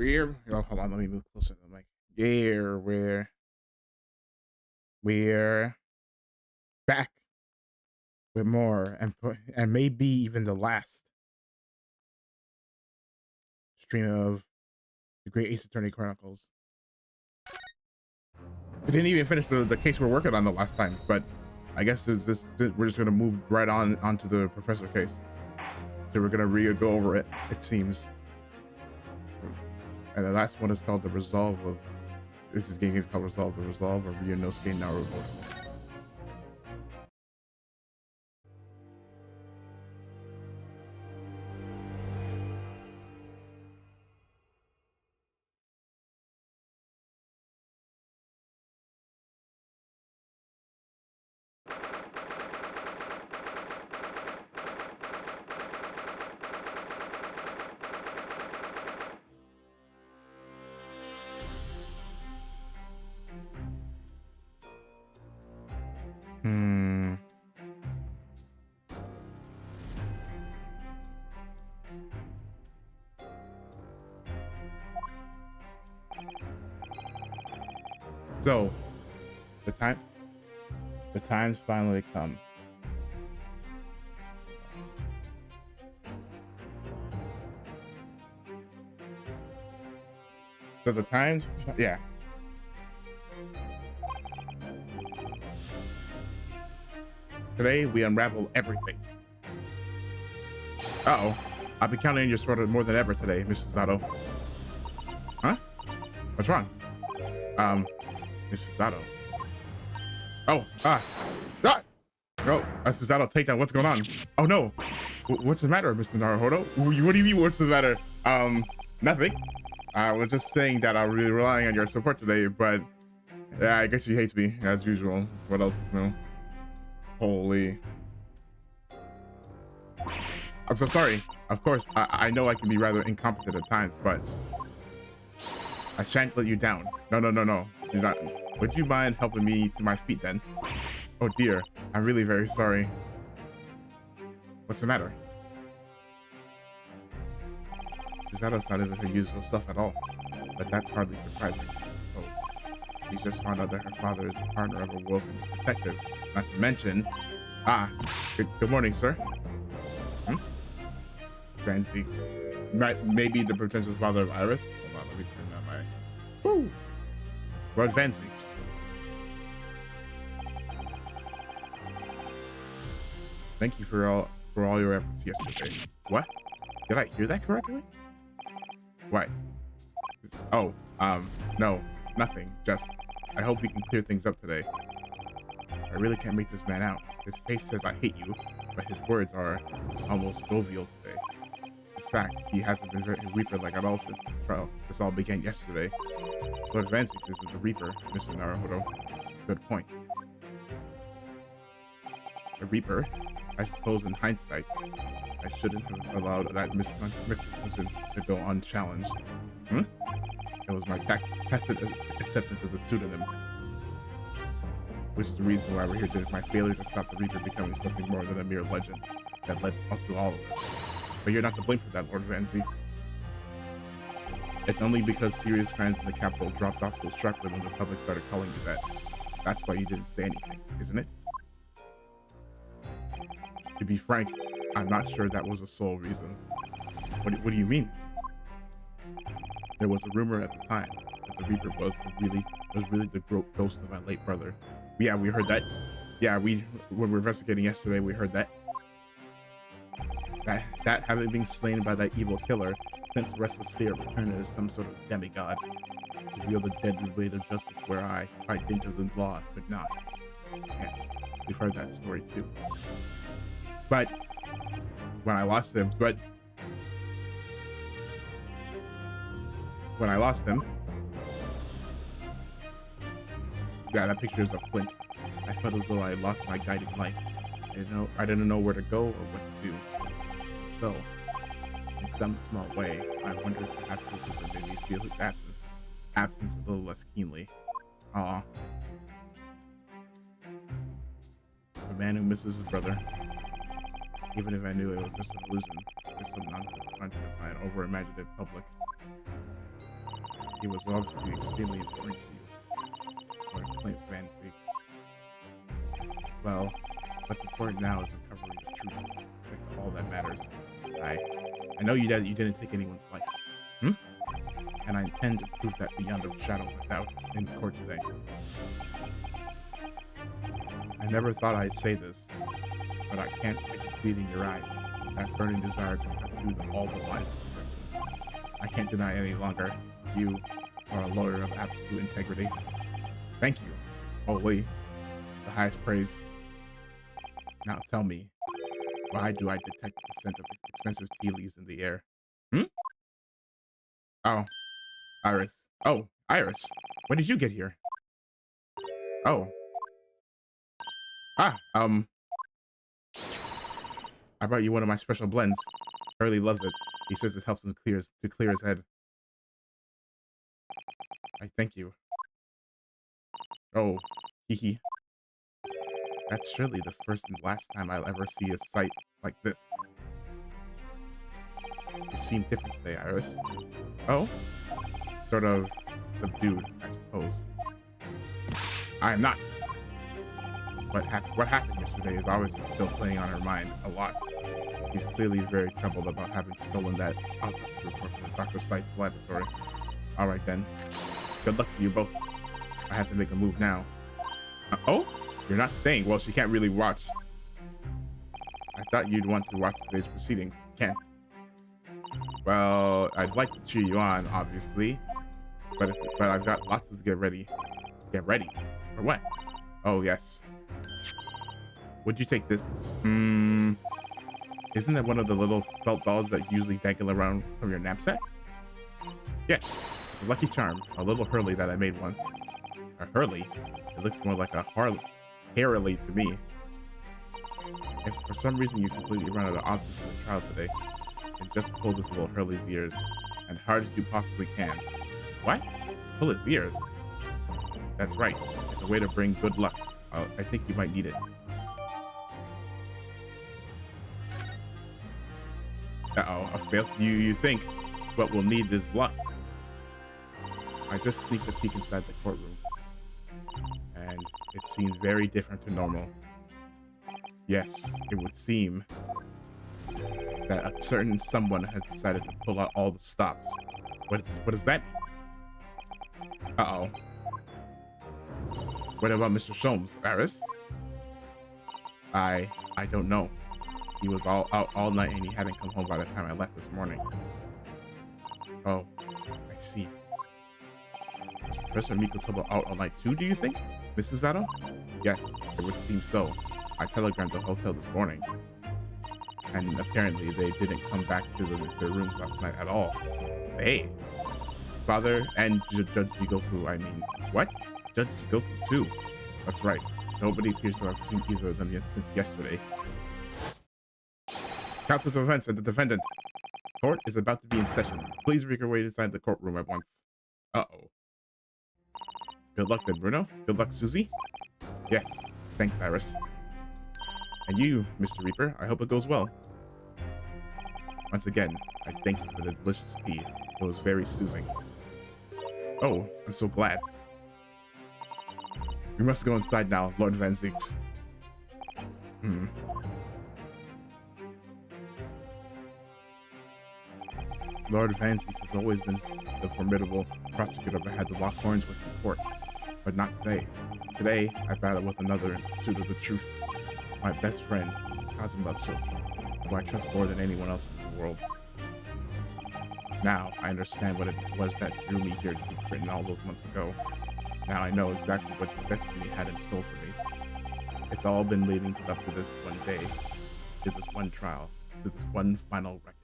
Oh, hold on, let me move closer to the mic. Yeah, we're back with more and maybe even the last stream of the Great Ace Attorney Chronicles. We didn't even finish the case we're working on the last time, but I guess we're just gonna move right onto the professor case. So we're gonna go over it. It seems, and the last one is called the Resolve of. This game is called Resolve. The Resolve of Ryunosuke Naruhodo. Hmm. So, the time's finally come. So the times, yeah. Today we unravel everything. Uh-oh. I'll be counting on your sword more than ever today, Mrs. Zato. Huh? What's wrong? Mrs. Zato. Oh, ah! Oh, Mrs. Zato, take that. What's going on? Oh no! What's the matter, Mr. Naruhodo? What do you mean, what's the matter? Nothing. I was just saying that I'm really relying on your support today, but yeah, I guess he hates me as usual. What else is new? Holy. I'm so sorry. Of course, I know I can be rather incompetent at times, but I shan't let you down. No. Do not. Would you mind helping me to my feet then? Oh dear, I'm really very sorry. What's the matter? Chisato's not isn't her usual stuff at all, but that's hardly surprising, I suppose. She's just found out that her father is the partner of a wolf-and detective, not to mention... Good morning, sir. Van Zeeks. Maybe the potential father of Iris? Hold on, let me turn that my... Woo! Lord Van Zeeks. Thank you for all your efforts yesterday. What? Did I hear that correctly? What? Oh, no, nothing. Just, I hope we can clear things up today. I really can't make this man out. His face says I hate you, but his words are almost jovial today. In fact, he hasn't been very Reaper like at all since this trial. This all began yesterday. Lord Van Zeeks isn't the Reaper, Mr. Naruhodo. Good point. The Reaper? I suppose in hindsight, I shouldn't have allowed that misconception to go unchallenged. It was my tested acceptance of the pseudonym, which is the reason why we're here today. My failure to stop the Reaper becoming something more than a mere legend that led up to all of this. But you're not to blame for that, Lord Van Zeeks. It's only because serious crimes in the capital dropped off so sharply when the public started calling you that. That's why you didn't say anything, isn't it? To be frank, I'm not sure that was the sole reason. What do you mean? There was a rumor at the time that the Reaper was really the ghost of my late brother. Yeah, we heard that. Yeah, when we were investigating yesterday, we heard that. That having been slain by that evil killer, sent the restless spirit returned as some sort of demigod to wield the deadly blade of justice where I, by dint of the law, could not. Yes, we've heard that story too. But when I lost him, yeah, that picture is of Flint. I felt as though I had lost my guiding light. I didn't know where to go or what to do. So, in some small way, I wondered if perhaps it would make me feel his absence a little less keenly. Aw. A man who misses his brother. Even if I knew it was just an illusion, just some nonsense conjured by an over-imaginative public. He was obviously extremely important to you. Or Clint Van Six. Well, what's important now is uncovering the truth. That's all that matters. I know you didn't take anyone's life. Hmm? And I intend to prove that beyond a shadow of a doubt in court today. I never thought I'd say this, but I can see it in your eyes. That burning desire to cut through all the lies and deception. I can't deny any longer. You are a lawyer of absolute integrity. Thank you. Holy, the highest praise. Now tell me, why do I detect the scent of expensive tea leaves in the air? Hmm? Oh, Iris. Oh, Iris. When did you get here? Oh. I brought you one of my special blends. Hurley loves it. He says this helps him to clear his head. I thank you. Oh, hee hee. That's surely the first and last time I'll ever see a sight like this. You seem different today, Iris. Oh? Sort of subdued, I suppose. I am not. What happened yesterday is obviously still playing on her mind a lot. He's clearly very troubled about having stolen that autopsy report from Dr. Site's laboratory. Alright then. Good luck to you both. I have to make a move now. Oh? You're not staying. Well, she can't really watch. I thought you'd want to watch today's proceedings. Can't. Well, I'd like to cheer you on, obviously. But I've got lots to get ready. Get ready? For what? Oh, yes. Would you take this? Isn't that one of the little felt dolls that usually dangle around from your knapsack? Yes. It's a lucky charm. A little Hurley that I made once. A Hurley? It looks more like a Harley to me. If for some reason you completely run out of options for the trial today, then just pull this little Hurley's ears, and hard as you possibly can. What? Pull his ears? That's right. It's a way to bring good luck. I think you might need it. Uh-oh, a fail. You think what we'll need is luck. I just sneaked a peek inside the courtroom, and it seems very different to normal. Yes, it would seem that a certain someone has decided to pull out all the stops. What does that mean? Uh-oh. What about Mr. Sholmes, Aris? I don't know. He was all out all night and he hadn't come home by the time I left this morning. Oh, I see. Is Professor Mikotoba out all night too, do you think? Mrs. Zato? Yes, it would seem so. I telegrammed the hotel this morning. And apparently they didn't come back to their rooms last night at all. Hey! Father and Judge Jigoku, I mean. What? Judge Jigoku too? That's right. Nobody appears to have seen either of them since yesterday. Counsel to defense and the defendant. Court is about to be in session. Please make your way inside the courtroom at once. Uh-oh. Good luck then, Bruno. Good luck, Susie. Yes. Thanks, Iris. And you, Mr. Reaper, I hope it goes well. Once again, I thank you for the delicious tea. It was very soothing. Oh, I'm so glad. We must go inside now, Lord Van Zix. Lord Van Zix has always been the formidable prosecutor I had to lock horns with in court, but not today. Today, I battle with another in pursuit of the truth. My best friend, Kazuma Soki, who I trust more than anyone else in the world. Now, I understand what it was that drew me here to Britain all those months ago. Now I know exactly what destiny had in store for me. It's all been leading up to this one day, to this one trial, to this one final reckoning.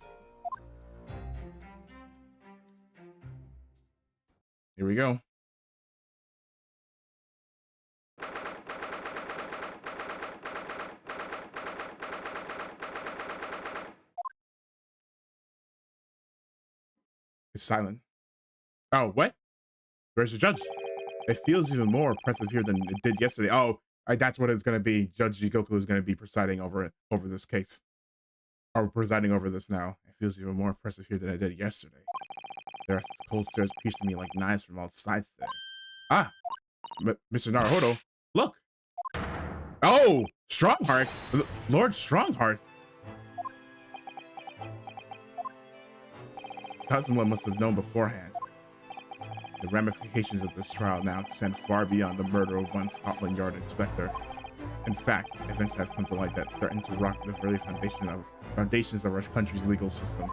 Here we go. It's silent. Oh, what? Where's the judge? It feels even more oppressive here than it did yesterday. Oh, that's what it's going to be. Judge Jigoku is going to be presiding over this case. Or presiding over this now. It feels even more oppressive here than it did yesterday. Their cold stares piercing me like knives from all sides today. Ah, Mr. Naruhodo, look! Oh, Strongheart! Lord Strongheart! Cousin one must have known beforehand. The ramifications of this trial now extend far beyond the murder of one Scotland Yard inspector. In fact, events have come to light that threaten to rock the very foundations of our country's legal system.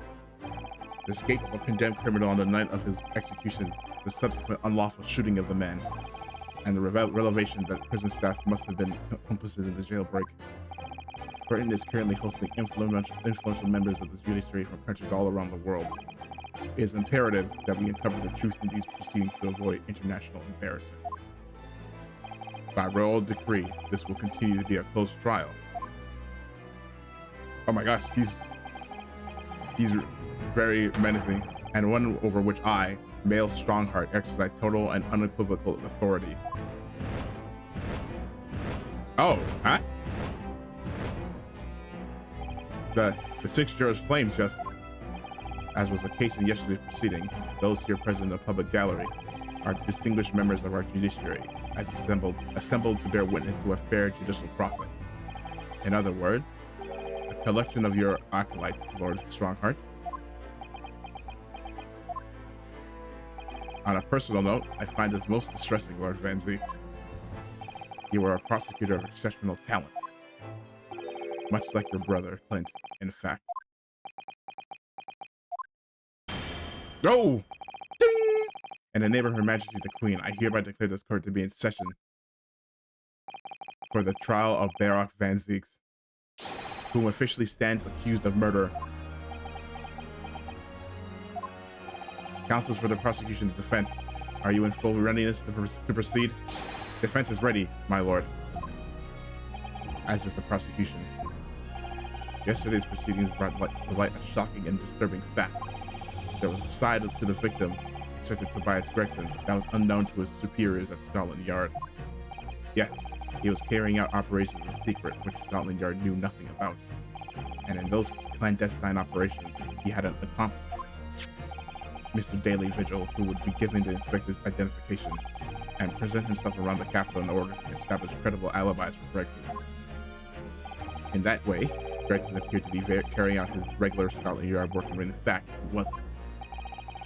The escape of a condemned criminal on the night of his execution, the subsequent unlawful shooting of the man, and the revelation that prison staff must have been complicit in the jailbreak. Britain is currently hosting influential members of the judiciary from countries all around the world. It is imperative that we uncover the truth in these proceedings to avoid international embarrassment. By royal decree, this will continue to be a close trial. Oh my gosh, he's very menacing, and one over which I, male Strongheart, exercise total and unequivocal authority. Oh, huh? The 6 jurors flamed just as was the case in yesterday's proceeding. Those here present in the public gallery are distinguished members of our judiciary, as assembled to bear witness to a fair judicial process. In other words, a collection of your acolytes, Lord Strongheart. On a personal note, I find this most distressing, Lord Van Zieks. You are a prosecutor of exceptional talent, much like your brother, Clint, in fact. Oh! Ding! In the name of Her Majesty the Queen, I hereby declare this court to be in session for the trial of Baroque Van Zieks, who officially stands accused of murder. Counsels for the prosecution and defense, are you in full readiness to proceed? Defense is ready, my lord. As is the prosecution. Yesterday's proceedings brought to light a shocking and disturbing fact. There was a side to the victim, Inspector Tobias Gregson, that was unknown to his superiors at Scotland Yard. Yes, he was carrying out operations in secret, which Scotland Yard knew nothing about. And in those clandestine operations, he had an accomplice, Mr. Daily Vigil, who would be given the inspector's identification and present himself around the capital in order to establish credible alibis for Gregson. In that way, Gregson appeared to be carrying out his regular Scotland Yard work, when in fact, he wasn't.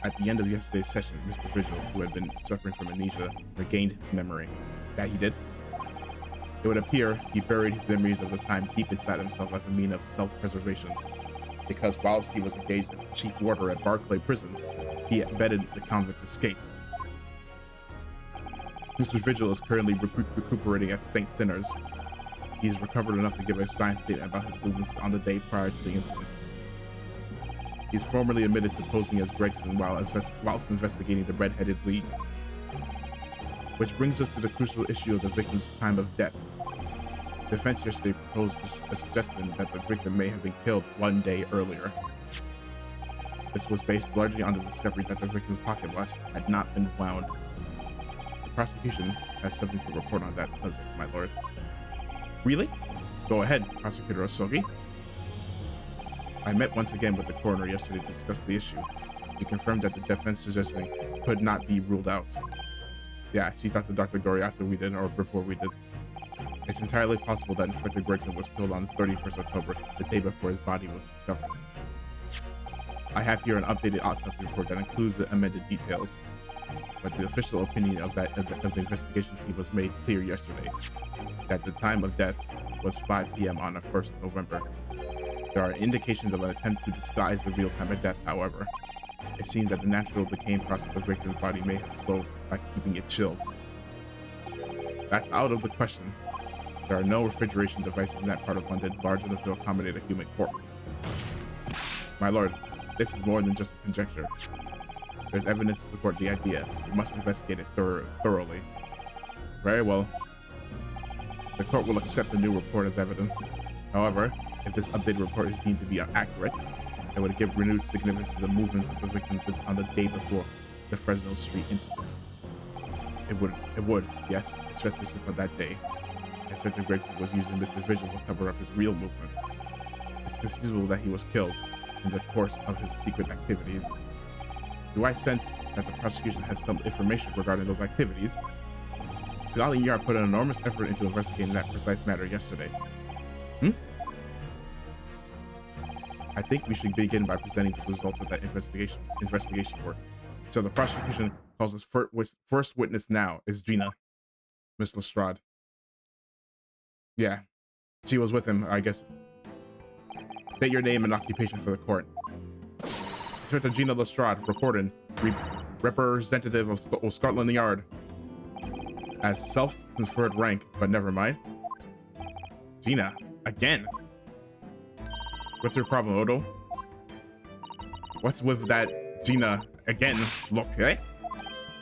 At the end of yesterday's session, Mr. Vigil, who had been suffering from amnesia, regained his memory. That he did? It would appear he buried his memories of the time deep inside himself as a means of self-preservation, because whilst he was engaged as chief warder at Barclay Prison, he abetted the convict's escape. Mr. Vigil is currently recuperating at St. Sinners. He's recovered enough to give a signed statement about his movements on the day prior to the incident. He's formally admitted to posing as Gregson whilst investigating the Red-Headed League. Which brings us to the crucial issue of the victim's time of death. Defense yesterday proposed a suggestion that the victim may have been killed 1 day earlier. This was based largely on the discovery that the victim's pocket watch had not been wound. The prosecution has something to report on that subject, my lord. Really? Go ahead, Prosecutor Osogi. I met once again with the coroner yesterday to discuss the issue. He confirmed that the defense suggestion could not be ruled out. Yeah, she talked to Dr. Gory after we did, or before we did. It's entirely possible that Inspector Gregson was killed on the 31st October, the day before his body was discovered. I have here an updated autopsy report that includes the amended details, but the official opinion of the investigation team was made clear yesterday, that the time of death was 5 p.m. on the 1st of November. There are indications of an attempt to disguise the real time of death, however. It seems that the natural decaying process of the victim's body may have slowed by keeping it chilled. That's out of the question. There are no refrigeration devices in that part of London large enough to accommodate a human corpse. My lord, this is more than just a conjecture. There's evidence to support the idea. We must investigate it thoroughly. Very well. The court will accept the new report as evidence. However, if this updated report is deemed to be accurate, it would give renewed significance to the movements of the victim on the day before the Fresno Street incident. It would, yes, especially since on that day, Inspector Gregson was using Mr. Vigil to cover up his real movements. It's conceivable that he was killed in the course of his secret activities. Do I sense that the prosecution has some information regarding those activities? Scotland Yard put an enormous effort into investigating that precise matter yesterday. I think we should begin by presenting the results of that investigation work. So the prosecution calls us first witness now is Gina, Miss Lestrade. Yeah, she was with him, I guess. State your name and occupation for the court. Inspector Gina Lestrade, reported, representative of Scotland Yard. As self-conferred rank, but never mind. Gina, again. What's your problem, Odo? What's with that Gina again look, eh?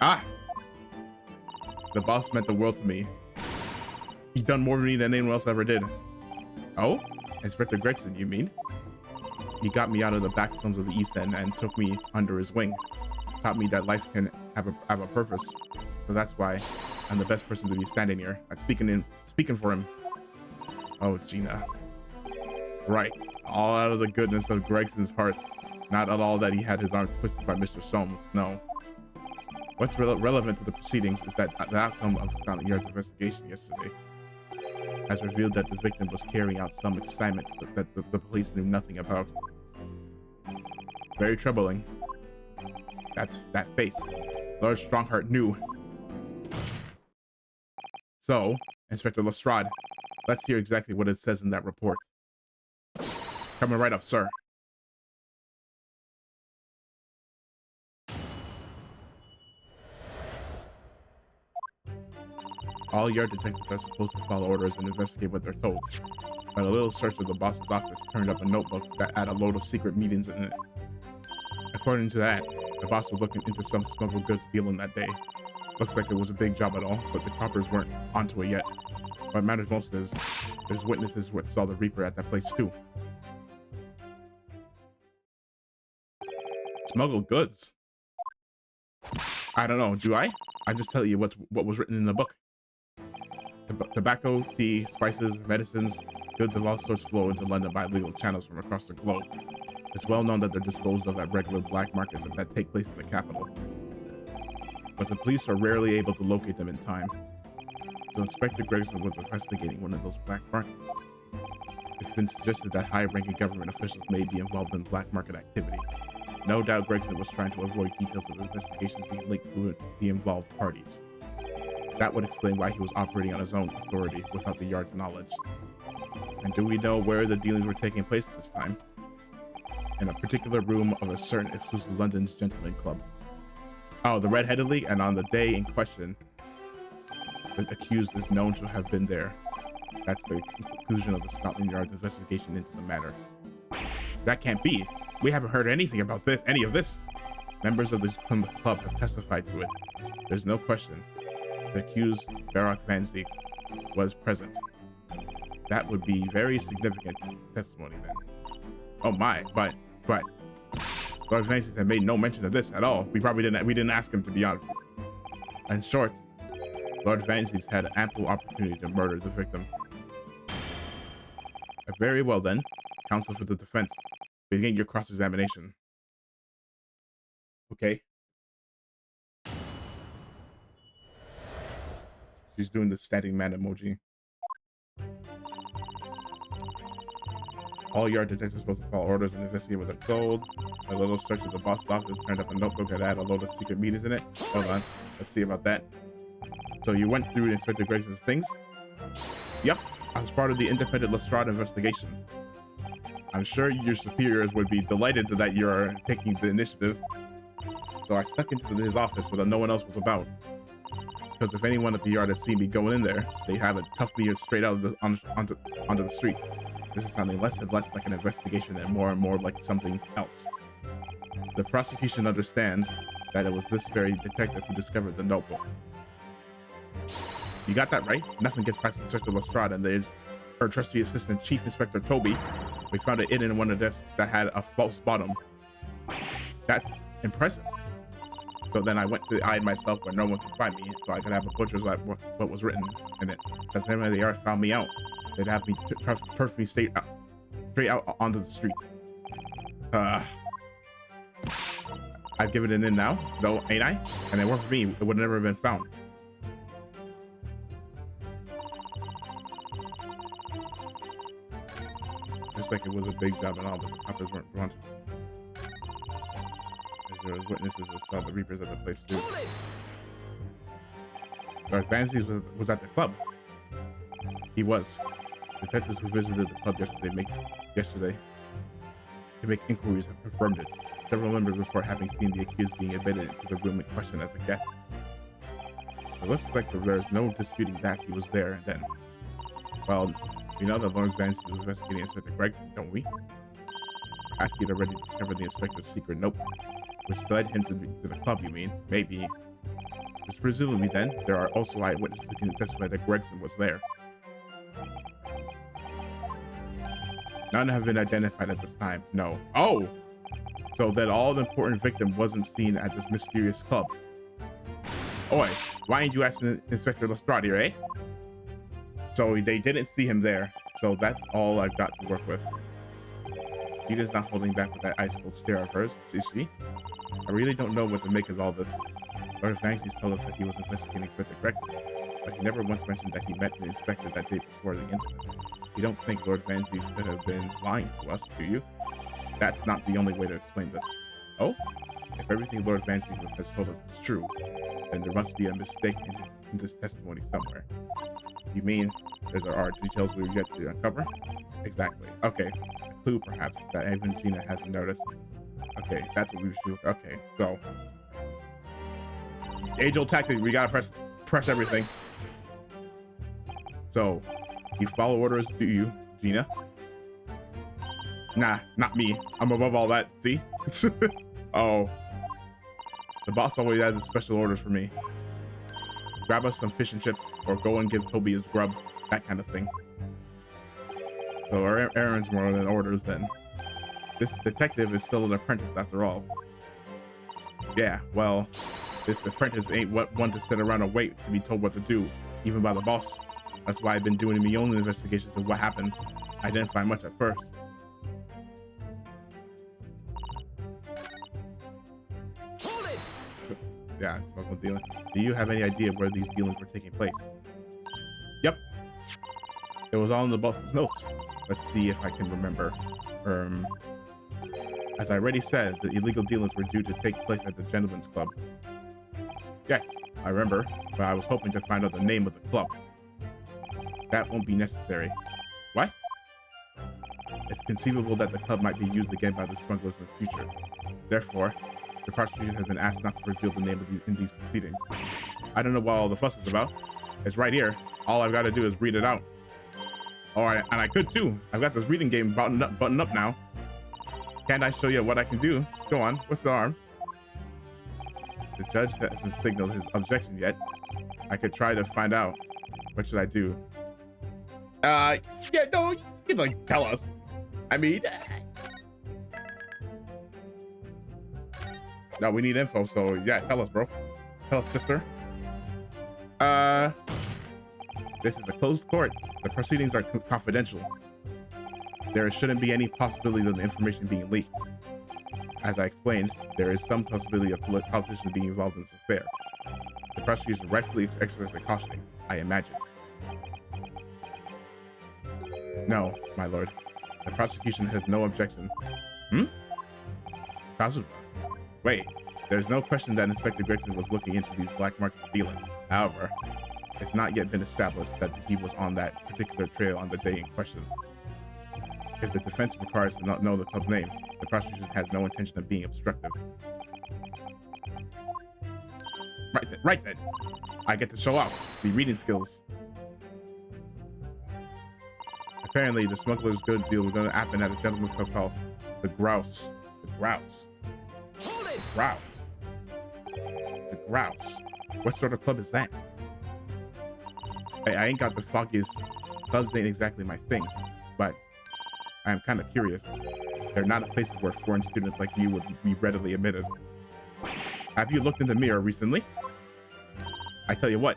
Ah! The boss meant the world to me. He done more for me than anyone else ever did. Oh? Inspector Gregson, you mean? He got me out of the backstones of the East End and took me under his wing. Taught me that life can have a purpose. So that's why I'm the best person to be standing here. I'm speaking for him. Oh, Gina. Right. All out of the goodness of Gregson's heart. Not at all that he had his arms twisted by Mr. Soames. No. What's relevant to the proceedings is that the outcome of Scotland Yard's investigation yesterday has revealed that the victim was carrying out some assignment that the police knew nothing about. Very troubling. That's that face. Lord Strongheart knew. So, Inspector Lestrade, let's hear exactly what it says in that report. Coming right up, sir. All Yard detectives are supposed to follow orders and investigate what they're told. But a little search of the boss's office turned up a notebook that had a load of secret meetings in it. According to that, the boss was looking into some smuggled goods dealing that day. Looks like it was a big job at all, but the coppers weren't onto it yet. What matters most is there's witnesses who saw the Reaper at that place too. Smuggled goods? I don't know, do I? I just tell you what was written in the book. Tobacco, tea, spices, medicines, goods of all sorts flow into London by legal channels from across the globe. It's well known that they're disposed of at regular black markets that take place in the capital. But the police are rarely able to locate them in time. So Inspector Gregson was investigating one of those black markets. It's been suggested that high-ranking government officials may be involved in black market activity. No doubt Gregson was trying to avoid details of investigations being linked to the involved parties. That would explain why he was operating on his own authority without the Yard's knowledge. And do we know where the dealings were taking place at this time? In a particular room of a certain exclusive London's Gentleman Club. Oh, the Red-Headed League, and on the day in question, the accused is known to have been there. That's the conclusion of the Scotland Yard's investigation into the matter. That can't be. We haven't heard anything about any of this. Members of the club have testified to it. There's no question. The accused, Baroque Van Zieks, was present. That would be very significant testimony then. Oh my, but Lord Van Zieks had made no mention of this at all. We didn't ask him, to be honest. In short, Lord Van Zieks had ample opportunity to murder the victim. Very well then, counsel for the defense. Begin your cross-examination. Okay. She's doing the standing man emoji. All Yard detectives supposed to follow orders and investigate what they're told. A little search of the boss's office turned up a notebook that had a load of secret meetings in it. Hold on. Let's see about that. So you went through Inspector Gregson's things? Yep. I was part of the independent Lestrade investigation. I'm sure your superiors would be delighted that you're taking the initiative. So I stuck into his office when no one else was about. Because if anyone at the Yard had seen me going in there, they have it tough me straight out of onto the street. This is sounding less and less like an investigation and more like something else. The prosecution understands that it was this very detective who discovered the notebook. You got that right? Nothing gets past Inspector Lestrade, and there's her trusty assistant, Chief Inspector Toby. We found it in one of the desks that had a false bottom. That's impressive. So then I went to hide myself where no one could find me, so I could have a butcher's like what was written in it. Because everyone the Yard found me out, they'd have me turf me straight out onto the street. I've given it in now, though, ain't I? And it weren't for me, it would never have been found. Just like it was a big job and all, but the coppers weren't drawn to it. As there was witnesses who saw the Reapers at the place too. Lord Fancy was at the club. He was. Detectives who visited the club yesterday to make inquiries have confirmed it. Several members report having seen the accused being admitted into the room in question as a guest. It looks like there's no disputing that he was there then. Well, we know that Lawrence Vance was investigating Inspector Gregson, don't we? Perhaps he'd already discovered the inspector's secret note, which led him to the club, you mean? Maybe. Just presumably then, there are also eyewitnesses who can testify that Gregson was there. None have been identified at this time, no. Oh! So that all-important victim wasn't seen at this mysterious club. Oi, why ain't you asking Inspector Lestrade, eh? So they didn't see him there, so that's all I've got to work with. Rita's not holding back with that ice-cold stare of hers, is she? I really don't know what to make of all this. Lord Fancy's told us that he was investigating Inspector Gregson, but he never once mentioned that he met the inspector that day before the incident. You don't think Lord Fancy could have been lying to us, do you? That's not the only way to explain this. Oh? If everything Lord Fancy has told us is true, then there must be a mistake in this testimony somewhere. You mean there are details we've yet to uncover? Exactly. Okay. A clue, perhaps, that even Gina hasn't noticed. Okay, that's what we should. Okay, so age-old tactic. We gotta press everything. So, you follow orders, do you, Gina? Nah, not me. I'm above all that. See? Oh, the boss always has special orders for me. Grab us some fish and chips, or go and give Toby his grub, that kind of thing. So our errands more than orders then. This detective is still an apprentice after all. Yeah, well, this apprentice ain't one to sit around and wait to be told what to do, even by the boss. That's why I've been doing my own investigations of what happened. I didn't find much at first. Hold it! Yeah, smuggled dealing. Do you have any idea where these dealings were taking place? Yep. It was all in the boss's notes. Let's see if I can remember. As I already said, the illegal dealings were due to take place at the Gentleman's Club. Yes, I remember, but I was hoping to find out the name of the club. That won't be necessary. What? It's conceivable that the club might be used again by the smugglers in the future. Therefore, the prosecution has been asked not to reveal the name in these proceedings. I don't know what all the fuss is about. It's right here. All I've got to do is read it out. Alright, and I could too. I've got this reading game buttoned up now. Can't I show you what I can do? Go on, what's the arm? The judge hasn't signaled his objection yet. I could try to find out. What should I do? Yeah, no, you can like tell us. I mean, no, we need info, so yeah, tell us, bro. Tell us, sister. This is a closed court. The proceedings are confidential. There shouldn't be any possibility of the information being leaked. As I explained, there is some possibility of politicians being involved in this affair. The prosecution rightfully exercises caution, I imagine. No, my lord. The prosecution has no objection. Kazuha. Wait, there's no question that Inspector Gregson was looking into these black market dealings. However, it's not yet been established that he was on that particular trail on the day in question. If the defense requires to not know the club's name, the prosecution has no intention of being obstructive. Right then. I get to show off the reading skills. Apparently, the smuggler's good deal was going to happen at a gentleman's club called the Grouse. The Grouse. Hold it! Grouse. The Grouse. What sort of club is that? Hey, I ain't got the foggiest. Clubs ain't exactly my thing, but I am kind of curious. They're not places where foreign students like you would be readily admitted. Have you looked in the mirror recently? I tell you what,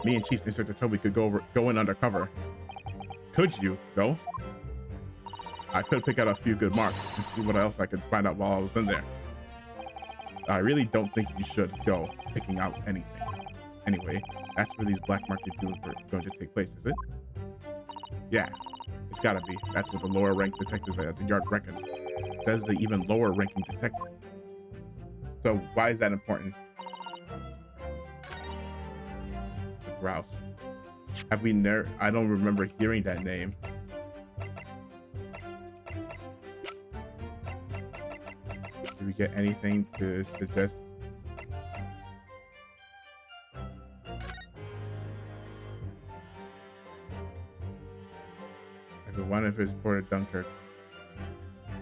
me and Chief Inspector Toby could go in undercover. Could you, though? I could pick out a few good marks and see what else I could find out while I was in there. I really don't think you should go picking out anything. Anyway, that's where these black market deals are going to take place, is it? Yeah, it's gotta be. That's what the lower ranked detectives at the yard reckon. It says the even lower ranking detective. So why is that important? The grouse. Have we never? I don't remember hearing that name. Did we get anything to suggest? If it one of his Port of Dunkirk.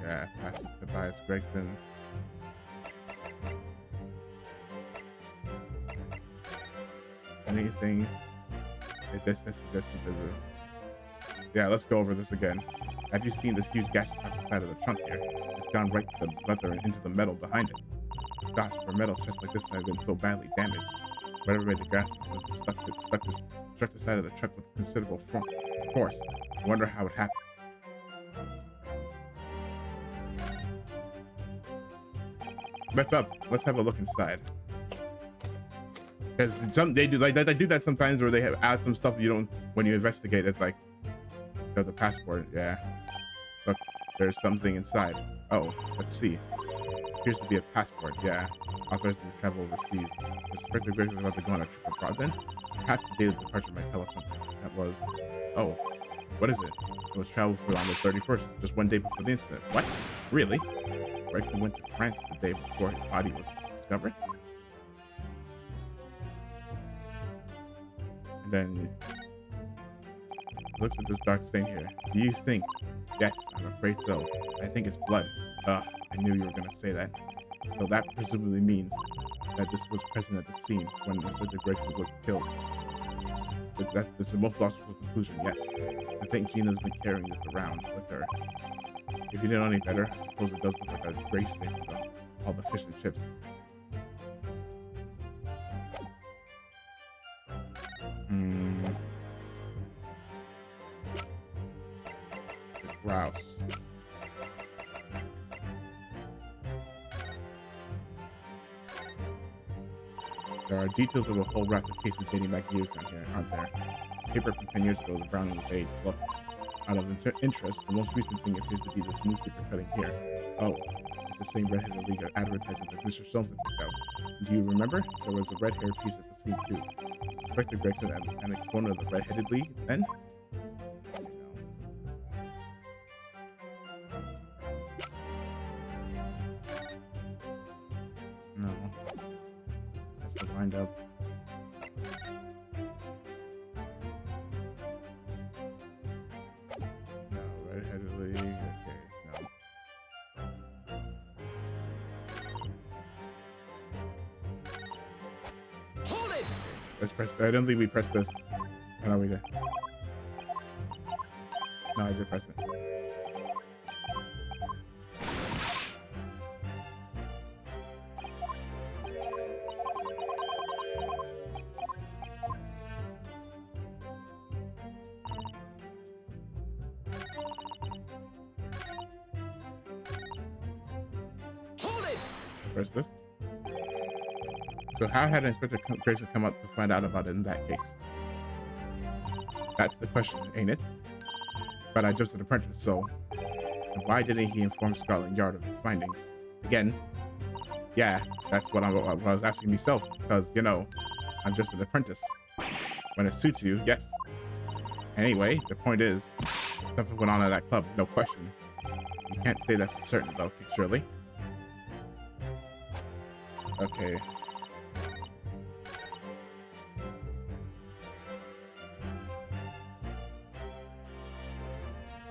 Yeah, Pastor Tobias Gregson. Anything? This suggested the room. Yeah, let's go over this again. Have you seen this huge gash across the side of the trunk here? It's gone right to the leather and into the metal behind it. Gosh, for metal chests like this have been so badly damaged. Whatever made the grasp was struck the side of the truck with considerable force. I wonder how it happened. Let's have a look inside. Because they do that sometimes, where they add some stuff you don't when you investigate. It's like the passport. Yeah, look, there's something inside. Oh, let's see. It appears to be a passport. Yeah, authorized to travel overseas. The Inspector Griggs is about to go on a trip abroad. Then, perhaps the date of departure might tell us something. That was. Oh, what is it? It was traveled for on the 31st, just one day before the incident. What? Really? Gregson went to France the day before his body was discovered. And then looks at this dark stain here. Do you think? Yes, I'm afraid so. I think it's blood. Ugh, I knew you were gonna say that. So that presumably means that this was present at the scene when Inspector Gregson was killed. That's the most logical conclusion, yes. I think Gina's been carrying this around with her. If you didn't know any better, I suppose it does look like a grave safe with all the fish and chips. The grouse. There are details of a whole raft of cases dating back years in here, aren't there? The paper from 10 years ago is browning with age. Look, out of interest, the most recent thing appears to be this newspaper cutting here. Oh, it's the same red-headed league advertisement that Mr. Soames had picked out. Do you remember? There was a red-haired piece at the scene too. Inspector Gregson, an exponent of the red-headed league, then? No. Has to wind up. No, red-headed league. Okay, no. Hold it! Let's press. I don't think we pressed this. Oh, no, we did. No, I did press it. Hold it! Press this. So how had Inspector Grayson come up to find out about it in that case? That's the question, ain't it? But I just an apprentice, so why didn't he inform Scotland Yard of his findings? Again, yeah, that's what I was asking myself, because, you know, I'm just an apprentice. When it suits you, yes. Anyway, the point is, something went on at that club, no question. You can't say that for certain, though, surely. Okay.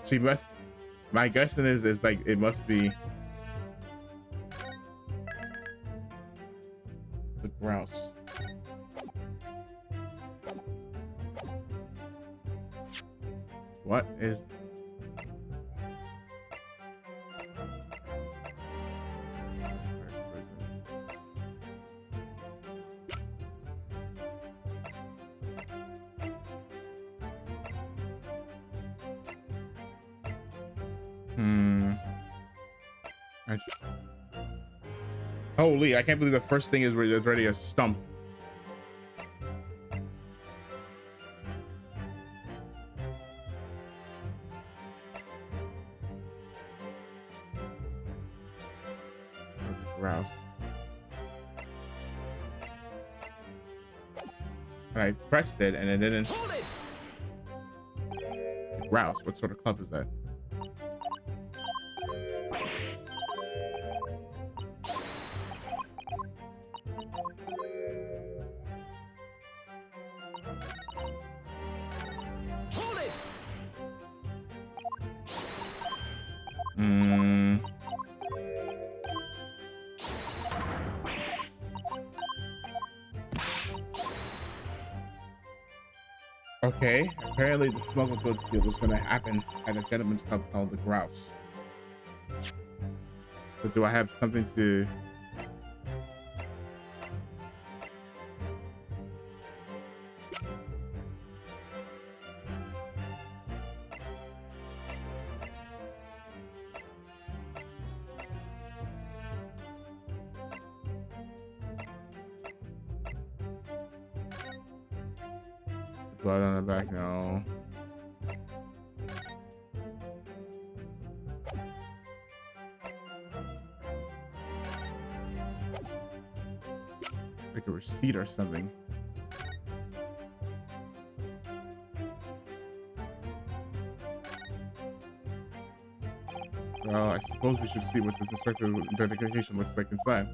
She must. My guessing is like it must be the grouse. What is? Holy, I can't believe the first thing is already a stump. Grouse. And I pressed it and it didn't. Hold it. Grouse. What sort of club is that? Hold it. Hmm. Okay. Apparently, the smuggled goods deal was going to happen at a gentleman's club called the Grouse. So, do I have something to? Blood on the back? No. Like a receipt or something. Well, I suppose we should see what this inspector identification looks like inside.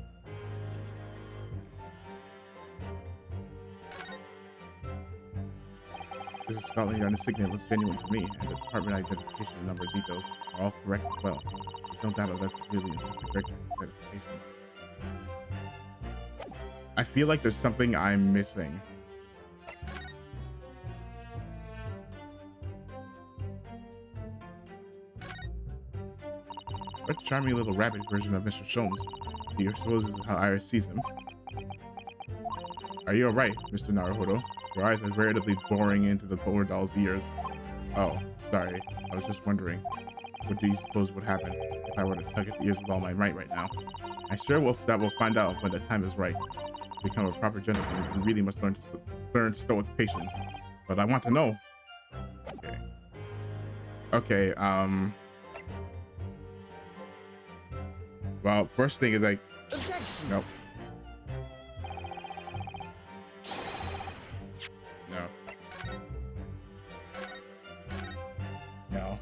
This is Scotland Yard insignia looks genuine to me, and the department identification and number of details are all correct as well. There's no doubt that's really Inspector Greg's identification. I feel like there's something I'm missing. What a charming little rabbit version of Mr. Sholmes. Do you suppose this is how Iris sees him? Are you alright, Mr. Naruhodo? Your eyes are veritably boring into the poor doll's ears. Oh, sorry. I was just wondering. What do you suppose would happen if I were to tug its ears with all my might right now? I'm sure that we'll find out when the time is right. To become a proper gentleman, you really must learn stoic patience. But I want to know. Okay. Okay, well, first thing is like... Objection. Nope. No. No.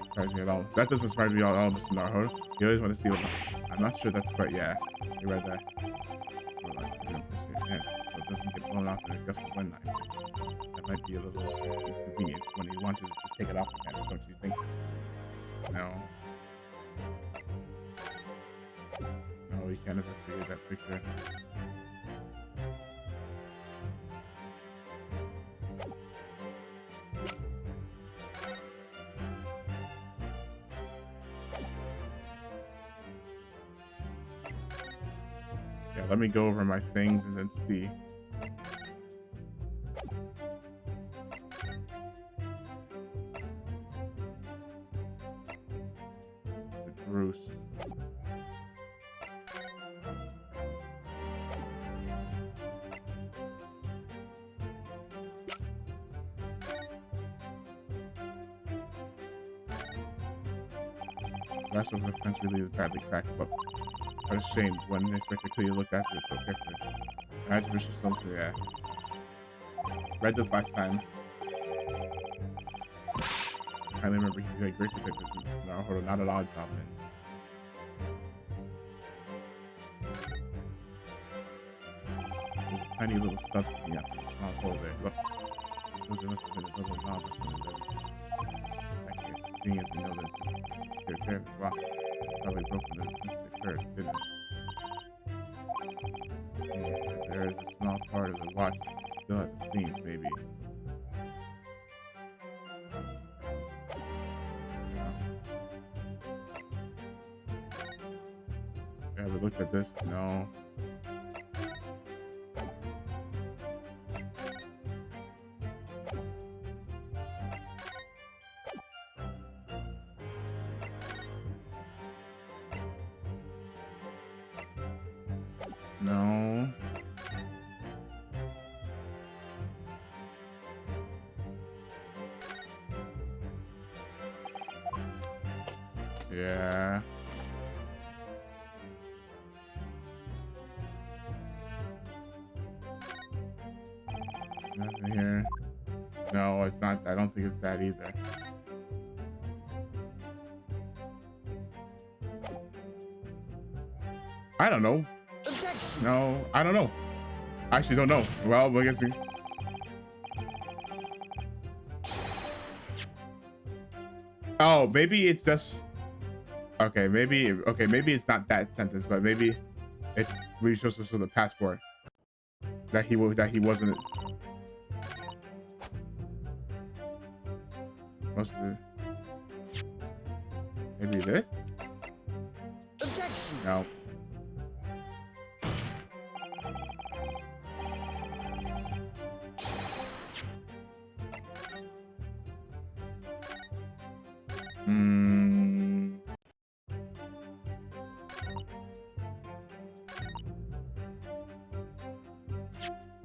Surprise me at all. That doesn't surprise me at all, Mr. Naruhodo. You always want to see what... I'm not sure that's quite... Yeah, you read that. So it doesn't get blown off in a gust of wind. That might be a little inconvenient when you wanted to take it off again, don't you think? No. No, you can't investigate that picture. Yeah, let me go over my things and then see. Bruce. Last one of the fence really is badly cracked, but what a shame when the inspector clearly looked after it so carefully. Imagine Mr. Stone's yeah. Read this last time. I remember he's a great detective. Naruhodo, not at all job, man. There's a tiny little stuff sticking out from the small hole there. Look, this must have been a little knob or something that I can't see as we know that it's tear the rock. Probably broken since it occurred, didn't it? Yeah, there is a small part of the watch still at the scene, maybe. looked at this. No. No. Yeah. Nothing here. No, it's not. I don't think it's that either. I don't know. Objection. No, I don't know. I actually don't know. Well, I guess we... Oh, maybe it's just... Okay, maybe it's not that sentence, but maybe it's we supposed to show the passport that he wasn't supposed to. Maybe this? Objection. No.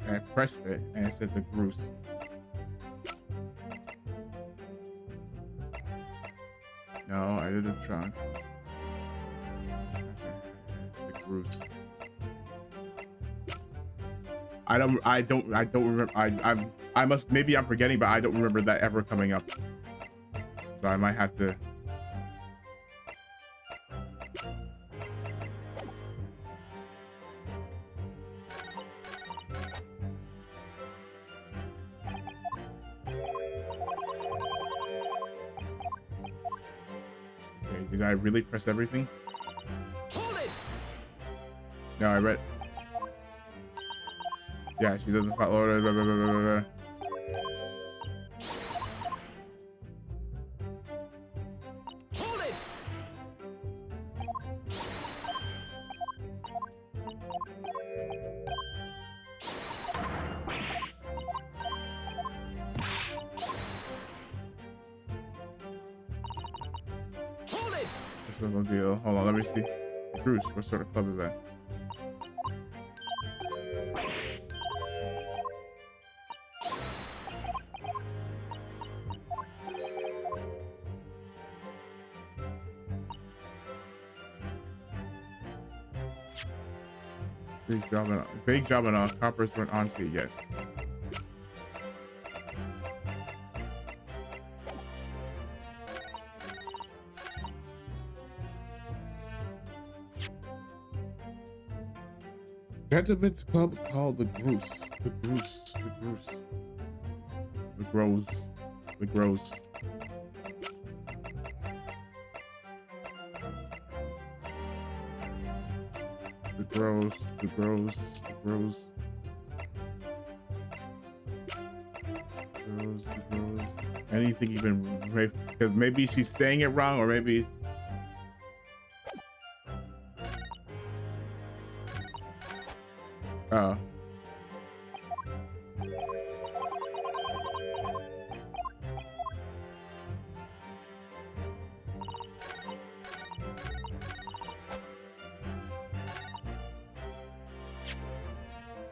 I pressed it and it said the Bruce. No, I did the trunk. The Bruce. I don't remember. I must, maybe I'm forgetting, but I don't remember that ever coming up. So I might have to. Okay, did I really press everything? Hold it. No, I read. Yeah, she doesn't follow. Blah, blah, blah, blah, blah. Hold it. Hold it. This was no deal. Hold on, let me see. Bruce, what sort of club is that? Big job and all. Coppers weren't onto it yet. Gentlemen's club called the Groose. The Groose. The Groose. The Gross. The Gross. The Gross. The Gross. The Gross. Gross. The Gross. Anything even, because maybe she's saying it wrong, or maybe. Oh.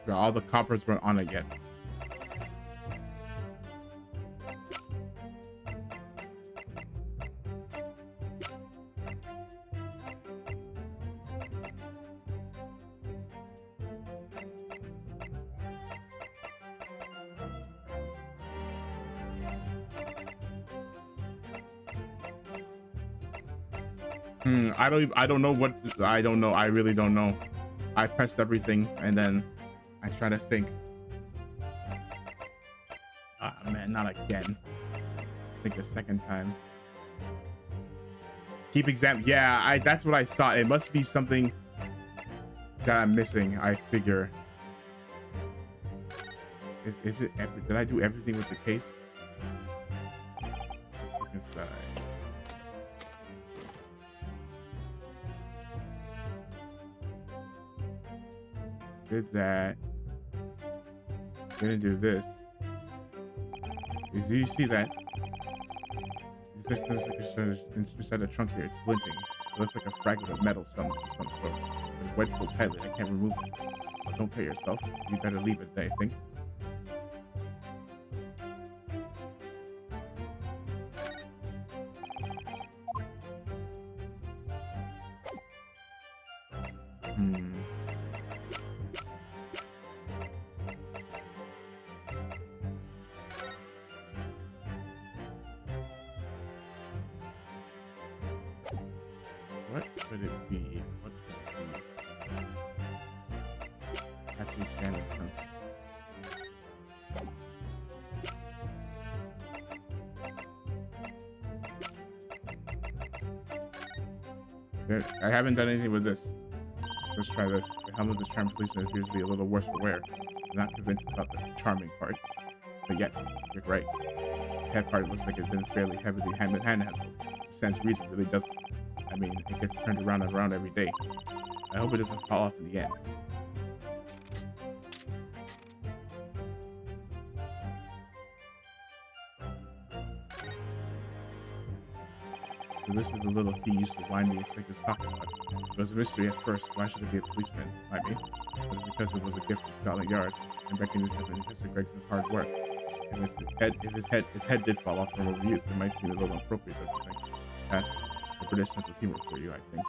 Yeah, all the coppers weren't on it yet. I don't know what, I don't know. I really don't know. I pressed everything and then I try to think. Ah, man, not again. I think the second time. Keep exam. Yeah, that's what I thought. It must be something that I'm missing, I figure. Is it, did I do everything with the case? Inside. Did that. Didn't do this. Do you see that? This is like inside the trunk here. It's glinting. It looks like a fragment of metal, some sort. It's wedged so tightly I can't remove it. But don't cut yourself. You better leave it there, I think. What could it be? What could it be? Happy Family Trunk. I haven't done anything with this. Let's try this. The helmet of this charming policeman appears to be a little worse for wear. I'm not convinced about the charming part. But yes, you're right. The head part looks like it's been fairly heavily handled. Stands to reason, really doesn't. I mean, it gets turned around and around every day. I hope it doesn't fall off in the end. So this is the little key used to wind the inspector's pocket. It was a mystery at first. Why should it be a policeman? I mean, it was because it was a gift from Scotland Yard and recognition of Mr. Gregson's hard work. And his head did fall off from overuse. It might seem a little inappropriate, don't you think? That's a British sense of humor for you, I think.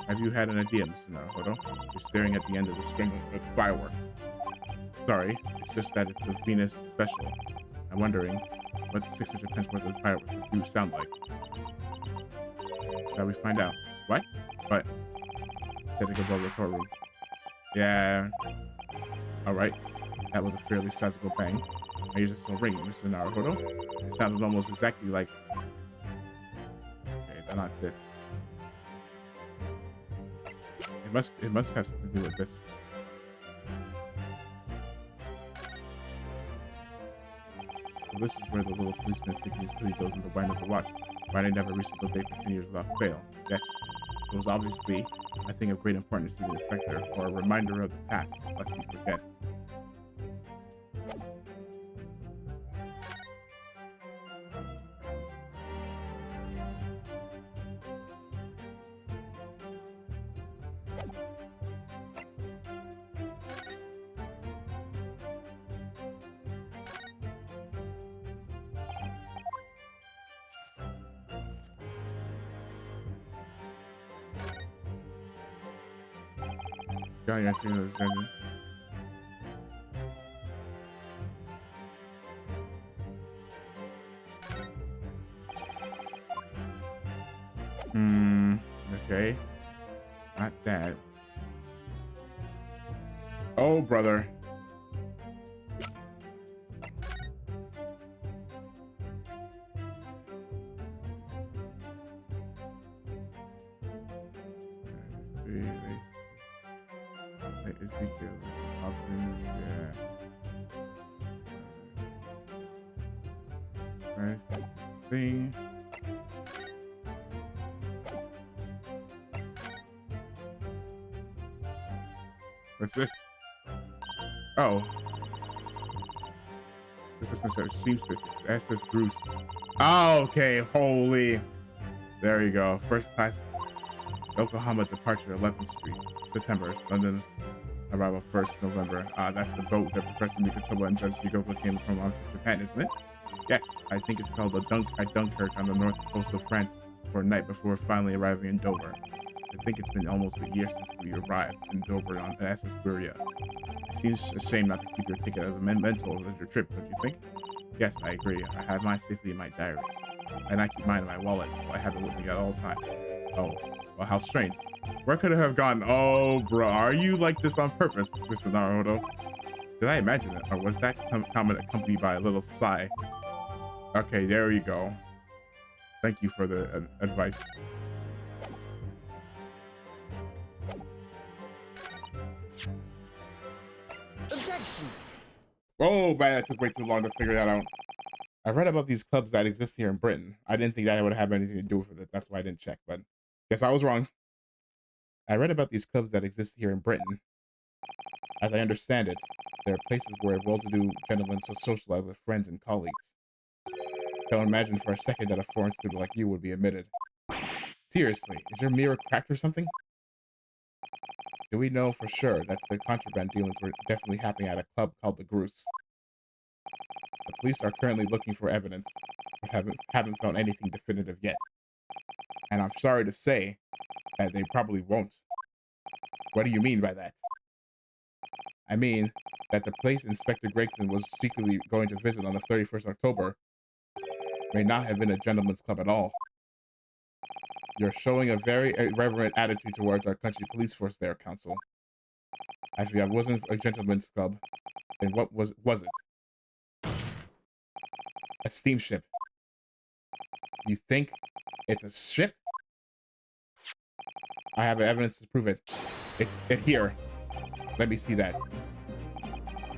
Have you had an idea, Mr. Naruhodo? You're staring at the end of the string of fireworks. Sorry, it's just that it's the Venus special. I'm wondering what the 600 pence worth of fireworks do sound like. Shall we find out? What? What? Setting above the courtroom. Yeah. Alright. That was a fairly sizable bang. Are you just still ringing, Mr. Naruhodo? It sounded almost exactly like... Okay, they're not this. It must have something to do with this. Well, this is where the little policeman thinking his pretty goes into wind up the watch. Writing down every single day for 10 years without fail. Yes, it was obviously a thing of great importance to the inspector, or a reminder of the past, lest he forget. Johnny answering those dungeon. Okay. Not that. Oh, brother. Thing. What's this? Oh. This is some sort of seamstress. SS Bruce. Oh, okay. Holy. There you go. First class Yokohama departure, 11th Street, September. London arrival 1st November. That's the boat that Professor Mikotoba and Judge Yugoko came from Japan, isn't it? Yes, I think it's called Dunkirk on the north coast of France for a night before finally arriving in Dover. I think it's been almost a year since we arrived in Dover on SS Buria. It seems a shame not to keep your ticket as a memento of your trip, don't you think? Yes, I agree. I have mine safely in my diary. And I keep mine in my wallet, so I have it with me at all times. Oh, well, how strange. Where could it have gone? Oh, bro, are you like this on purpose, Mr. Naruhodo? Did I imagine it, or was that comment accompanied by a little sigh? Okay, there you go. Thank you for the advice. Objection! Objection! Oh, man, that took way too long to figure that out. I read about these clubs that exist here in Britain. I didn't think that would have anything to do with it. That's why I didn't check, but guess I was wrong. I read about these clubs that exist here in Britain. As I understand it, there are places where well-to-do gentlemen socialize with friends and colleagues. Don't imagine for a second that a foreign student like you would be admitted. Seriously, is your mirror cracked or something? Do we know for sure that the contraband dealings were definitely happening at a club called the Goose? The police are currently looking for evidence, but haven't found anything definitive yet. And I'm sorry to say that they probably won't. What do you mean by that? I mean that the place Inspector Gregson was secretly going to visit on the 31st October may not have been a gentleman's club at all. You're showing a very irreverent attitude towards our country police force there, Counsel. If it wasn't a gentleman's club, then what was it? A steamship. You think it's a ship? I have evidence to prove it. It's here. Let me see that.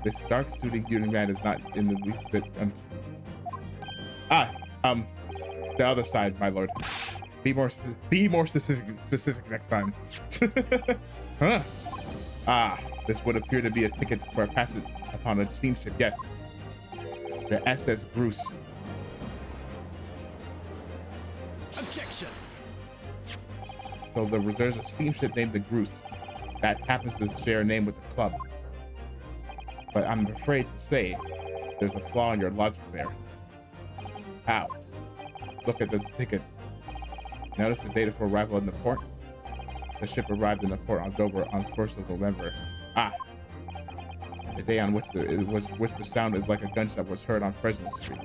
This dark suited human man is not in the least bit the other side, my lord. Be more specific next time. Huh? This would appear to be a ticket for a passage upon a steamship. Yes, the SS Bruce. Objection! So there's a steamship named the Goose that happens to share a name with the club. But I'm afraid to say there's a flaw in your logic there. How? Look at the ticket. Notice the date for arrival in the port? The ship arrived in the port on Dover on 1st of November. The day on which the sound is like a gunshot was heard on Fresno Street.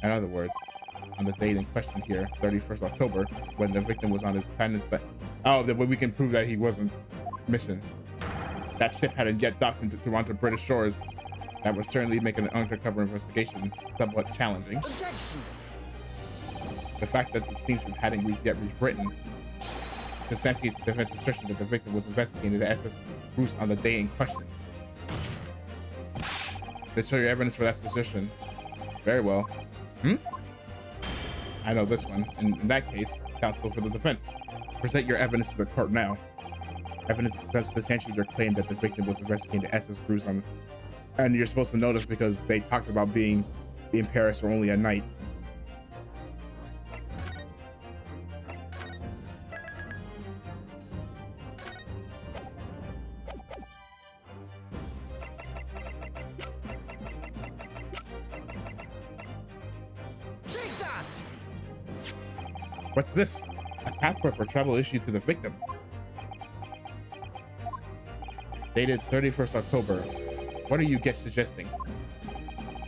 In other words, on the date in question here, 31st October, when the victim was on his penance that... Oh, then we can prove that he wasn't mission. That ship hadn't yet docked into Toronto British shores. That would certainly make an undercover investigation somewhat challenging. Objection! The fact that the steamship hadn't yet reached Britain substantiates the defense assertion that the victim was investigating the SS Bruce on the day in question. Let's show your evidence for that assertion. Very well. I know this one. In that case, counsel for the defense, present your evidence to the court now. Evidence substantiates your claim that the victim was investigating the SS Bruce on, and you're supposed to know this because they talked about being in Paris for only a night. Take that! What's this? A passport for travel issued to the victim. Dated 31st October. What are you suggesting?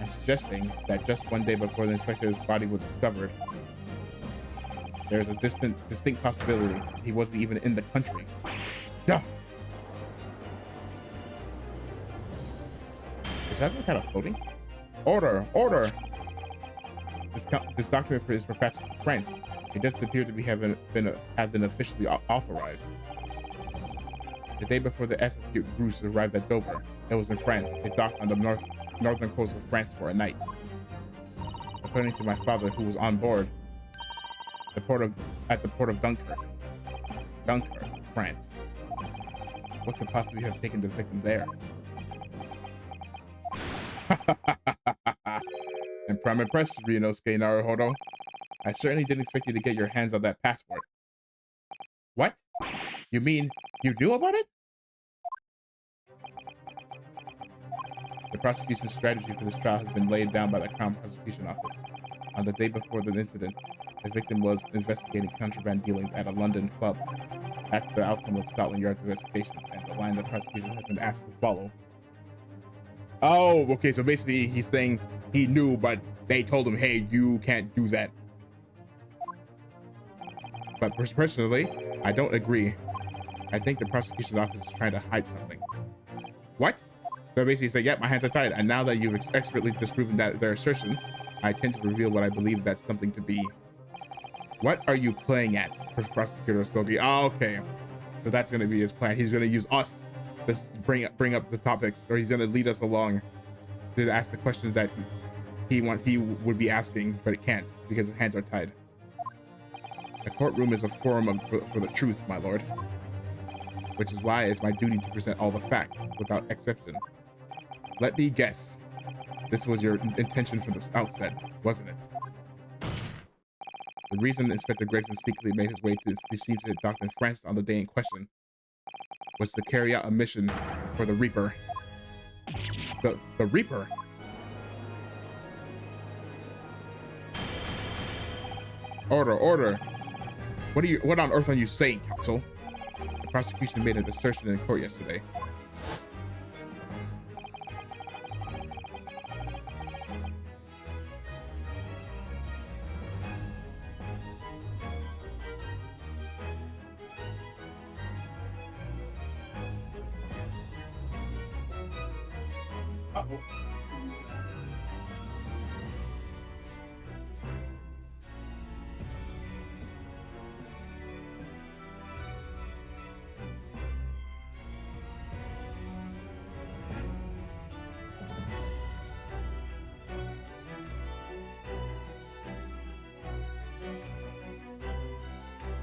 I'm suggesting that just one day before the inspector's body was discovered, there's a distinct possibility he wasn't even in the country. Duh! Is Hasbro kind of floating? Order! Order! This document is for France. It doesn't appear to have been officially authorized. The day before the SS Bruce arrived at Dover, it was in France. It docked on the northern coast of France for a night. According to my father, who was on board, at the port of Dunkirk, France. What could possibly have taken the victim there? I'm impressed, Ryunosuke Naruhodo. I certainly didn't expect you to get your hands on that passport. What? You mean you knew about it? The prosecution's strategy for this trial has been laid down by the Crown Prosecution Office. On the day before the incident, the victim was investigating contraband dealings at a London club. That's the outcome of Scotland Yard's investigations, and the line the prosecution has been asked to follow. Oh, okay, so basically he's saying he knew, but they told him, hey, you can't do that. But personally, I don't agree. I think the prosecution's office is trying to hide something. What? So basically say, yep, my hands are tied. And now that you've expertly disproven their assertion, I tend to reveal what I believe that something to be. What are you playing at? Prosecutor Slowly. Oh, okay. So that's going to be his plan. He's going to use us Let's bring up the topics, or he's gonna lead us along to ask the questions that he would be asking, but it can't because his hands are tied. The courtroom is a forum for the truth, my lord, which is why it's my duty to present all the facts without exception. Let me guess. This was your intention from the outset, wasn't it? The reason Inspector Gregson secretly made his way to deceive Dr. Francis on the day in question was to carry out a mission for the Reaper. The Reaper? Order. What on earth are you saying, counsel? The prosecution made an assertion in court yesterday.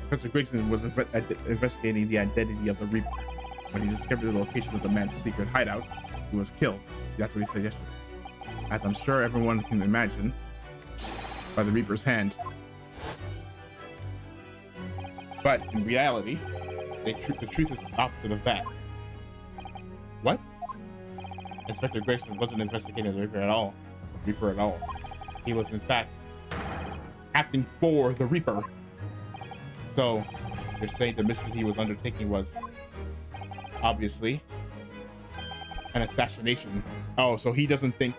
Professor Gregson was investigating the identity of the Reaper. When he discovered the location of the man's secret hideout, he was killed. That's what he said yesterday. As I'm sure everyone can imagine, by the Reaper's hand. But in reality, the truth is the opposite of that. What? Inspector Gregson wasn't investigating the Reaper at all. He was in fact acting for the Reaper. So, you're saying the mission he was undertaking was obviously an assassination. Oh, so he doesn't think.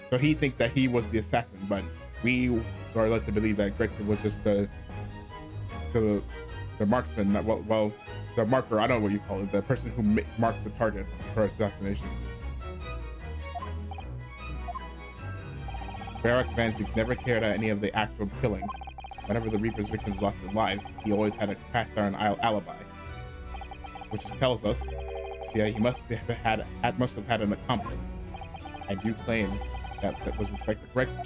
So he thinks that he was the assassin, but we are led to believe that Gregson was just the marksman. Well, the marker. I don't know what you call it. The person who marked the targets for assassination. Barak Van Zieks never carried out any of the actual killings. Whenever the Reaper's victims lost their lives, he always had a cast iron alibi, which tells us, yeah, he must have had an accomplice. I do claim that was Inspector Gregson.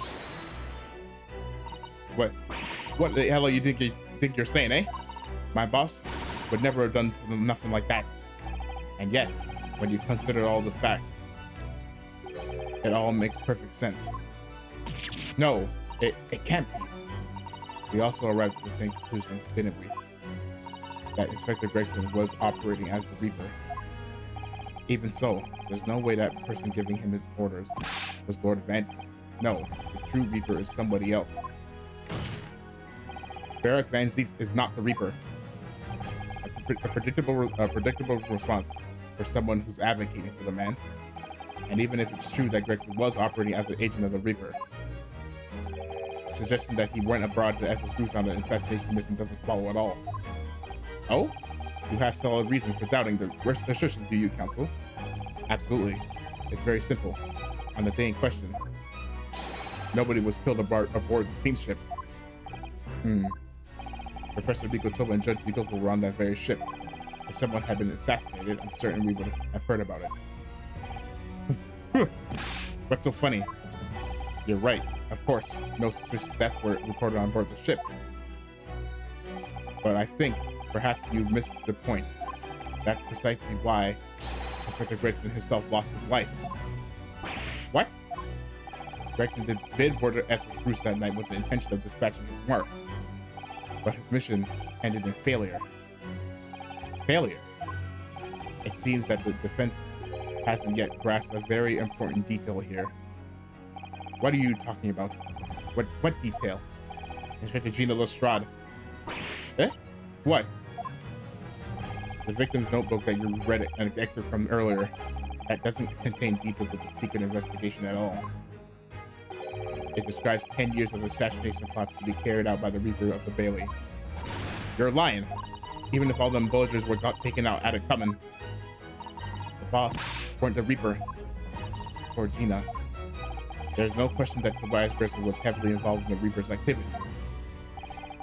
What the hell are you think you're saying, eh? My boss would never have done nothing like that. And yet, when you consider all the facts, it all makes perfect sense. No, it can't be. We also arrived at the same conclusion, didn't we? That Inspector Gregson was operating as the Reaper. Even so, there's no way that person giving him his orders was Lord Van Zieks. No, the true Reaper is somebody else. Barak Van Zieks is not the Reaper. A predictable response for someone who's advocating for the man. And even if it's true that Gregson was operating as an agent of the Reaper, suggesting that he went abroad to SS Groups on the assassination mission doesn't follow at all. Oh? You have solid reason for doubting the assertion, do you, counsel? Absolutely. It's very simple. On the day in question, nobody was killed aboard the steamship. Professor Bikotoba and Judge Bikotoba were on that very ship. If someone had been assassinated, I'm certain we would have heard about it. What's so funny? You're right. Of course, no suspicious deaths were reported on board the ship. But I think perhaps you missed the point. That's precisely why Inspector Gregson himself lost his life. What? Gregson did board the SS Bruce that night with the intention of dispatching his mark. But his mission ended in failure. Failure? It seems that the defense hasn't yet grasped a very important detail here. What are you talking about? What detail? Inspector Gina Lestrade. Eh? What? The victim's notebook that you read an excerpt from earlier, that doesn't contain details of the secret investigation at all. It describes 10 years of assassination plots to be carried out by the Reaper of the Bailey. You're lying. Even if all them villagers were taken out at it coming. The boss weren't the Reaper. Or Gina. There's no question that Tobias Gregson was heavily involved in the Reaper's activities.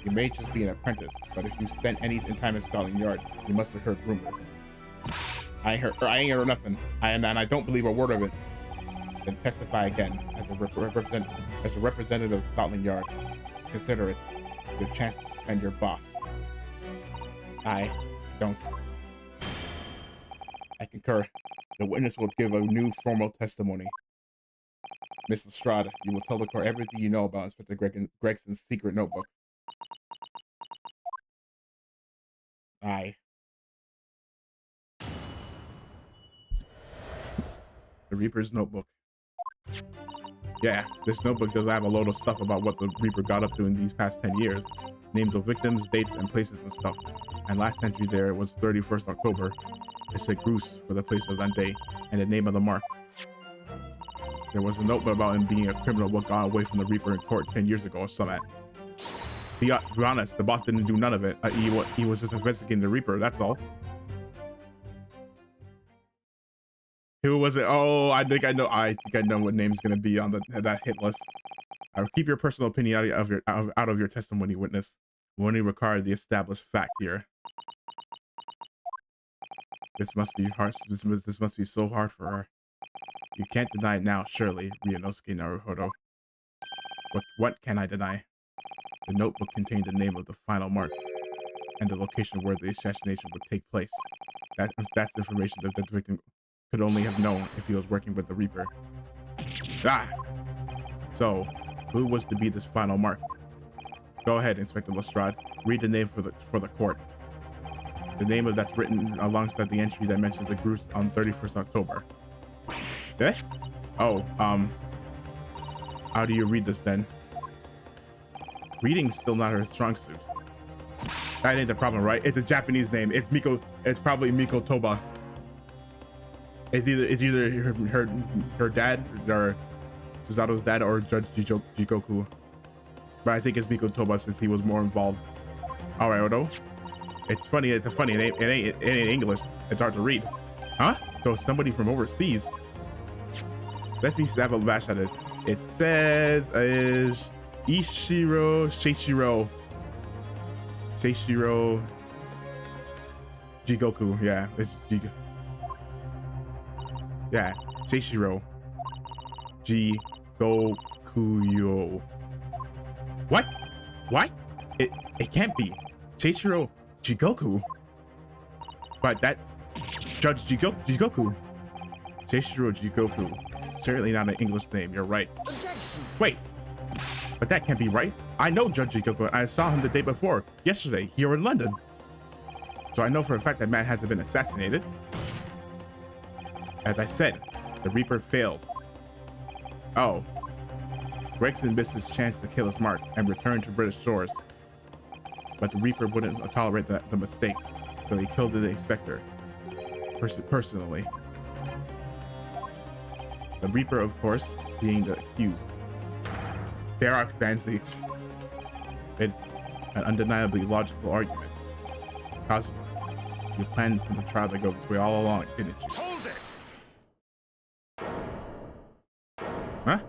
You may just be an apprentice, but if you spent any time in Scotland Yard, you must have heard rumors. I ain't heard nothing. And I don't believe a word of it. Then testify again as a representative of Scotland Yard. Consider it your chance to defend your boss. I don't. I concur. The witness will give a new formal testimony. Miss Lestrade, you will tell the court everything you know about Inspector Gregson's secret notebook. Aye. The Reaper's notebook. Yeah, this notebook does have a load of stuff about what the Reaper got up to in these past 10 years. Names of victims, dates, and places and stuff. And last entry there was 31st October. It said Bruce for the place of that day, and the name of the mark. There was a note about him being a criminal what got away from the Reaper in court 10 years ago or something. Be honest, the boss didn't do none of it. He was just investigating the Reaper, that's all. Who was it? Oh, I think I know what name's gonna be on that hit list. I'll keep your personal opinion out of your testimony, witness. We only require the established fact here. This must be hard. This must be so hard for her. You can't deny it now, surely, Ryunosuke Naruhodo. What can I deny? The notebook contained the name of the final mark and the location where the assassination would take place. That's information that the victim could only have known if he was working with the Reaper. Ah! So, who was to be this final mark? Go ahead, Inspector Lestrade. Read the name for the court. The name of that's written alongside the entry that mentions the Bruce on 31st October. Eh? Oh, how do you read this then? Reading's still not her strong suit. That ain't the problem, right? It's a Japanese name. It's probably Miko Toba. It's either her dad or Susato's dad or Judge Jikoku. But I think it's Miko Toba since he was more involved. All right, Odo. It's funny. It's a funny name. It ain't English. It's hard to read. Huh? So somebody from overseas. Let me have a bash at it. It says is Seishiro Jigoku. Yeah, it's Jigoku. Yeah, Seishiro Jigokuyo. What? It can't be Seishiro Jigoku. But that's Judge Jigoku. Seishiro Jigoku. Certainly not an English name, you're right. Objection. Wait, but that can't be right. I know Judge Jigoku. I saw him the day before, yesterday, here in London. So I know for a fact that man hasn't been assassinated. As I said, the Reaper failed. Oh. Gregson missed his chance to kill his mark and return to British shores. But the Reaper wouldn't tolerate the mistake, so he killed the inspector. Personally. The Reaper, of course, being the accused. There are fancies. It's an undeniably logical argument. Possibly. You planned for the trial to go this way all along, didn't you? Hold it! Huh?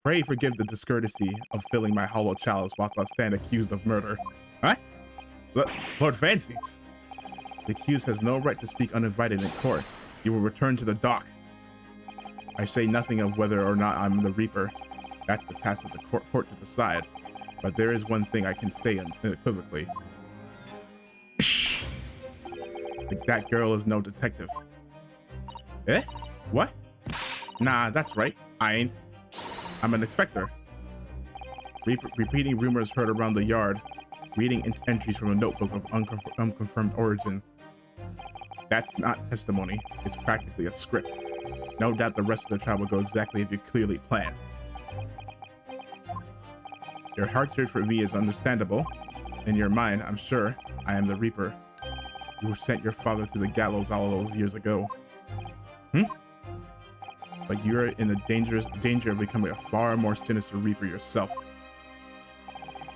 Pray forgive the discourtesy of filling my hollow chalice whilst I stand accused of murder. Huh? Lord Fancies. The accused has no right to speak uninvited in court. You will return to the dock. I say nothing of whether or not I'm the Reaper. That's the task of the court to decide. But there is one thing I can say unequivocally. That girl is no detective. Eh? What? Nah, that's right. I ain't. I'm an inspector. Repeating rumors heard around the yard. Reading entries from a notebook of unconfirmed origin. That's not testimony. It's practically a script. No doubt the rest of the trial will go exactly as you clearly planned. Your hatred for me is understandable. In your mind, I'm sure, I am the Reaper. You sent your father to the gallows all those years ago. But you're in a danger of becoming a far more sinister Reaper yourself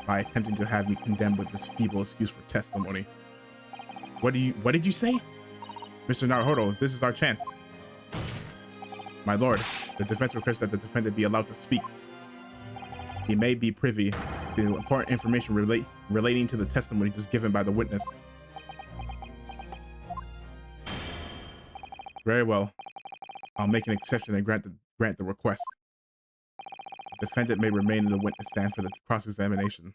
by attempting to have me condemned with this feeble excuse for testimony. What did you say? Mr. Naruhodo, this is our chance. My lord, the defense requests that the defendant be allowed to speak. He may be privy to important information relating to the testimony just given by the witness. Very well. I'll make an exception and grant the request. The defendant may remain in the witness stand for the cross-examination.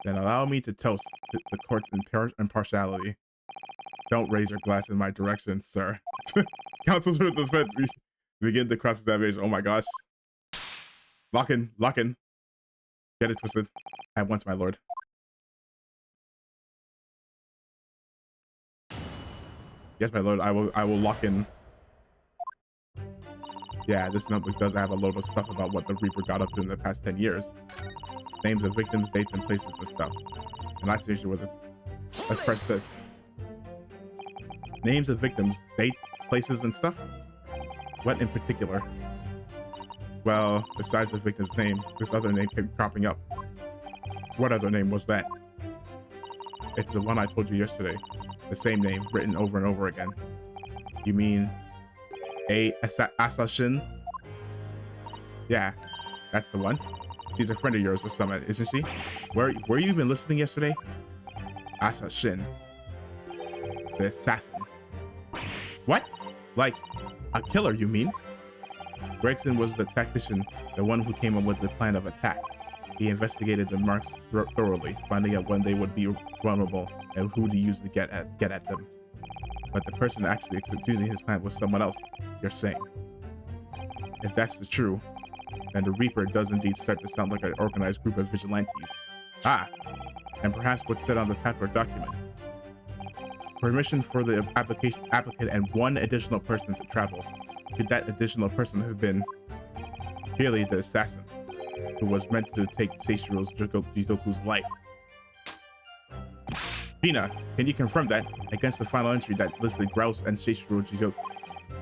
Then allow me to toast to the court's impartiality. Don't raise your glass in my direction, sir. Counsels for the defense begin the cross-examination. Oh my gosh. Lock in. Get it twisted. At once, my lord. Yes, my lord. I will lock in. Yeah, this notebook does have a load of stuff about what the Reaper got up to in the past 10 years. Names of victims, dates, and places and stuff. And last issue was let's press this. Names of victims, dates, places, and stuff? What in particular? Well, besides the victim's name, this other name kept cropping up. What other name was that? It's the one I told you yesterday. The same name, written over and over again. You mean assassin? Yeah, that's the one. She's a friend of yours or something, isn't she? Were you even listening yesterday? Assassin. The assassin. What? Like, a killer, you mean? Gregson was the tactician, the one who came up with the plan of attack. He investigated the marks thoroughly, finding out when they would be vulnerable and who to use to get at them. But the person actually executing his plan was someone else, you're saying. If that's the true, then the Reaper does indeed start to sound like an organized group of vigilantes. Ah, and perhaps what's said on the paper document. Permission for the applicant and one additional person to travel. Could that additional person have been clearly the assassin, who was meant to take Seishiro's Jigoku's life? Pina, can you confirm that against the final entry that listed Grouse and Seishiro Jigoku?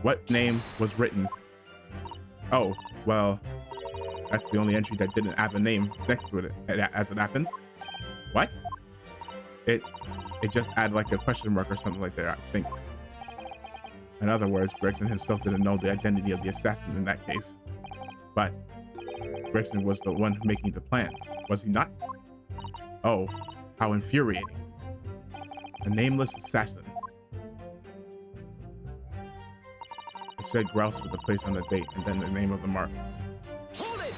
What name was written? Oh, well, that's the only entry that didn't have a name next to it, as it happens. What? It just added like a question mark or something like that, I think. In other words, Gregson himself didn't know the identity of the assassin in that case. But Gregson was the one making the plans, was he not? Oh, how infuriating. A nameless assassin. It said Grouse with the place on the date and then the name of the mark. Hold it!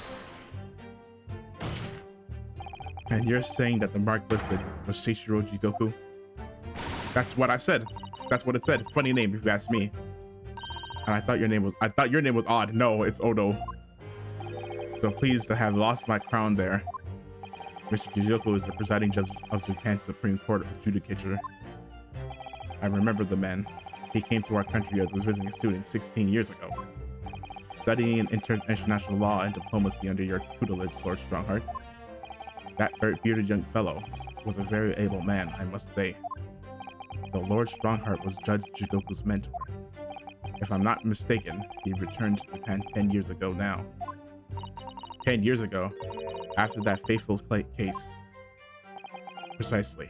And you're saying that the mark listed was Seishiro Jigoku? That's what I said. That's what it said. Funny name if you ask me. And I thought your name was odd. No, it's Odo. So pleased to have lost my crown there. Mr. Jigoku is the presiding judge of Japan's Supreme Court Judicature. I remember the man. He came to our country as a visiting student 16 years ago. Studying international law and diplomacy under your tutelage, Lord Strongheart. That bearded young fellow was a very able man, I must say. So Lord Strongheart was Judge Jigoku's mentor. If I'm not mistaken, he returned to Japan 10 years ago now. 10 years ago, after that fateful case. Precisely.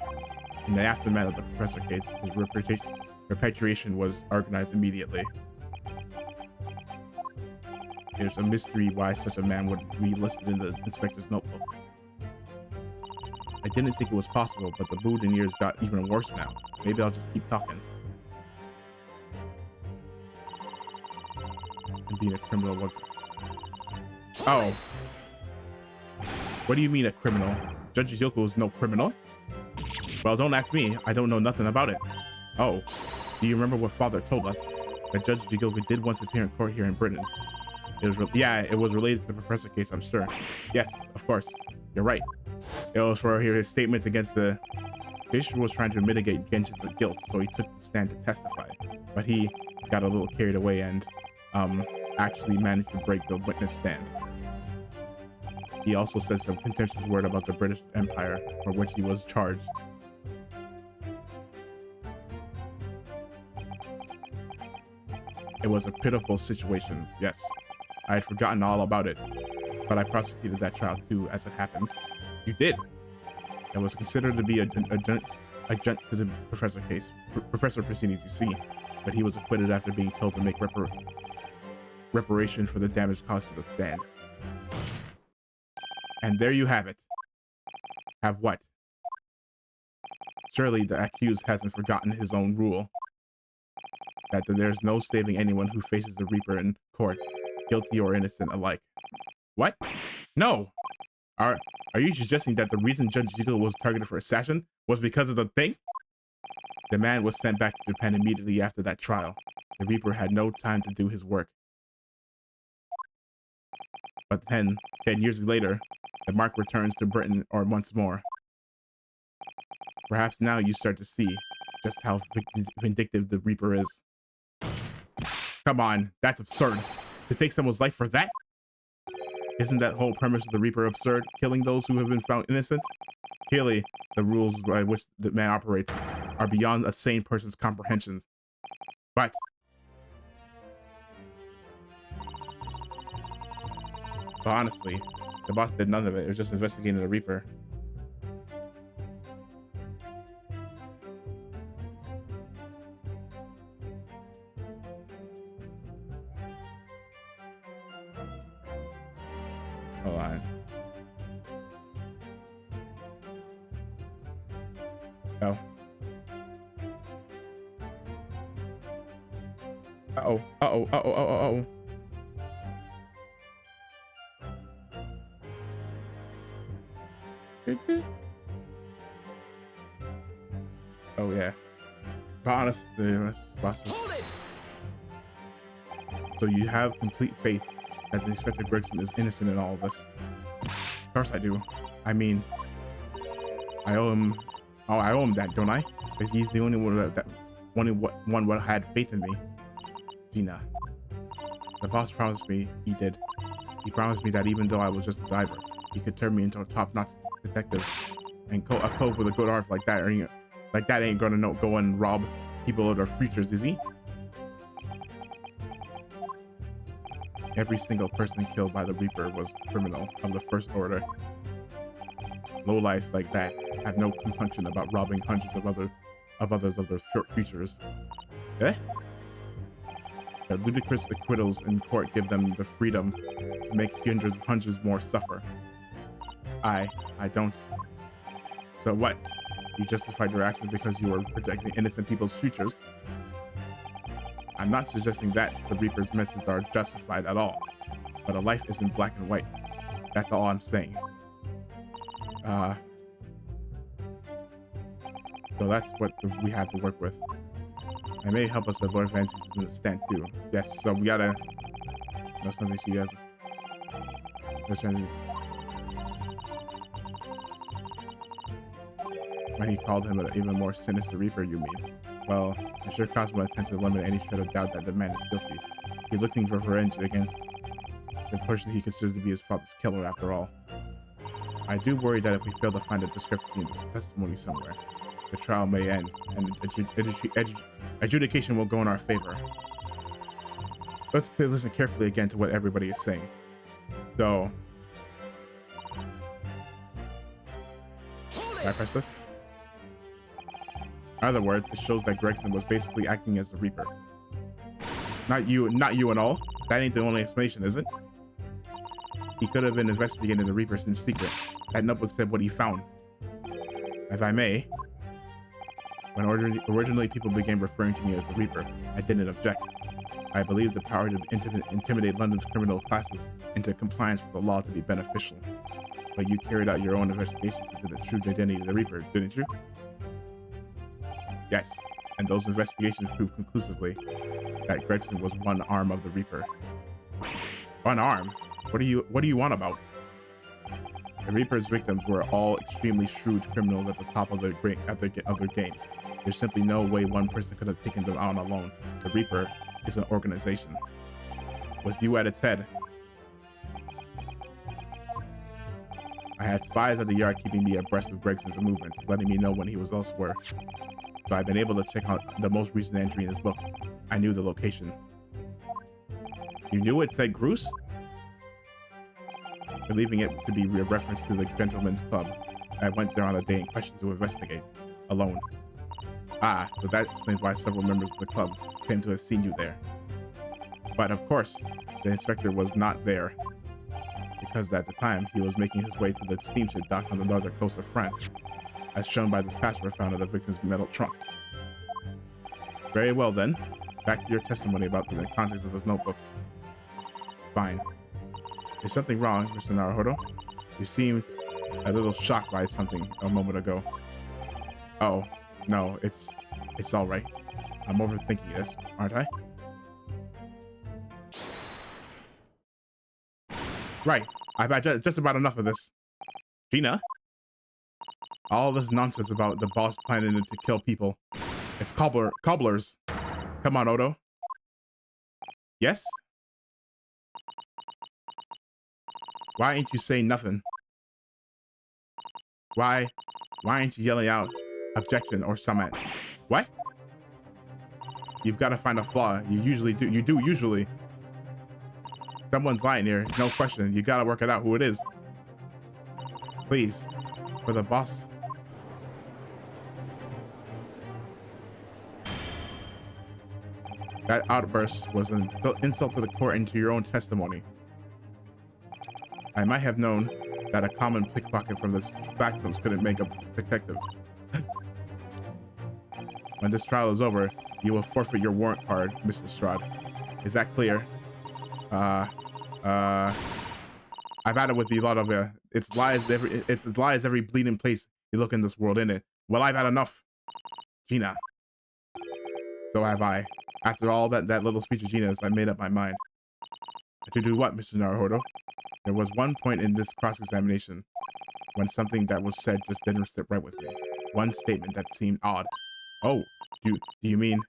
In the aftermath of the professor case, his repatriation was organized immediately. There's a mystery why such a man would be listed in the inspector's notebook. I didn't think it was possible, but the mood in years got even worse now. Maybe I'll just keep talking. And being a criminal would... Oh. What do you mean a criminal? Judge Jigoku is no criminal? Well, don't ask me. I don't know nothing about it. Oh. Do you remember what Father told us? That Judge Jigoku did once appear in court here in Britain. It was related to the professor case, I'm sure. Yes, of course. You're right. It was for his statements against the... Bishop was trying to mitigate Genshin's guilt, so he took the stand to testify. But he got a little carried away and actually managed to break the witness stand. He also said some contemptuous word about the British Empire, for which he was charged. It was a pitiful situation, yes. I had forgotten all about it, but I prosecuted that trial too, as it happens. You did? It was considered to be adjunct to the professor case, professor proceedings, you see, but he was acquitted after being told to make reparation for the damage caused to the stand. And there you have it. Have what? Surely the accused hasn't forgotten his own rule. That there's no saving anyone who faces the Reaper in court, guilty or innocent alike. What? No! Are you suggesting that the reason Judge Jekyll was targeted for assassin was because of the thing? The man was sent back to Japan immediately after that trial. The Reaper had no time to do his work. But 10 years later, the mark returns to Britain or once more. Perhaps now you start to see just how vindictive the Reaper is. Come on, that's absurd. To take someone's life for that? Isn't that whole premise of the Reaper absurd? Killing those who have been found innocent? Clearly, the rules by which the man operates are beyond a sane person's comprehension. But honestly, the boss did none of it. It was just investigating the Reaper. Hold on. Oh. Uh-oh. Uh-oh. Uh-oh. Uh-oh. Uh-oh. Oh yeah. But honestly, so you have complete faith that the Inspector Gregson is innocent in all of this? Of course I do. I mean, I owe him. Oh, I owe him that, don't I? Because he's the only one that one had faith in me. Gina. The boss promised me he did. He promised me that even though I was just a diver, he could turn me into a top-notch detective. And a cove with a good heart like that ain't gonna go and rob people of their futures, is he? Every single person killed by the Reaper was a criminal of the first order. Lowlifes like that have no compunction about robbing hundreds of others of their futures. Eh? Their ludicrous acquittals in court give them the freedom to make hundreds more suffer. I don't. So what? You justified your actions because you were protecting innocent people's futures? I'm not suggesting that the Reaper's methods are justified at all, but a life isn't black and white. That's all I'm saying. So that's what we have to work with. It may help us if Lord Fancy is in the stand too. Yes, so we gotta know something she has. When he called him an even more sinister Reaper, you mean? Well, I'm sure Cosmo intends to eliminate any shred of doubt that the man is guilty. He's looking for revenge against the person he considers to be his father's killer, after all. I do worry that if we fail to find a discrepancy in this testimony somewhere, the trial may end, and adjudication will go in our favor. Let's listen carefully again to what everybody is saying. So, can I press this? In other words, it shows that Gregson was basically acting as the Reaper. Not you and all. That ain't the only explanation, is it? He could have been investigating the Reapers in secret. That notebook said what he found. If I may, when originally people began referring to me as the Reaper, I didn't object. I believed the power to intimidate London's criminal classes into compliance with the law to be beneficial. But you carried out your own investigations into the true identity of the Reaper, didn't you? Yes, and those investigations proved conclusively that Gregson was one arm of the Reaper. One arm? What do you want about? The Reaper's victims were all extremely shrewd criminals at the top of their game. There's simply no way one person could have taken them out alone. The Reaper is an organization, with you at its head. I had spies at the yard keeping me abreast of Gregson's movements, letting me know when he was elsewhere. So I've been able to check out the most recent entry in his book. I knew the location. You knew it said Groose? Believing it to be a reference to the Gentleman's Club, I went there on a day in question to investigate, alone. Ah, so that explains why several members of the club claim to have seen you there. But of course, the inspector was not there. because at the time he was making his way to the steamship dock on the northern coast of France, as shown by this passport found in the victim's metal trunk. Very well then, back to your testimony about the contents of this notebook. Fine. Is something wrong, Mr. Naruhodo? You seemed a little shocked by something a moment ago. Oh, no, it's all right. I'm overthinking this, aren't I? Right. I've had just about enough of this. Gina? All this nonsense about the boss planning to kill people. It's cobblers. Come on, Odo. Yes? Why ain't you saying nothing? Why ain't you yelling out objection or summit? What? You've got to find a flaw. You do usually. Someone's lying here, no question. You gotta work it out who it is. Please, for the boss. That outburst was an insult to the court and to your own testimony. I might have known that a common pickpocket from the Backstones couldn't make a detective. When this trial is over, you will forfeit your warrant card, Mr. Strahd. Is that clear? I've had it with a lot of it's lies every bleeding place you look in this world, innit? Well, I've had enough, Gina. So have I. After all that little speech of Gina's, I made up my mind. To do what, Mr. Naruhodo? There was one point in this cross-examination when something that was said just didn't sit right with me. One statement that seemed odd. Oh, do you mean?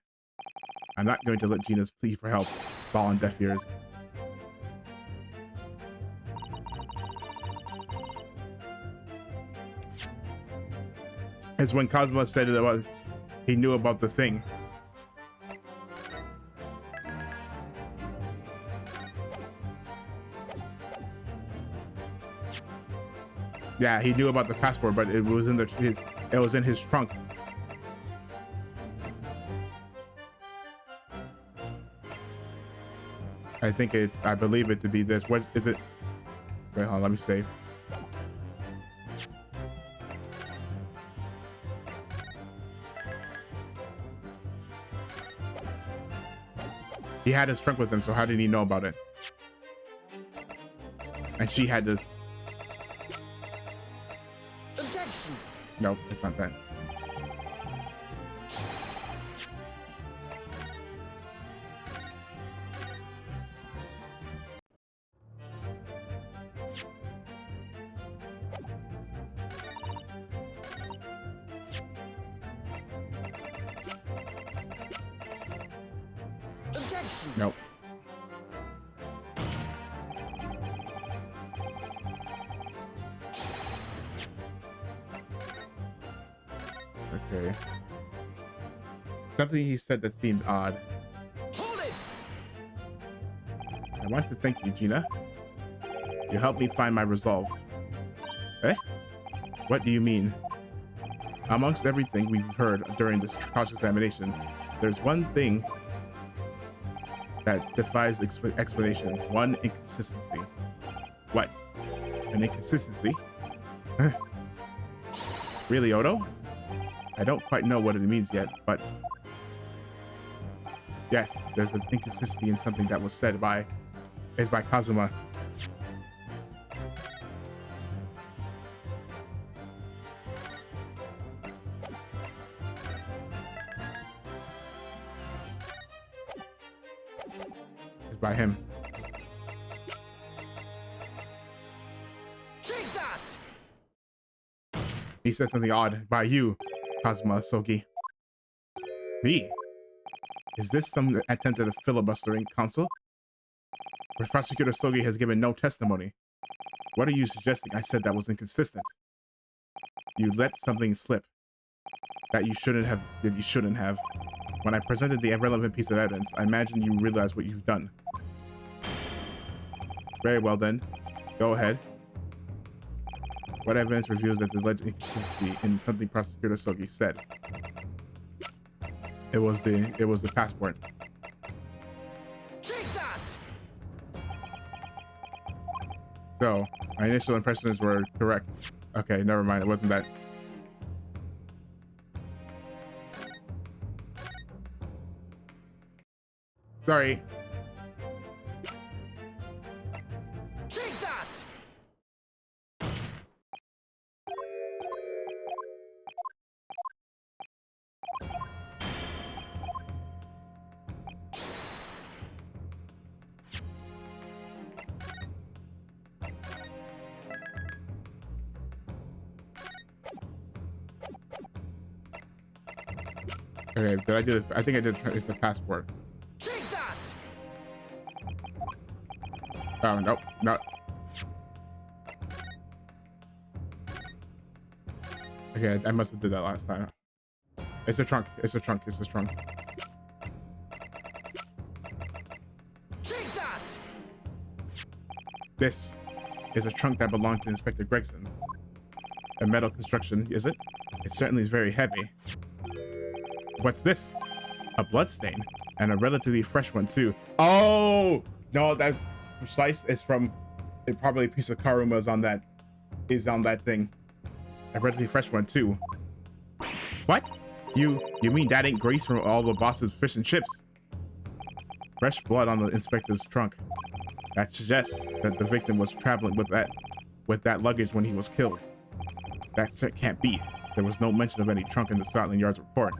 I'm not going to let Gina's plea for help fall on deaf ears. It's when Cosmo said he knew about the thing. Yeah, he knew about the passport, but it was in his trunk. I believe it to be this. What is it? Wait, hold on, let me save. He had his trunk with him, so how did he know about it? And she had this. Objection. Nope, it's not that. Objection. Nope. Okay. Something he said that seemed odd. Hold it. I want to thank you, Gina. You helped me find my resolve. Eh? What do you mean? Amongst everything we've heard during this cross-examination, there's one thing that defies explanation. One inconsistency. What? An inconsistency? Really, Odo? I don't quite know what it means yet, but yes, there's an inconsistency in something that was said by Kazuma. It's by him. Take that. He said something odd by you, Kazuma Sogi. Me? Is this some attempt at a filibustering counsel? Where Prosecutor Sogi has given no testimony. What are you suggesting? I said that was inconsistent. You let something slip that you shouldn't have. When I presented the irrelevant piece of evidence, I imagine you realize what you've done. Very well then. Go ahead. What evidence reveals that the alleged inconsistency in something Prosecutor Sogi said? It was the passport. Take that. So, my initial impressions were correct. Okay, never mind. It wasn't that. Sorry. Take that! Okay, did I do it? I think I did. It's the passport. Take that! Oh, nope. Not. Okay, I must have did that last time. It's a trunk. It's a trunk. It's a trunk. Take that! This is a trunk that belonged to Inspector Gregson. A metal construction, is it? It certainly is very heavy. What's this? A bloodstain. And a relatively fresh one, too. Oh! No, that's precise. It's from... probably a piece of Karuma is on that thing. A relatively fresh one, too. What? You mean that ain't grease from all the boss's fish and chips? Fresh blood on the inspector's trunk. That suggests that the victim was traveling with that luggage when he was killed. That can't be. There was no mention of any trunk in the Scotland Yard's report.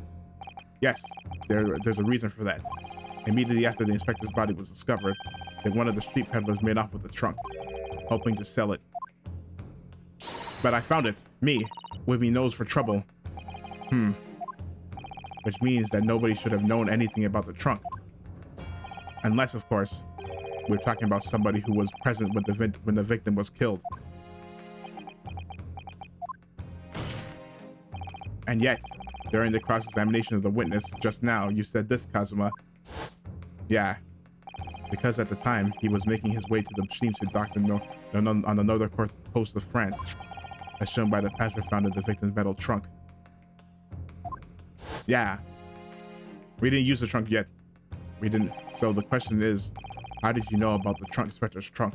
Yes, there's a reason for that. Immediately after the inspector's body was discovered, that one of the street peddlers made off with the trunk, hoping to sell it. But I found it. Me, with me nose for trouble. Which means that nobody should have known anything about the trunk. Unless, of course, we're talking about somebody who was present when the victim was killed. And yet, during the cross-examination of the witness just now, you said this, Kazuma. Yeah, because at the time, he was making his way to the steamship dock on the northern coast of France, as shown by the patch found in the victim's metal trunk. Yeah, we didn't use the trunk yet. We didn't. So the question is, how did you know about the trunk, inspector's trunk?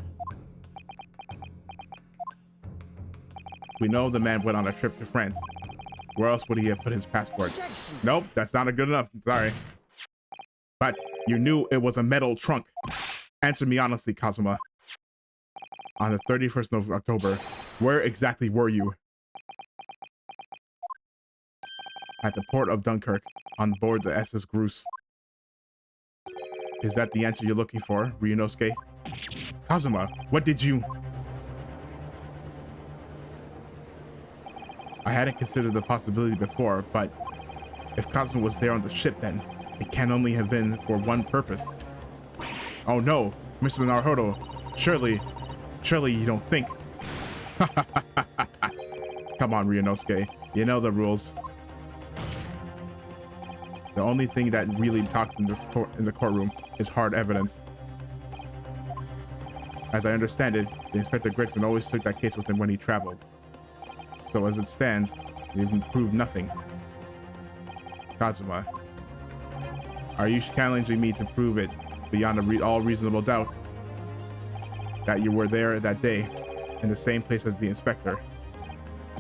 We know the man went on a trip to France. Where else would he have put his passport? Objection. Nope, that's not good enough. Sorry. But you knew it was a metal trunk. Answer me honestly, Kazuma. On the 31st of October, where exactly were you? At the port of Dunkirk, on board the SS Groose. Is that the answer you're looking for, Ryunosuke? Kazuma, what did you... I hadn't considered the possibility before, but if Kazuma was there on the ship, then it can only have been for one purpose. Oh no, Mr. Naruhodo, surely you don't think... Come on, Ryunosuke, you know the rules. The only thing that really talks in the courtroom is hard evidence. As I understand it, the Inspector Gregson always took that case with him when he traveled. So as it stands, they've proved nothing. Kazuma, are you challenging me to prove it beyond all reasonable doubt that you were there that day in the same place as the inspector?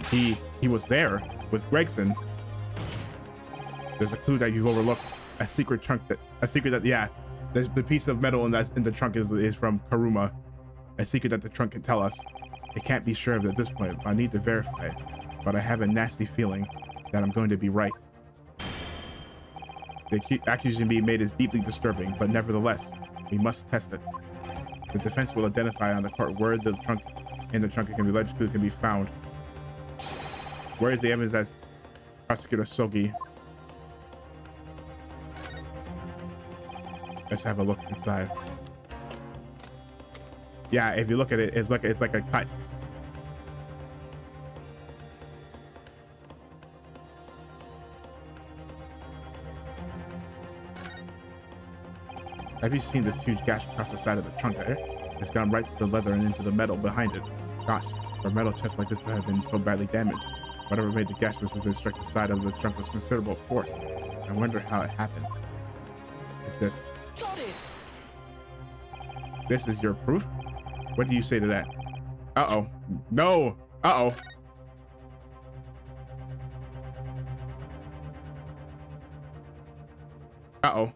He was there with Gregson. There's a clue that you've overlooked. A secret that yeah, there's the piece of metal in the trunk is from Karuma. A secret that the trunk can tell us. I can't be sure of it at this point. I need to verify it, but I have a nasty feeling that I'm going to be right. The accusation being made is deeply disturbing, but nevertheless, we must test it. The defense will identify on the court where the trunk can be allegedly can be found. Where is the evidence that Prosecutor Sogi? Let's have a look inside. Yeah, if you look at it, it's like a cut. Have you seen this huge gash across the side of the trunk there? It's gone right through the leather and into the metal behind it. Gosh, for a metal chest like this to have been so badly damaged, whatever made the gash must have been struck the side of the trunk with considerable force. I wonder how it happened. Is this? Got it! This is your proof? What do you say to that? Uh-oh. No. Uh-oh. Uh-oh.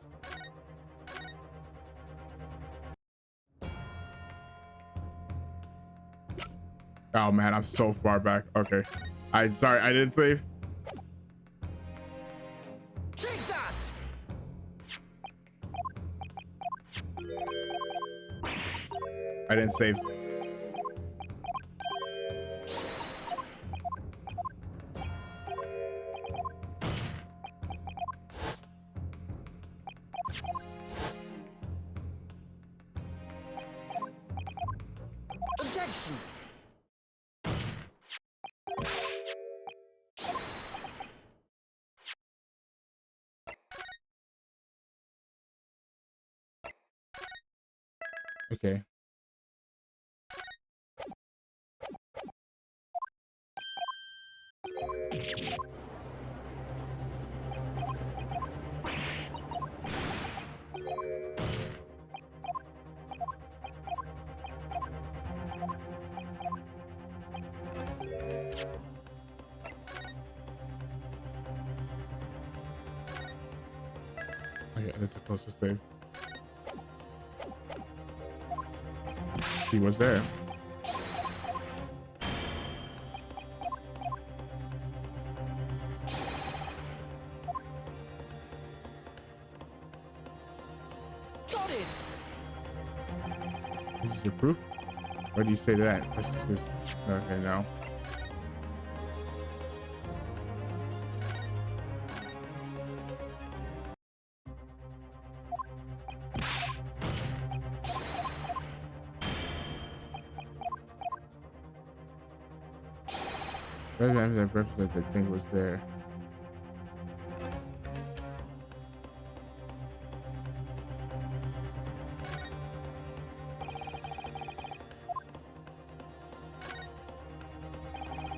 Oh man, I'm so far back. Okay. Sorry, I didn't save. Take that! I didn't save. Objection! Okay. Okay, that's a closer save. He was there. Got it! This is your proof? Why do you say that? Okay, now. The thing was there.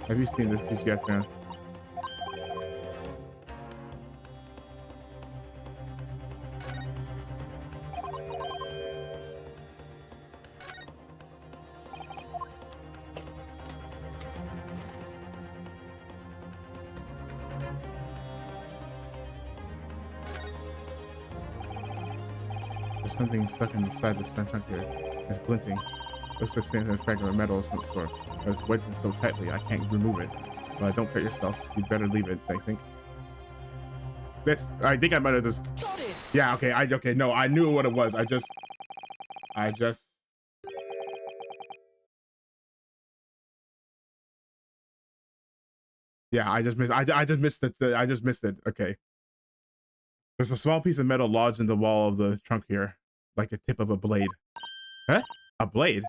Have you seen this? Yes, man. There's something stuck inside the stone chunk here. It's glinting. Looks like a fragment of metal of some sort. But it's wedged in so tightly I can't remove it. Well, don't hurt yourself. You'd better leave it, I think. I think I might have just... Got it! Yeah, okay, okay, no, I knew what it was. I just... Yeah, I just missed it. I just missed it. Okay. There's a small piece of metal lodged in the wall of the trunk here, like the tip of a blade. Huh? A blade?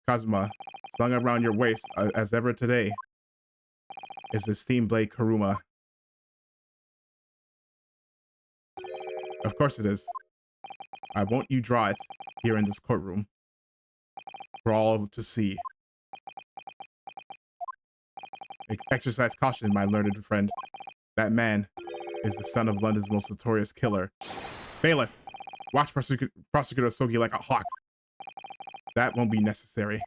Kazuma, slung around your waist as ever today, is the steam blade Karuma. Of course it is. I won't you draw it here in this courtroom for all to see. Exercise caution, my learned friend. That man is the son of London's most notorious killer. Bailiff, watch Prosecutor Sogi like a hawk. That won't be necessary.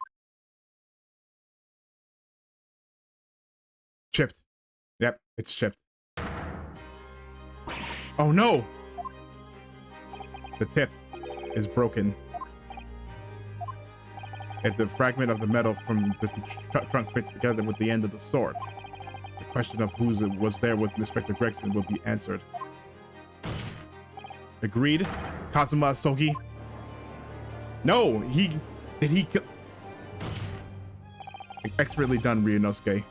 Chipped. Yep, it's chipped. Oh no! The tip is broken. If the fragment of the metal from the trunk fits together with the end of the sword, the question of who was there with Inspector Gregson will be answered. Agreed, Kazuma Sogi? No, did he kill? Expertly done, Ryunosuke.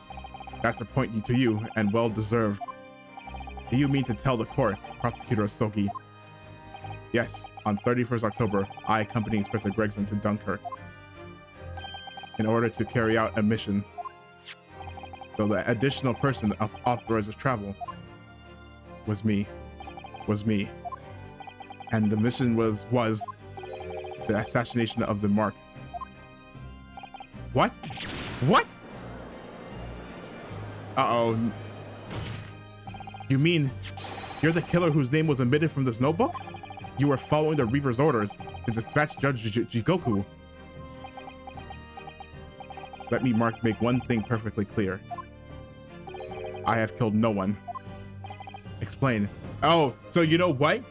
That's a point to you, and well deserved. Do you mean to tell the court, Prosecutor Sogi? Yes, on 31st October, I accompanied Inspector Gregson to Dunkirk in order to carry out a mission. So the additional person authorized to travel was me. And the mission was the assassination of the Mark. What? What? Uh-oh. You mean you're the killer whose name was omitted from this notebook? You were following the Reaper's orders to dispatch Judge Jigoku. Let me make one thing perfectly clear. I have killed no one. Explain. Oh, so you know what?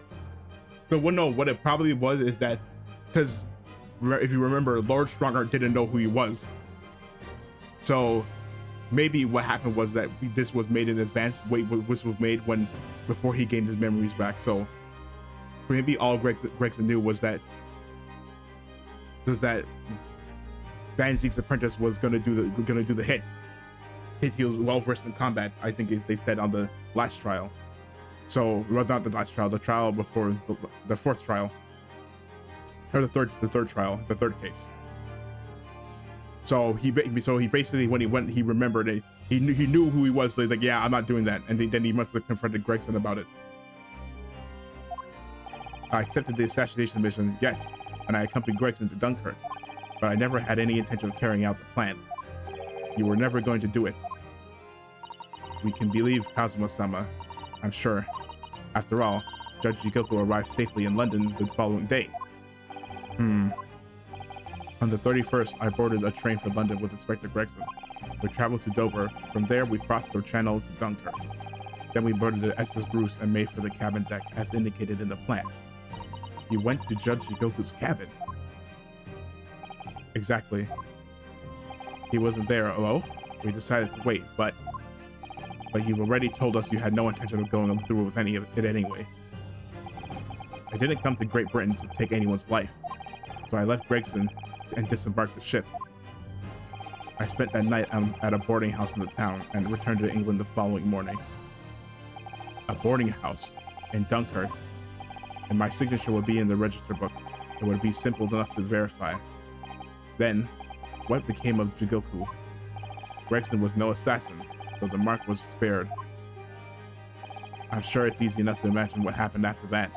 So what it probably was is that, because if you remember, Lord Strongarm didn't know who he was. So maybe what happened was that this was made in advance. This was made before he gained his memories back. So maybe all Gregson knew was that Van Zeke's apprentice was gonna do the hit. He was well versed in combat. I think they said on the last trial. So it was not the last trial, the trial before the fourth trial, or the third trial, the third case. So he basically, when he remembered it, he knew who he was. So he's like, yeah, I'm not doing that. And then he must have confronted Gregson about it. I accepted the assassination mission, yes, and I accompanied Gregson to Dunkirk, but I never had any intention of carrying out the plan. You were never going to do it. We can believe Kazuma-sama, I'm sure. After all, Judge Jigoku arrived safely in London the following day. On the 31st, I boarded a train for London with Inspector Gregson. We traveled to Dover. From there, we crossed the channel to Dunkirk. Then we boarded the SS Bruce and made for the cabin deck, as indicated in the plan. You went to Judge Jigoku's cabin. Exactly. He wasn't there, although we decided to wait, but you've already told us you had no intention of going through with any of it anyway. I didn't come to Great Britain to take anyone's life, so I left Gregson and disembarked the ship. I spent that night at a boarding house in the town and returned to England the following morning. A boarding house in Dunkirk, and my signature would be in the register book. It would be simple enough to verify. Then, what became of Jigoku? Gregson was no assassin, so the mark was spared. I'm sure it's easy enough to imagine what happened after that.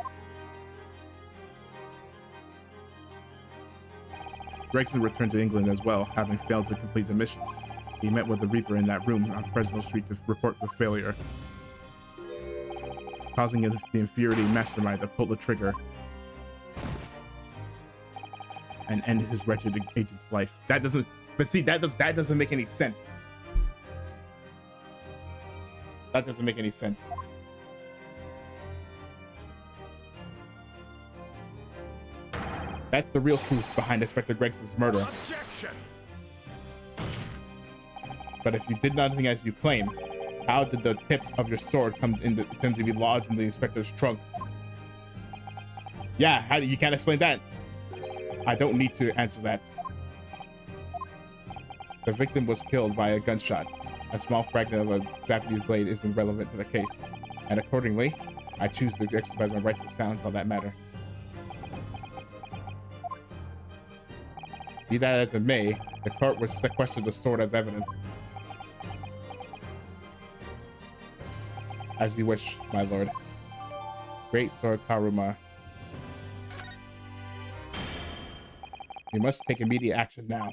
Gregson returned to England as well, having failed to complete the mission. He met with the Reaper in that room on Fresno Street to report the failure, causing the infuriating mastermind to pull the trigger and end his wretched agent's life. That doesn't make any sense. That doesn't make any sense. That's the real truth behind Inspector Gregson's murder. Objection. But if you did nothing as you claim, how did the tip of your sword come to be lodged in the inspector's trunk? Yeah, you can't explain that. I don't need to answer that. The victim was killed by a gunshot. A small fragment of a Japanese blade isn't relevant to the case, and accordingly, I choose to exercise my right to silence on that matter. Be that as it may, the court will sequester the sword as evidence. As you wish, my lord. Great Sword Karuma. You must take immediate action now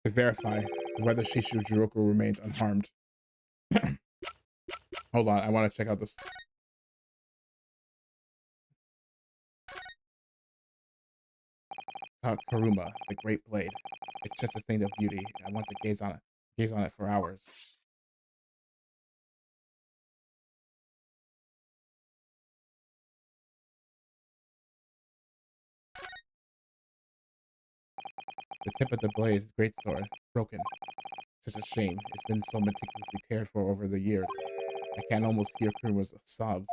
to verify whether Shishu Jiroku remains unharmed. Hold on, I want to check out this. Karuma, the Great Blade. It's just a thing of beauty. I want to gaze on it for hours. The tip of the blade is great sword, broken. Such a shame. It's been so meticulously cared for over the years. I can almost hear Kuruma's sobs.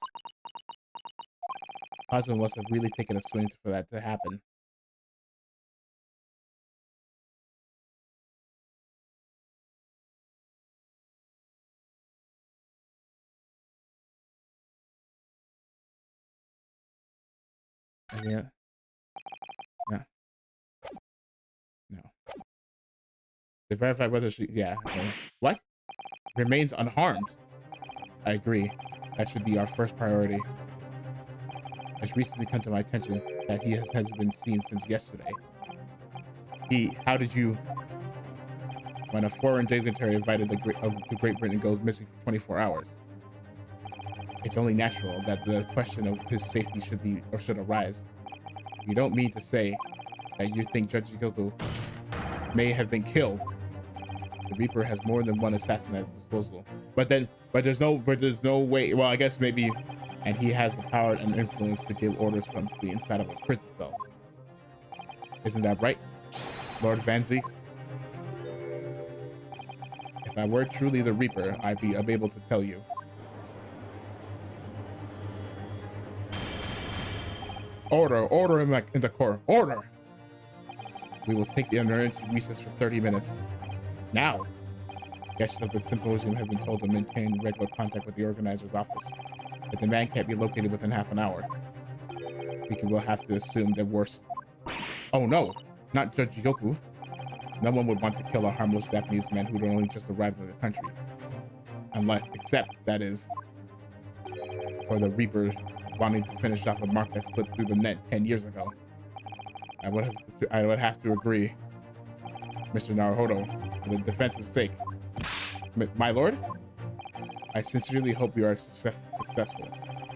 Kazuma must have really taken a swing for that to happen. Yeah. No. No. To verify whether she... Yeah. Okay. What? Remains unharmed. I agree. That should be our first priority. It's recently come to my attention that he has been seen since yesterday. How did you... When a foreign dignitary invited to Great Britain goes missing for 24 hours. It's only natural that the question of his safety should arise. You don't mean to say that you think Judge Jigoku may have been killed The Reaper has more than one assassin at his disposal. But there's no way. Well, I guess maybe, and he has the power and influence to give orders from the inside of a prison cell. Isn't that right, Lord Van Zeeks? If I were truly the Reaper, I'd be able to tell you. Order him like in the core. Order! We will take the emergency recess for 30 minutes. Now! Guests of the symposium have been told to maintain regular contact with the organizer's office. If the man can't be located within half an hour, will have to assume the worst. Oh no! Not Judge Jigoku. No one would want to kill a harmless Japanese man who'd only just arrived in the country. Except, that is, for the Reaper wanting to finish off a mark that slipped through the net 10 years ago. I would have to agree, Mr. Naruhodo, for the defense's sake. My lord? I sincerely hope you are successful.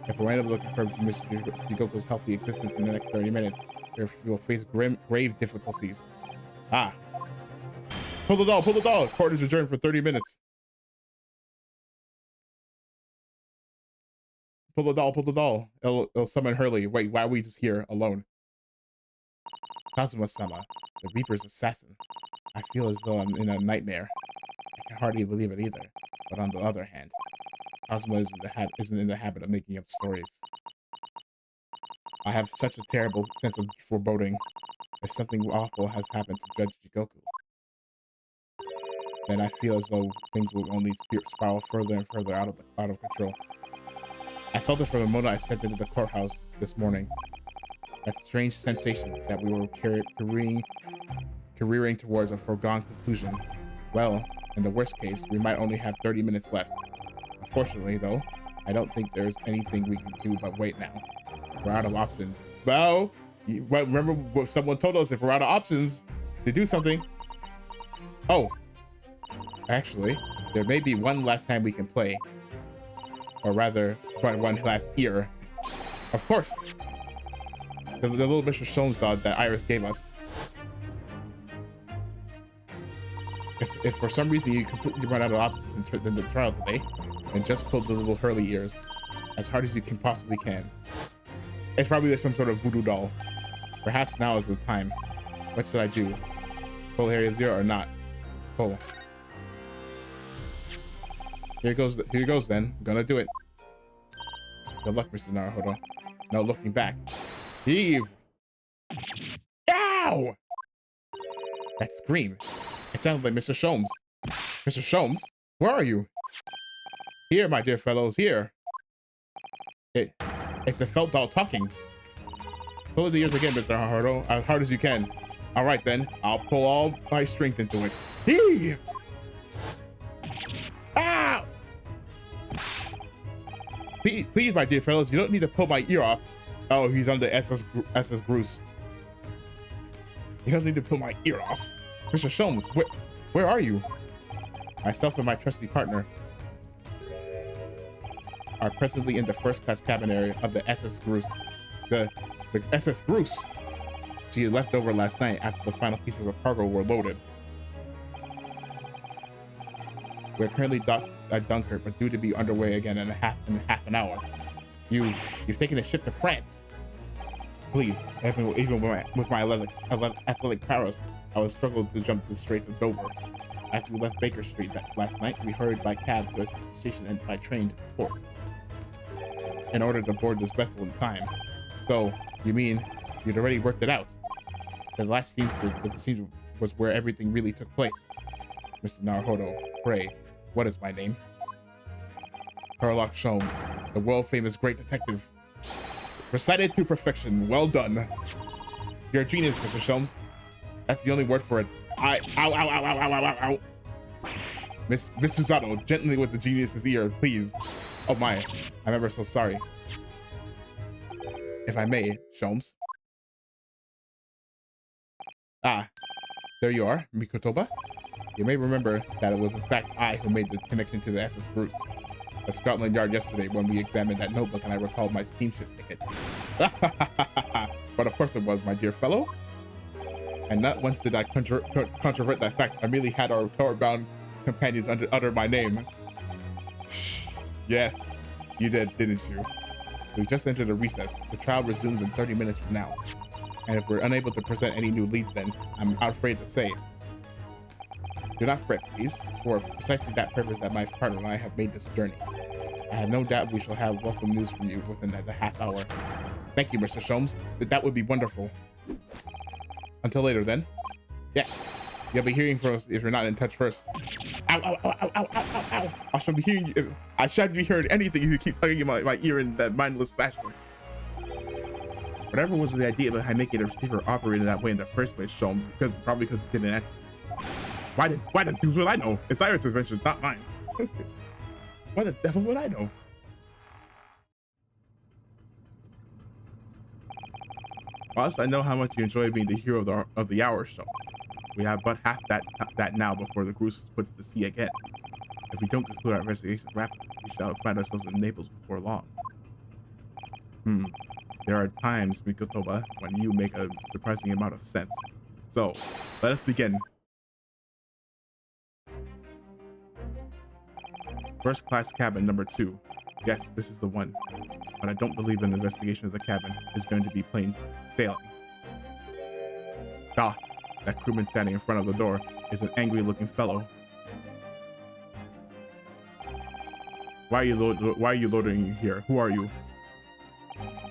If we're unable to confirm to Mr. Jigoku's healthy existence in the next 30 minutes, you will face grave difficulties. Ah. Pull the doll, pull the doll! Court is adjourned for 30 minutes. Pull the doll, pull the doll. It'll summon Hurley. Wait, why are we just here alone? Kazuma-sama, the Reaper's assassin. I feel as though I'm in a nightmare. I can hardly believe it either. But on the other hand, Kazuma isn't in the habit of making up stories. I have such a terrible sense of foreboding. If something awful has happened to Judge Jigoku, then I feel as though things will only spiral further and further out of control. I felt it from the moment I stepped into the courthouse this morning. That strange sensation that we were careering towards a foregone conclusion. Well, in the worst case, we might only have 30 minutes left. Unfortunately, though, I don't think there's anything we can do but wait now. We're out of options. Well, remember what someone told us, if we're out of options to do something. Oh, actually, there may be one last time we can play. Or rather, one last year. Of course. The little Mr. Sholmes dog that Iris gave us. If for some reason you completely run out of options in the trial today, then just pull the little Hurley ears as hard as you can possibly can. It's probably like some sort of voodoo doll. Perhaps now is the time. What should I do? Pull area 0 or not? Pull. Here goes then. I'm gonna do it. Good luck, Mr. Naruhodo. No looking back. Heave! Ow! That scream. It sounded like Mr. Sholmes. Mr. Sholmes? Where are you? Here, my dear fellows, here. It's the felt doll talking. Pull the ears again, Mr. Naruhodo, as hard as you can. All right, then. I'll pull all my strength into it. Heave! Ow! Please, my dear fellows, you don't need to pull my ear off. Oh, he's on the SS Bruce. You don't need to pull my ear off. Mr. Sholmes, where are you? Myself and my trusty partner are presently in the first-class cabin area of the SS Bruce. The SS Bruce. She left over last night after the final pieces of cargo were loaded. We're currently docked at Dunkirk, but due to be underway again in half an hour. You've taken a ship to France. Please, even with my athletic prowess, I was struggling to jump the Straits of Dover. After we left Baker Street last night, we hurried by cab to a station and by train to the port in order to board this vessel in time. So, you mean you'd already worked it out? The last steamship was where everything really took place. Mr. Naruhodo, pray, what is my name? Sherlock Sholmes, the world-famous great detective. Recited to perfection. Well done. You're a genius, Mr. Sholmes. That's the only word for it. Ow, ow, ow, ow, ow, ow, ow, ow. Miss Susato, gently with the genius's ear, please. Oh my, I'm ever so sorry. If I may, Sholmes. Ah, there you are, Mikotoba. You may remember that it was in fact I who made the connection to the SS Bruce. At Scotland Yard yesterday when we examined that notebook and I recalled my steamship ticket. But of course it was, my dear fellow. And not once did I controvert that fact. I merely had our tower-bound companions utter my name. Yes, you did, didn't you? We just entered a recess. The trial resumes in 30 minutes from now. And if we're unable to present any new leads then, I'm afraid to say. Do not fret, please. It's for precisely that purpose that my partner and I have made this journey. I have no doubt we shall have welcome news from you within the half hour. Thank you, Mr. Sholmes. That would be wonderful. Until later, then. Yes. You'll be hearing from us if you're not in touch first. Ow, ow, ow, ow, ow, ow, ow, ow. I shall be hearing you. I shan't be hearing anything if you keep tugging in my ear in that mindless fashion. Whatever was the idea behind making the receiver operate in that way in the first place, Sholmes, probably because it didn't answer. Why the deuce would I know? It's Cyrus' adventures, not mine. Why the devil would I know? Whilst I know how much you enjoy being the hero of the hour, Sholmes, we have but half that now before the cruise puts to sea again. If we don't conclude our investigation rapidly, we shall find ourselves in Naples before long. There are times, Mikotoba, when you make a surprising amount of sense. So, let us begin. First class cabin number 2. Yes, this is the one. But I don't believe an investigation of the cabin is going to be plain sailing. Ah, that crewman standing in front of the door is an angry looking fellow. Why are you loitering here? Who are you?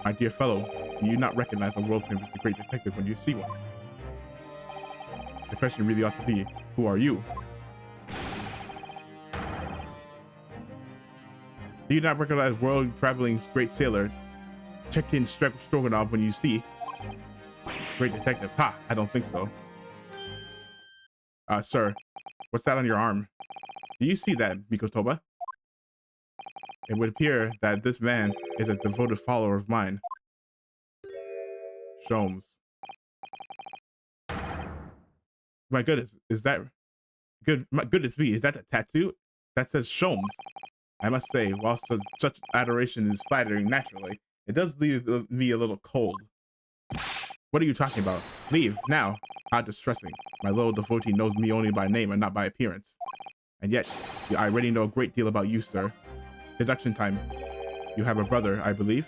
My dear fellow, do you not recognize a world famous great detective when you see one? The question really ought to be, who are you? Do you not recognize world-traveling great sailor Check-in Stroganoff when you see great detective? Ha! I don't think so. Sir, what's that on your arm? Do you see that, Mikotoba? It would appear that this man is a devoted follower of mine. Sholmes. My goodness, is that good? My goodness me, is that a tattoo that says Sholmes? I must say, while such adoration is flattering naturally, it does leave me a little cold. What are you talking about? Leave, now. How distressing. My little devotee knows me only by name and not by appearance. And yet, I already know a great deal about you, sir. Deduction time. You have a brother, I believe?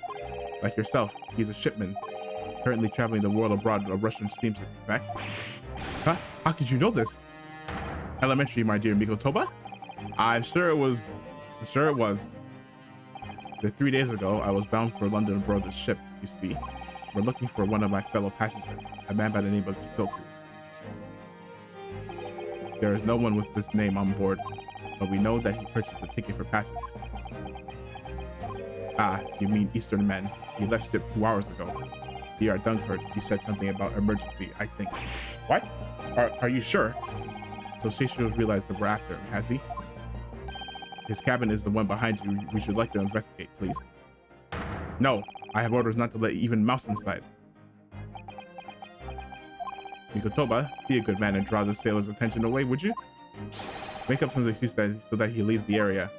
Like yourself, he's a shipman, currently traveling the world abroad on a Russian steamship, correct? Huh? How could you know this? Elementary, my dear Mikotoba? I'm sure it was. Sure it was. 3 days ago, I was bound for London aboard this ship, you see. We're looking for one of my fellow passengers, a man by the name of Chikoku. There is no one with this name on board, but we know that he purchased a ticket for passage. Ah, you mean Eastern man. He left ship 2 hours ago. Here at Dunkirk, he said something about emergency, I think. What? Are you sure? So Seishiro's realized that we're after him, has he? His cabin is the one behind you. We should like to investigate, please. No, I have orders not to let even mouse inside. Mikotoba, be a good man and draw the sailor's attention away, would you? Make up some excuse so that he leaves the area.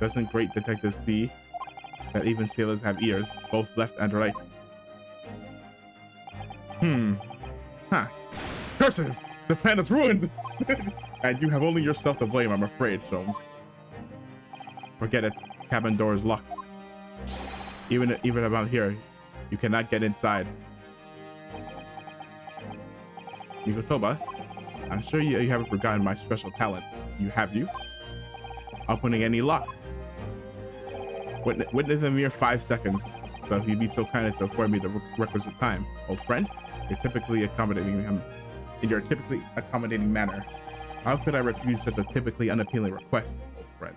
Doesn't great detectives see that even sailors have ears, both left and right? Huh. Curses! The plan is ruined! And you have only yourself to blame, I'm afraid, Sholmes. Forget it. Cabin door is locked. Even about here, you cannot get inside. Mikotoba, I'm sure you haven't forgotten my special talent. Have you? Opening any lock. Witness a mere 5 seconds. So if you'd be so kind as to afford me the requisite time, old friend, you're typically accommodating him in your typically accommodating manner. How could I refuse such a typically unappealing request, old friend?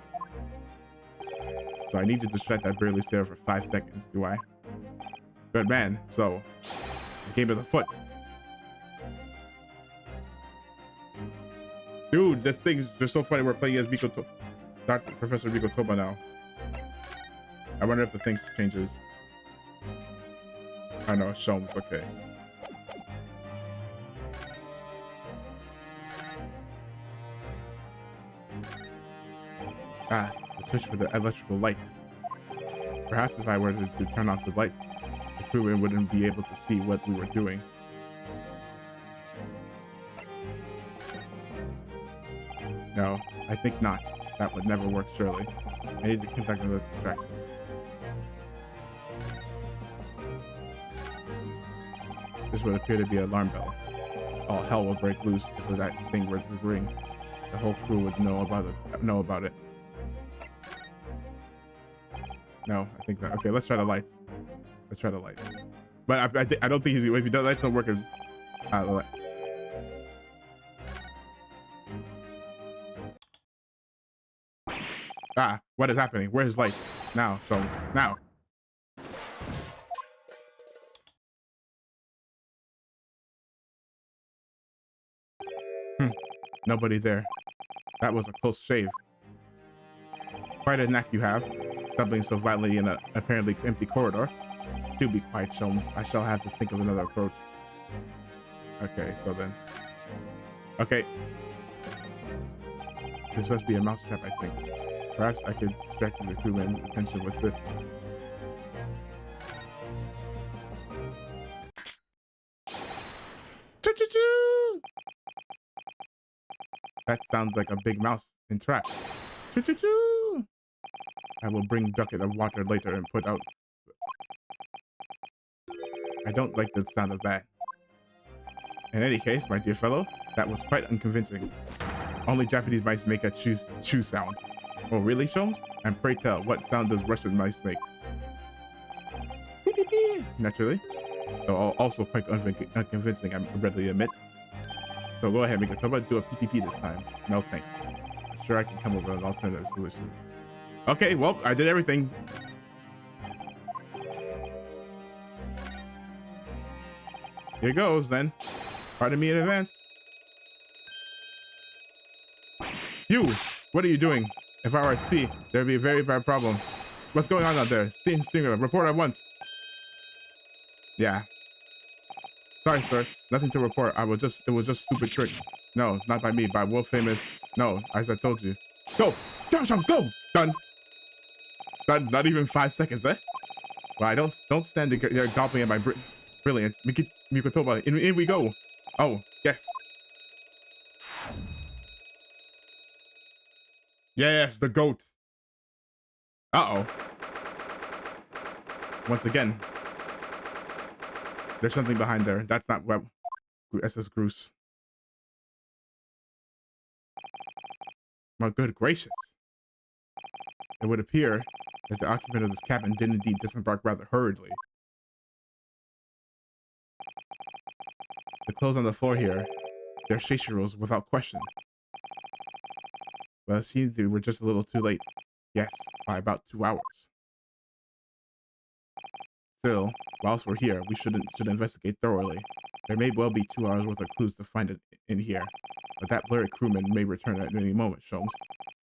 So I need to distract that burly sailor for 5 seconds, do I? Good man. So, the game is afoot. Dude, this thing is just so funny. We're playing as Professor Mikotoba now. I wonder if the thing changes. I know, Sholmes, okay. Ah, the switch for the electrical lights. Perhaps if I were to turn off the lights, the crew wouldn't be able to see what we were doing. No, I think not. That would never work, surely. I need to conduct another distraction. This would appear to be an alarm bell. All hell will break loose if that thing were to ring. The whole crew would know about it. No, I think not. Okay, let's try the lights. Let's try the lights. But I don't think if the lights don't work, the light. Ah, what is happening? Where's light? Now, so now. Nobody there. That was a close shave. Quite a knack you have, stumbling so violently in an apparently empty corridor. Do be quiet, Sholmes. I shall have to think of another approach. Okay, so then. Okay. This must be a mousetrap, I think. Perhaps I could distract the crewman's attention with this. Choo-choo-choo! That sounds like a big mouse in trap. Choo-choo-choo! I will bring bucket of water later and put out. I don't like the sound of that. In any case, my dear fellow, that was quite unconvincing. Only Japanese mice make a chew sound. Oh, really, Sholmes? And pray tell, what sound does Russian mice make? Beep, beep, beep. Naturally. So also quite unconvincing, I readily admit. So go ahead, Mikotoba, do a PPP this time. No thanks. I'm sure I can come up with an alternative solution. Okay, well, I did everything. Here goes, then. Pardon me in advance. You! What are you doing? If I were at sea, there'd be a very bad problem. What's going on out there? Steam Stinger, report at once. Yeah. Sorry, sir. Nothing to report. It was just stupid trick. No, not by me, by world famous. No, as I told you. Go! Go, Sean, go! Done. Done. Not even 5 seconds, eh? Well, I don't stand there gulping at my brilliance. Mikotoba, in we go. Oh, yes. Yes, the goat. Uh-oh. Once again. There's something behind there. That's not what SS Groose. My good gracious. It would appear that the occupant of this cabin did indeed disembark rather hurriedly. The clothes on the floor here, they're Shishiro's without question. Well, it seems we're just a little too late. Yes, by about 2 hours. Still, whilst we're here, we should investigate thoroughly. There may well be 2 hours worth of clues to find it in here, but that blurry crewman may return at any moment, Sholmes.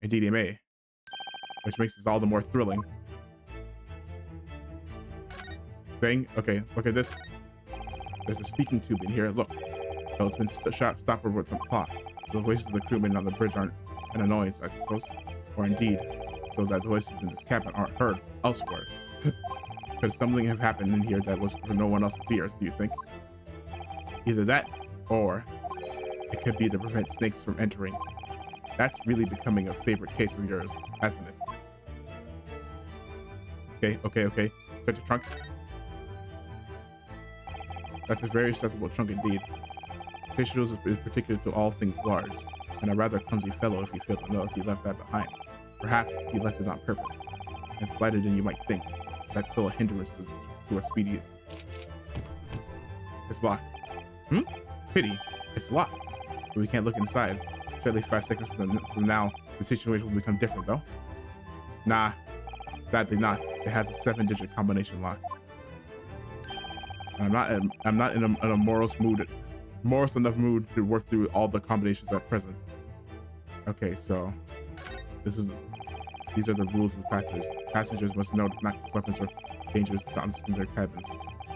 Indeed he may. Which makes this all the more thrilling. Thing? Okay, look at this. There's a speaking tube in here, look. Oh, it's been stopped with some cloth. The voices of the crewmen on the bridge aren't an annoyance, I suppose. Or indeed, so that the voices in this cabin aren't heard elsewhere. Could something have happened in here that was for no one else's ears, do you think? Either that, or it could be to prevent snakes from entering. That's really becoming a favorite case of yours, hasn't it? Okay. Check your trunk. That's a very accessible trunk indeed. Fishios is particular to all things large, and a rather clumsy fellow if you fail to notice he left that behind. Perhaps he left it on purpose, and slighter than you might think. That's still a hindrance to a speedy. It's locked. Pity. It's locked. But we can't look inside. Surely 5 seconds from now, the situation will become different, though. Nah, sadly not. It has a 7-digit combination lock. I'm not in a morose enough mood to work through all the combinations at present. Okay, so these are the rules of the passage. Passengers must know not to keep weapons or dangerous items in their cabins.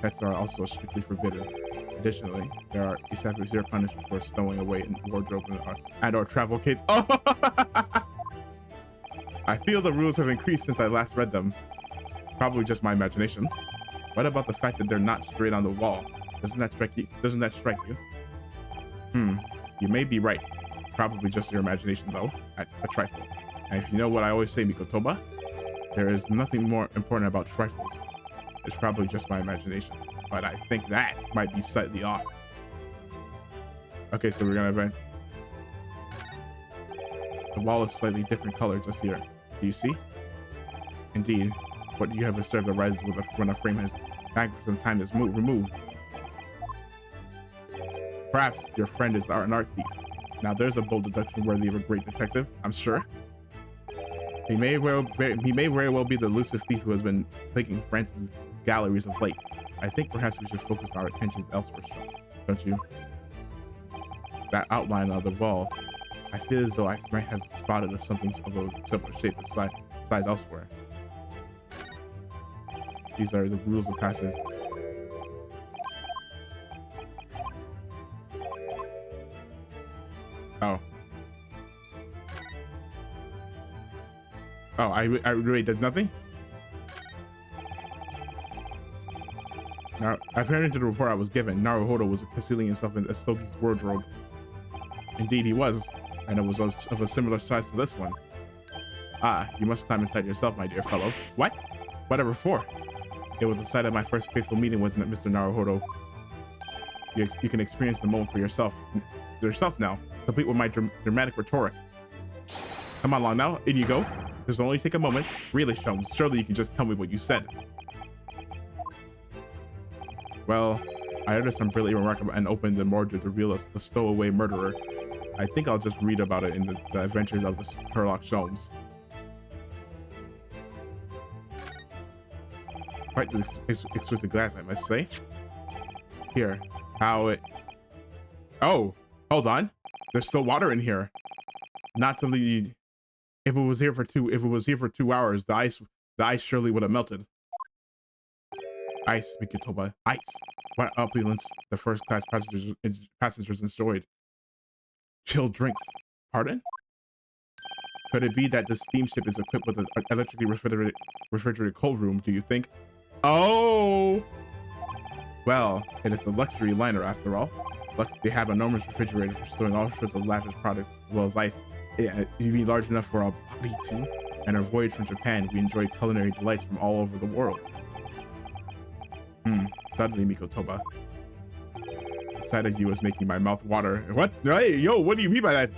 Pets are also strictly forbidden. Additionally, there are severe punishments for stowing away in wardrobe and/or travel kits. Oh! I feel the rules have increased since I last read them. Probably just my imagination. What about the fact that they're not straight on the wall? Doesn't that strike you? You may be right. probably just your imagination, though, at a trifle. And if you know what I always say, Mikotoba, there is nothing more important about trifles. It's probably just my imagination, but I think that might be slightly off. Okay, so we're gonna event. The wall is slightly different color just here. Do you see? Indeed, what you have observed arises with when a frame has back some time is removed. Perhaps your friend is an art thief. Now there's a bold deduction worthy of a great detective, I'm sure. He may very well be the elusive thief who has been plaguing France's galleries of late. I think perhaps we should focus our attentions elsewhere, don't you? That outline on the wall, I feel as though I might have spotted something of a similar shape and size elsewhere. These are the rules of passage. Oh. Oh, I really did nothing? Now, apparently to the report I was given, Naruhodo was concealing himself in Asogi's wardrobe. Indeed he was, and it was of a similar size to this one. Ah, you must climb inside yourself, my dear fellow. What? Whatever for? It was the site of my first faithful meeting with Mr. Naruhodo. You can experience the moment for yourself now, complete with my dramatic rhetoric. Come on along now, in you go. This will only take a moment. Really, Sholmes, surely you can just tell me what you said. Well, I uttered some brilliantly remarkable and opened the mortar to reveal the stowaway murderer. I think I'll just read about it in the adventures of the Sherlock Sholmes. Quite the exquisite glass, I must say. Here, how it... Oh, hold on. There's still water in here. Not to lead... If it was here for 2 hours, the ice surely would have melted. Ice, Mikotoba, ice. What opulence the first class passengers enjoyed. Chilled drinks. Pardon? Could it be that this steamship is equipped with an electrically refrigerated cold room, do you think? Oh! Well, it is a luxury liner after all. Luckily, they have enormous refrigerators for storing all sorts of lavish products as well as ice. It'd be large enough for our body too. And our voyage from Japan, we enjoyed culinary delights from all over the world. Suddenly, Mikotoba. The sight of you is making my mouth water. What? Hey, yo, what do you mean by that?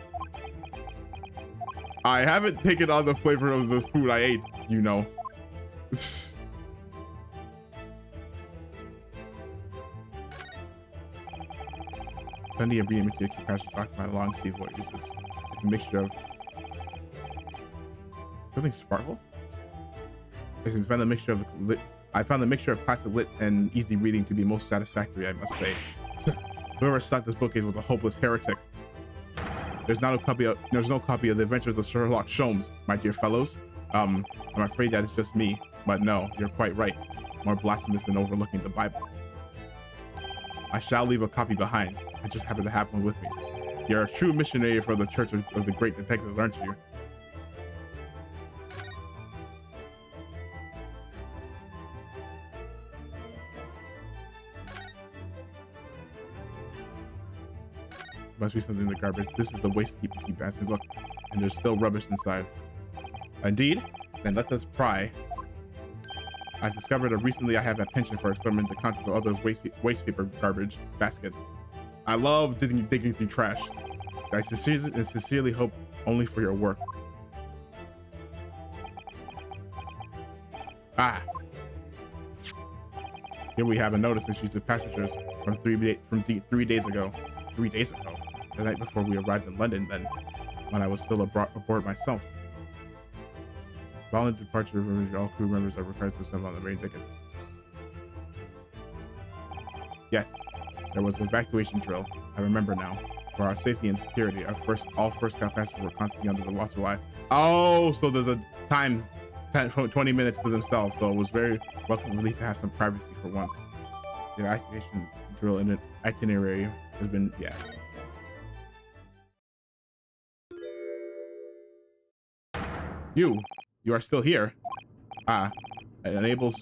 I haven't taken on the flavor of the food I ate, you know. Plenty of reading material can pass talk about long sea voyages. It's a mixture of something sparkle. I found the mixture of classic lit and easy reading to be most satisfactory, I must say. Whoever stuck this bookcase was a hopeless heretic. There's no copy of the Adventures of Sherlock Sholmes, my dear fellows. I'm afraid that it's just me, but no, you're quite right. More blasphemous than overlooking the Bible. I shall leave a copy behind. I just happen to have one with me. You're a true missionary for the Church of the Great Detectives, aren't you? Must be something in the garbage. This is the waste heap, bastard. Look, and there's still rubbish inside. Indeed? Then let us pry. I've discovered that recently I have a penchant for experimenting the contents of other waste paper garbage basket. I love digging through trash. I sincerely hope only for your work. Ah. Here we have a notice issued to passengers from 3 days ago. 3 days ago, the night before we arrived in London, then, when I was still aboard myself. Following departure, all crew members are required to assemble on the main ticket. Yes, there was an evacuation drill. I remember now. For our safety and security, all first class passengers were constantly under the watchful eye. Oh, so there's a time, 20 minutes to themselves. So it was very welcome relief to have some privacy for once. The evacuation drill in an itinerary has been, yeah. You are still here. Able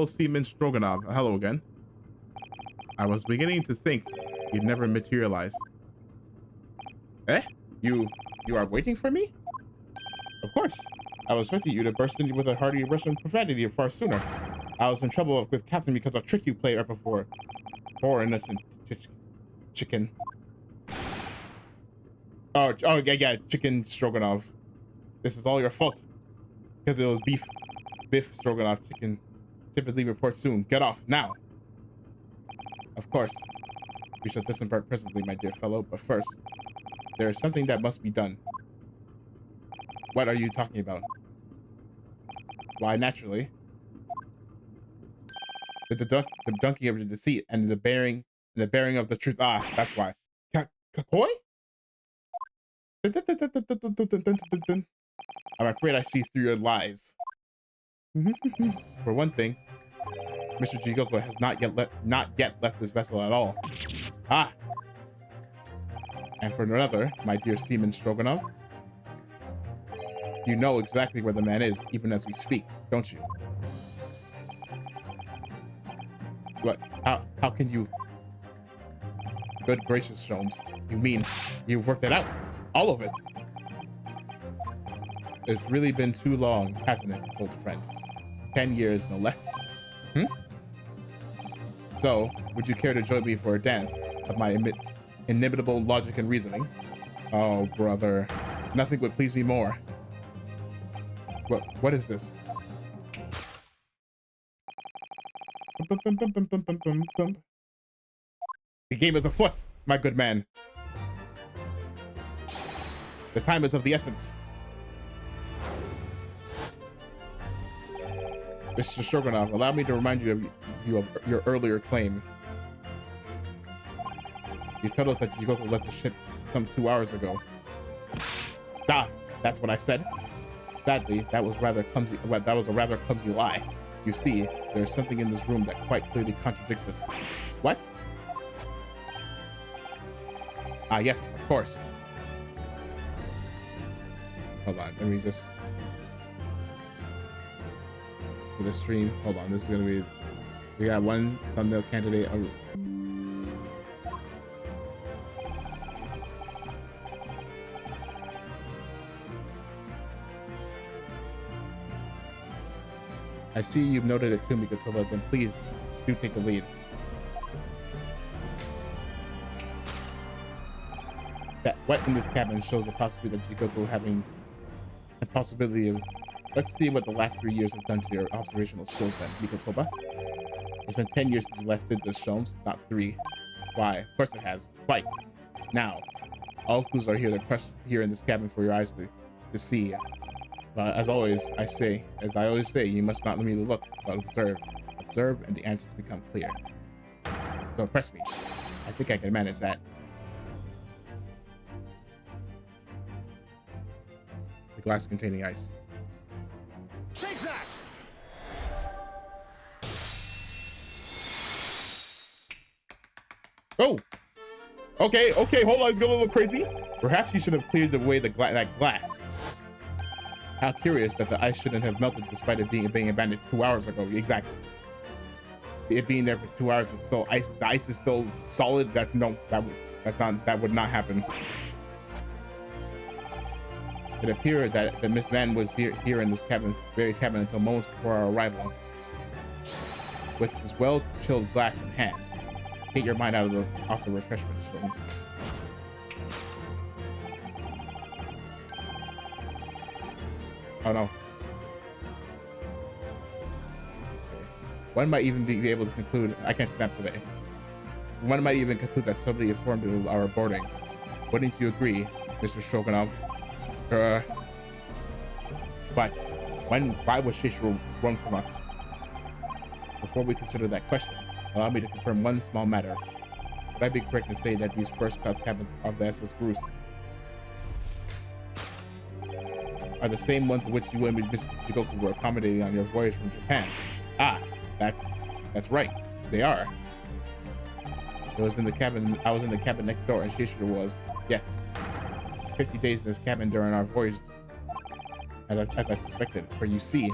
Seaman Stroganov. Hello again. I was beginning to think you'd never materialize. Eh? You are waiting for me? Of course. I was expecting you to burst in with a hearty Russian profanity far sooner. I was in trouble with Captain because of a trick you played right before. Poor innocent chicken. Oh, yeah, chicken stroganoff. This is all your fault. Because it was beef stroganoff chicken. Typically report soon. Get off, now. Of course. We shall disembark presently, my dear fellow, but first, there is something that must be done. What are you talking about? Why, naturally. With the dunking of the deceit and the bearing of the truth. Ah, that's why. Kakoi? I'm afraid I see through your lies. For one thing, Mr. Jigoko has not yet left this vessel at all. Ah! And for another, my dear Seaman Stroganoff, you know exactly where the man is, even as we speak, don't you? What? How can you? Good gracious, Sholmes. You mean you've worked it out? All of it? It's really been too long, hasn't it, old friend? 10 years, no less. So, would you care to join me for a dance of my inimitable logic and reasoning? Oh, brother. Nothing would please me more. What is this? The game is afoot, my good man. The time is of the essence. Mr. Stroganoff, allow me to remind you of your earlier claim. You told us that Jigoko left the ship some 2 hours ago. Ah, that's what I said. Sadly, that was a rather clumsy lie. You see, there's something in this room that quite clearly contradicts it. What? Ah, yes, of course. Hold on, let me just... For the stream, hold on, this is gonna be... We got one thumbnail candidate. I see you've noted it too, Mikotoba, then please do take the lead. That what in this cabin shows the possibility that Jigoko having a possibility of... Let's see what the last 3 years have done to your observational skills then, Mikotoba. It's been 10 years since you last did this, Sholmes, not 3. Why? Of course it has. Quite. Now, all clues are here in this cabin for your eyes to see. But as I always say, you must not merely look, but observe. Observe, and the answers become clear. Don't press me. I think I can manage that. The glass containing ice. Take that! Oh! Okay, hold on, it's going a little crazy. Perhaps you should have cleared away that glass. How curious that the ice shouldn't have melted despite it being abandoned 2 hours ago. Exactly. It being there for 2 hours is still ice. The ice is still solid. That would not happen. It appeared that the Miss Man was here in this very cabin until moments before our arrival. With this well-chilled glass in hand. Get your mind off the refreshments, children. Oh no. One might even be able to conclude, I can't snap today. One might even conclude that somebody informed of our boarding. Wouldn't you agree, Mr. Stroganoff? But why would Shishiro run from us? Before we consider that question, allow me to confirm one small matter. Would I be correct to say that these first-class cabins of the SS Groose are the same ones in which you and Mr. Jigoko were accommodating on your voyage from Japan? Ah, that's right. They are. I was in the cabin next door, and Shishiro was, yes, 50 days in this cabin during our voyage, as I suspected. For you see,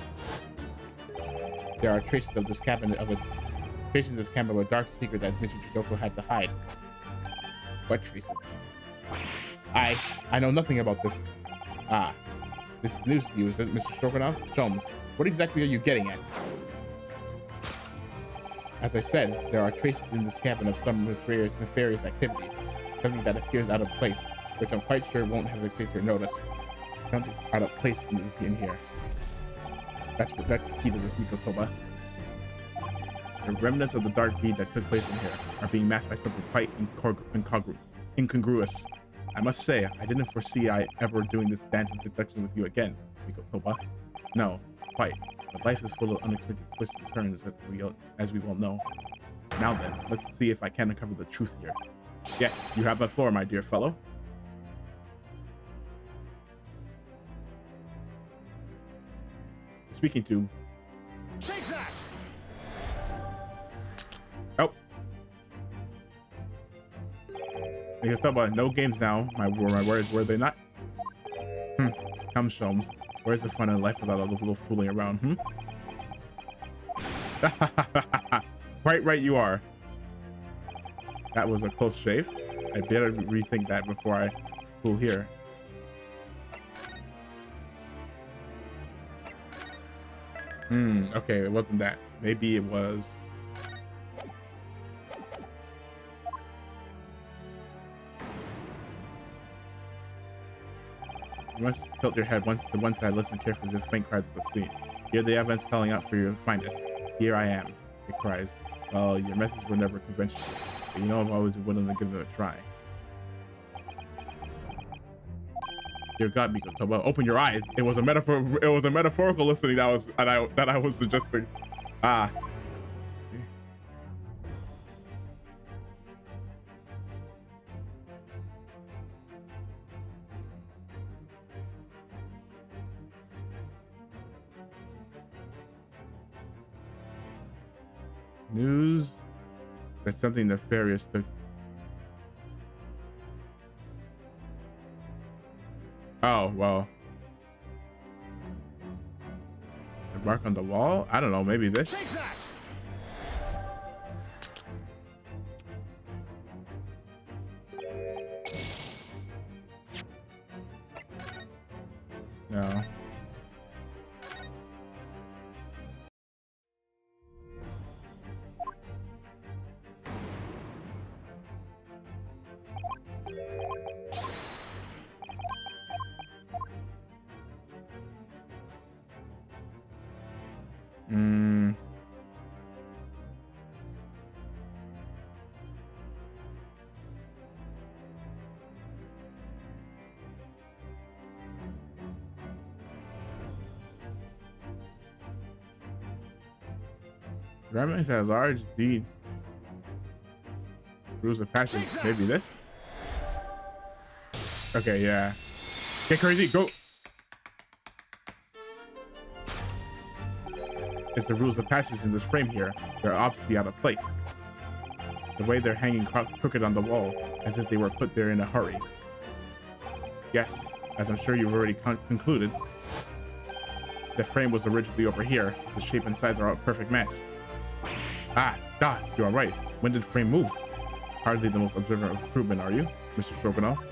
there are traces of this cabin of a dark secret that Mr. Jigoko had to hide. What traces? I know nothing about this. Ah, this is news to you, is it, Mr. Stroganoff? Sholmes, what exactly are you getting at? As I said, there are traces in this cabin of some nefarious activity, something that appears out of place, which I'm quite sure won't have escaped your notice. Something out of place in here. That's the key to this, Mikotoba. The remnants of the dark deed that took place in here are being masked by something quite incongruous. I must say, I didn't foresee I ever doing this dance of deduction with you again, Mikotoba. No, quite. But life is full of unexpected twists and turns, as we well know. Now then, let's see if I can uncover the truth here. Yes, you have the floor, my dear fellow. Speaking to... Take that! Oh. Mikotoba, no games now. My words, were they not? Come, Sholmes. Where's the fun in life without all the little fooling around, Right you are. That was a close shave. I better rethink that before I fool here. Okay, it wasn't that. Maybe it was... You must tilt your head to one side, listen carefully to the faint cries of the sea. Hear the evidence calling out for you and find it. Here I am, it cries. Well, your methods were never conventional, but you know I've always been willing to give them a try. Dear God, Mikotoba, open your eyes. It was a metaphor. It was a metaphorical listening that I was suggesting. Ah. News that something nefarious took. Oh, well. The mark on the wall? I don't know, maybe this. Take that! No. Remnants at large deed. Rules of passage. Maybe this? Okay, yeah. Get crazy, go! It's the rules of passage in this frame here. They're obviously out of place. The way they're hanging crooked on the wall, as if they were put there in a hurry. Yes, as I'm sure you've already concluded, the frame was originally over here. The shape and size are a perfect match. You are right. When did the frame move? Hardly the most observant of crewmen, are you, Mr. Stroganoff?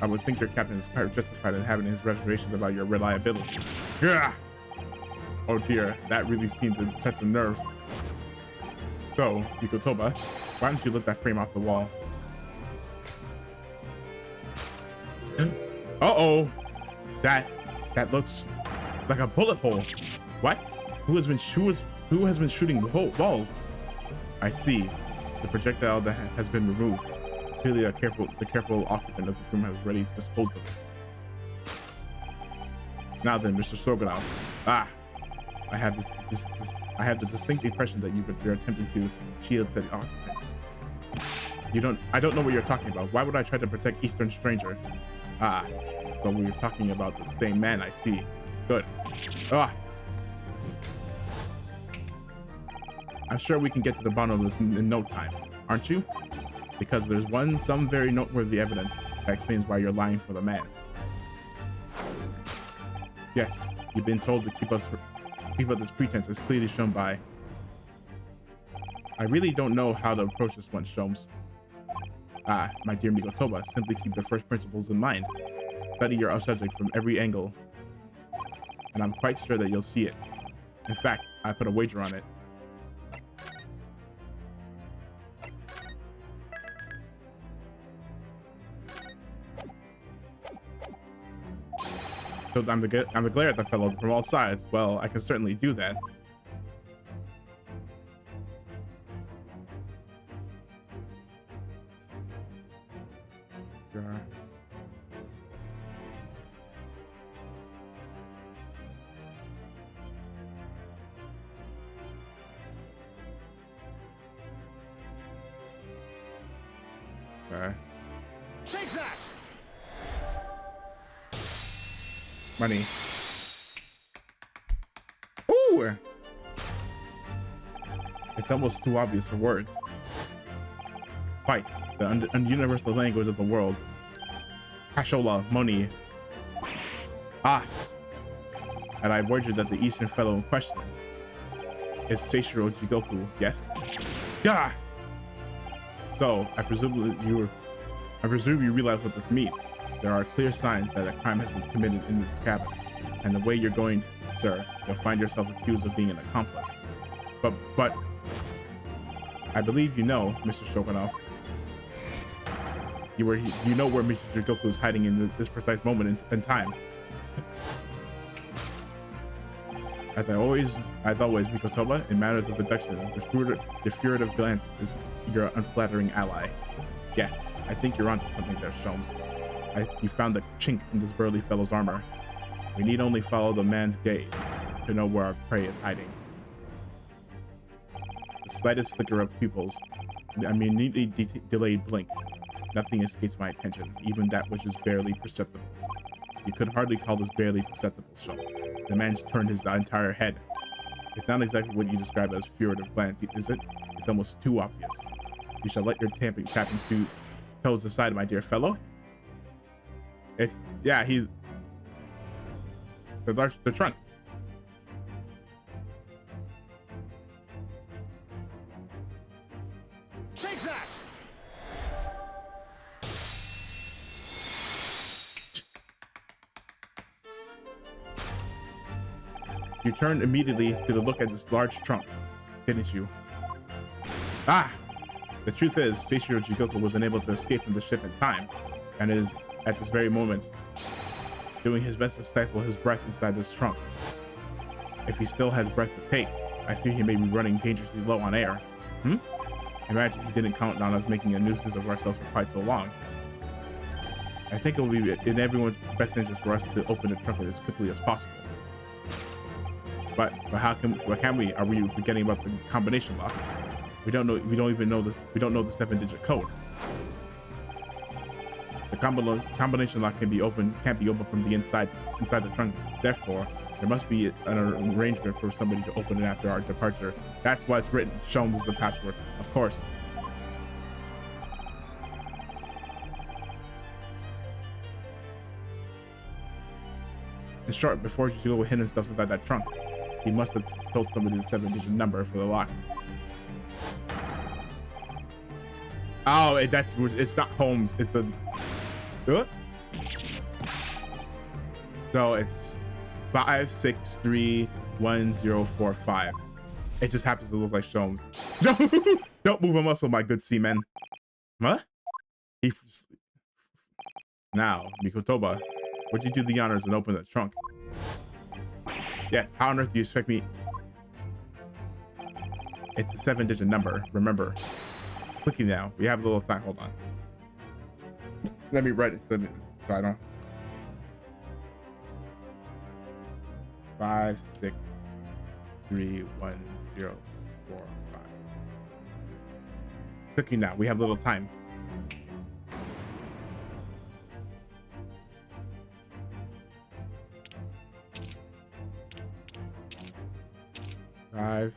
I would think your captain is quite justified in having his reservations about your reliability. Gah! Oh dear, that really seemed to touch a nerve. So, Mikotoba, why don't you lift that frame off the wall? Uh-oh! That looks like a bullet hole. What? Who has been shooting walls? I see. The projectile that has been removed. Clearly, the careful occupant of this room has already disposed of it. Now then, Mr. Stroganoff. I have the distinct impression that you're attempting to shield said occupant. I don't know what you're talking about. Why would I try to protect Eastern Stranger? So we're talking about the same man, I see. Good. I'm sure we can get to the bottom of this in no time, aren't you? Because there's some very noteworthy evidence that explains why you're lying for the man. Yes, you've been told to keep up this pretense as clearly shown by... I really don't know how to approach this one, Sholmes. Ah, my dear Mikotoba, simply keep the first principles in mind. Study your subject from every angle, and I'm quite sure that you'll see it. In fact, I put a wager on it. So I'm to glare at the fellow from all sides. Well, I can certainly do that. Sure. Okay. Take that! Money. Ooh! It's almost too obvious for words. Fight, the universal language of the world. Kashola, money. Ah! And I wager that the Eastern fellow in question is Seishiro Jigoku, yes? Yeah! So, I presume you realize what this means. There are clear signs that a crime has been committed in this cabin, and the way you're going, sir, you'll find yourself accused of being an accomplice. But, I believe you know, Mr. Shogunov. You know where Mr. Jigoku is hiding in this precise moment in time. As always, Mikotoba, in matters of deduction, the furtive glance is your unflattering ally. Yes, I think you're onto something there, Sholmes. You found a chink in this burly fellow's armor. We need only follow the man's gaze to know where our prey is hiding. The slightest flicker of pupils, a minutely delayed blink. Nothing escapes my attention, even that which is barely perceptible. You could hardly call this barely perceptible, Sholmes. The man's turned his entire head. It's not exactly what you describe as furtive glance, is it? It's almost too obvious. You shall let your tapping toes aside, my dear fellow. He's the trunk. Take that! You turned immediately to look at this large trunk, didn't you? Ah! The truth is, Seishiro Jigoku was unable to escape from the ship in time, and is, at this very moment, doing his best to stifle his breath inside this trunk. If he still has breath to take, I fear he may be running dangerously low on air. Imagine he didn't count on us making a nuisance of ourselves for quite so long. I think it will be in everyone's best interest for us to open the trunk as quickly as possible. But what can we? Are we forgetting about the combination lock? We don't know the 7-digit code. The combination lock can't be opened from the inside the trunk. Therefore, there must be an arrangement for somebody to open it after our departure. That's why it's written. Shown as the password, of course. In short, before Jigoku hid himself inside that trunk, he must have told somebody the 7-digit number for the lock. Oh, it's not Holmes. It's a. So it's 5631045. It just happens to look like Sholmes. Don't move a muscle, my good seaman. Huh? Now, Mikotoba, would you do the honors and open the trunk? Yes. How on earth do you expect me? It's a 7-digit number. Remember. Clicking now. We have a little time. Hold on. Let me write it so I don't. 5631045. Clicking now. We have a little time. Five.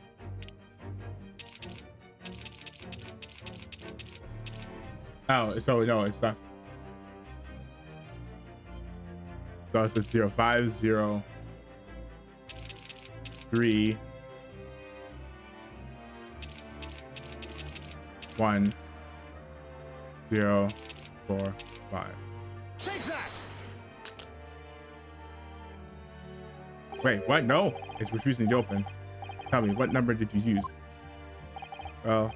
Oh, so no, it's not. So it's 0503 1 0, 4, 5. Take that! Wait, what? No, it's refusing to open. Tell me, what number did you use? Well,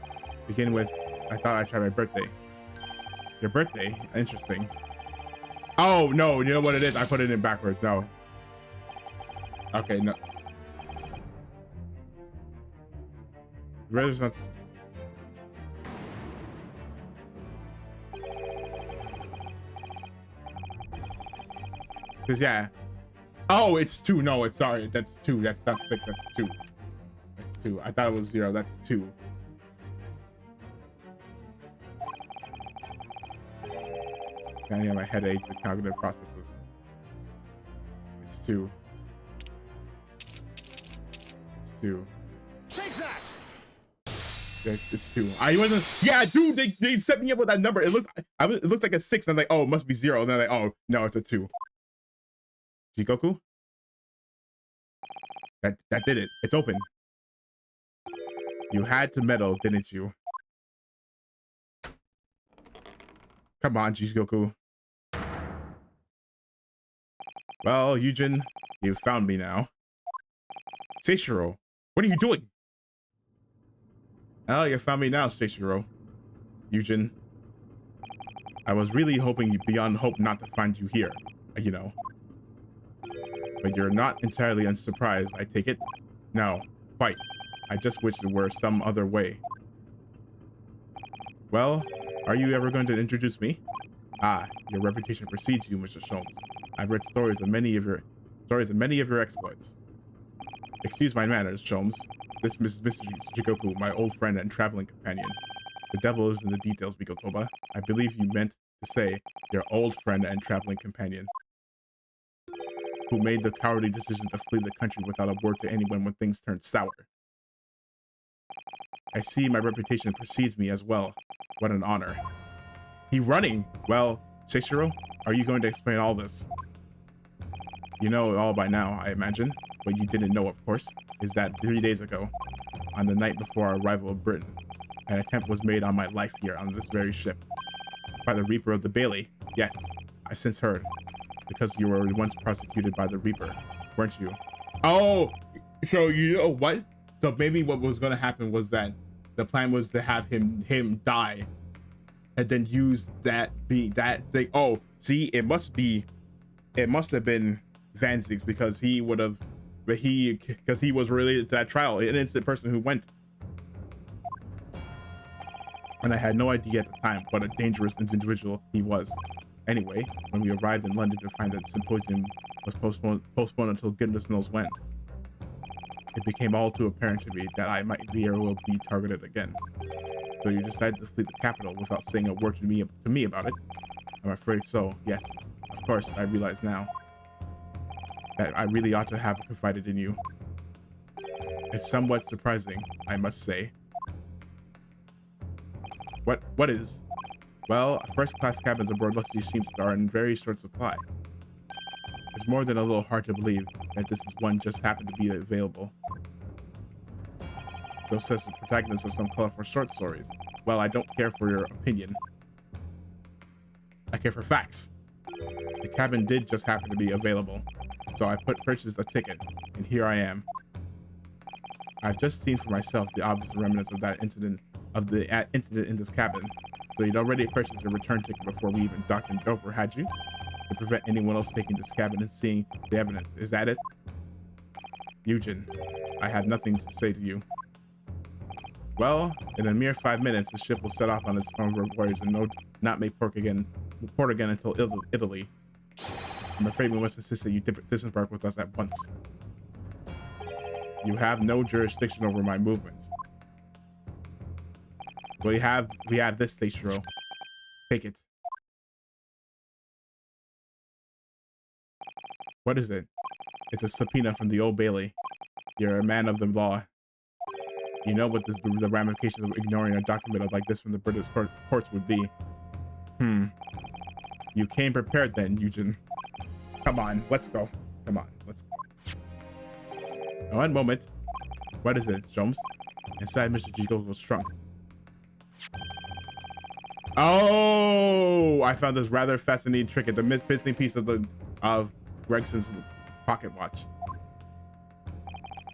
begin with, I thought I'd try my birthday. Your birthday? Interesting. Oh, no, you know what it is? I put it in backwards. No. Okay, no. Because, yeah. Oh, it's 2. No, it's sorry. That's 2. That's not 6. That's 2. That's 2. I thought it was 0. That's 2. I have my headaches and cognitive processes. It's 2. It's 2. Take that! Yeah, it's 2. I wasn't. Yeah, dude, they set me up with that number. It looked like a 6. And I'm like, oh, it must be 0. And then like, oh no, it's a 2. Jikoku? That did it. It's open. You had to meddle, didn't you? Come on, Jikoku. Well, Yujin, you found me now. Seishiro, what are you doing? Oh, you found me now, Seishiro. Yujin, I was really hoping you beyond hope not to find you here, you know. But you're not entirely unsurprised, I take it? No, quite. I just wish it were some other way. Well, are you ever going to introduce me? Ah, your reputation precedes you, Mr. Sholmes. I've read stories of many of your exploits. Excuse my manners, Sholmes. This is Mr. Jikoku, my old friend and traveling companion. The devil is in the details, Mikotoba. I believe you meant to say your old friend and traveling companion, who made the cowardly decision to flee the country without a word to anyone when things turned sour. I see my reputation precedes me as well. What an honor. He running! Well, Seishiro, are you going to explain all this? You know it all by now, I imagine. What you didn't know, of course, is that 3 days ago, on the night before our arrival of Britain, an attempt was made on my life here on this very ship. By the Reaper of the Bailey. Yes, I've since heard. Because you were once prosecuted by the Reaper, weren't you? Oh, so you know what? So maybe what was going to happen was that the plan was to have him die, and then use that thing. Oh, see, it must have been Van Zig's because he was related to that trial, an innocent person who went. And I had no idea at the time what a dangerous individual he was. Anyway, when we arrived in London to find that the symposium was postponed until goodness knows when, it became all too apparent to me that I might very well be targeted again. So you decided to flee the capital without saying a word to me about it? I'm afraid so, yes. Of course, I realize now that I really ought to have confided in you. It's somewhat surprising, I must say. What is? Well, first-class cabins aboard luxury steamers are in very short supply. It's more than a little hard to believe that this is one just happened to be available. Though says the protagonist of some colorful short stories. Well, I don't care for your opinion. I care for facts. The cabin did just happen to be available, so I purchased a ticket, and here I am. I've just seen for myself the obvious remnants of that incident in this cabin. So you'd already purchased a return ticket before we even docked in Dover, had you? To prevent anyone else taking this cabin and seeing the evidence. Is that it? Yujin, I have nothing to say to you. Well, in a mere 5 minutes, the ship will set off on its own voyage and not make port again until Italy. I'm afraid we must insist that you disembark with us at once. You have no jurisdiction over my movements. We have this, Seishiro. Take it. What is it? It's a subpoena from the Old Bailey. You're a man of the law. You know what the ramifications of ignoring a document like this from the British courts would be. You came prepared then, Yujin. Come on, let's go. Come on, let's go. One moment. What is it, Sholmes? Inside Mr. Jikoku's trunk. Oh, I found this rather fascinating trick, the missing piece of Gregson's pocket watch.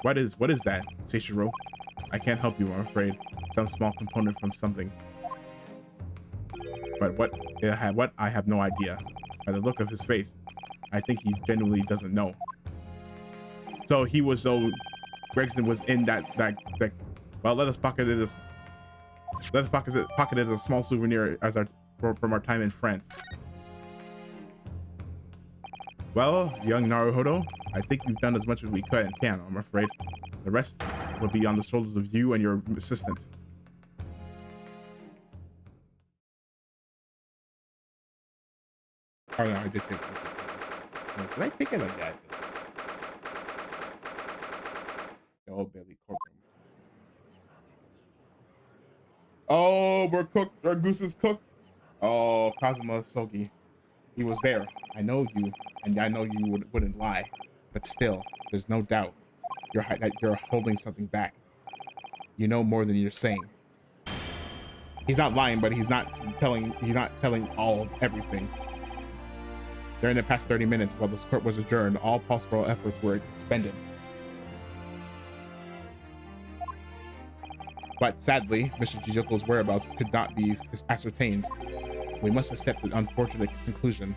What is that, Seishiro? I can't help you, I'm afraid. Some small component from something. But what I have no idea. By the look of his face, I think he genuinely doesn't know. So Gregson was in that well, let us pocket it as a small souvenir from our time in France. Well, young Naruhodo, I think we've done as much as we can, I'm afraid. The rest will be on the shoulders of you and your assistant. Oh no, I did think. Did I think it like that? The old Billy courtroom. Oh, we're cooked. Our goose is cooked. Oh, Kazuma Sogi. He was there. I know you, and I know you wouldn't lie. But still, there's no doubt that you're holding something back. You know more than you're saying. He's not lying, but he's not telling everything. During the past 30 minutes, while this court was adjourned, all possible efforts were expended. But sadly, Mr. Jijoko's whereabouts could not be ascertained. We must accept the unfortunate conclusion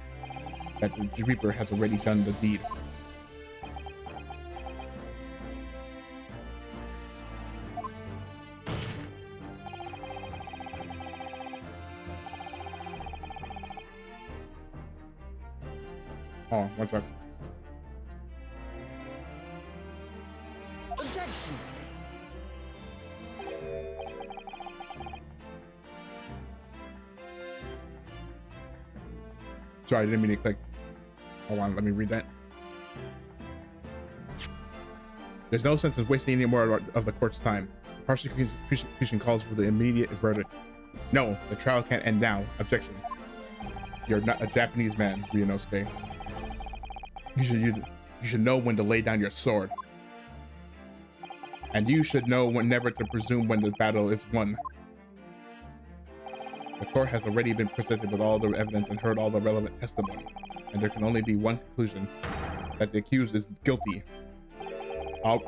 that the Reaper has already done the deed. Oh, one sec. Objection. Sorry, I didn't mean to click. Hold on, let me read that. There's no sense of wasting any more of the court's time. Prosecution calls for the immediate verdict. No, the trial can't end now. Objection. You're not a Japanese man, Ryunosuke. You should know when to lay down your sword. And you should know when never to presume when the battle is won. The court has already been presented with all the evidence and heard all the relevant testimony, and there can only be one conclusion, that the accused is guilty. All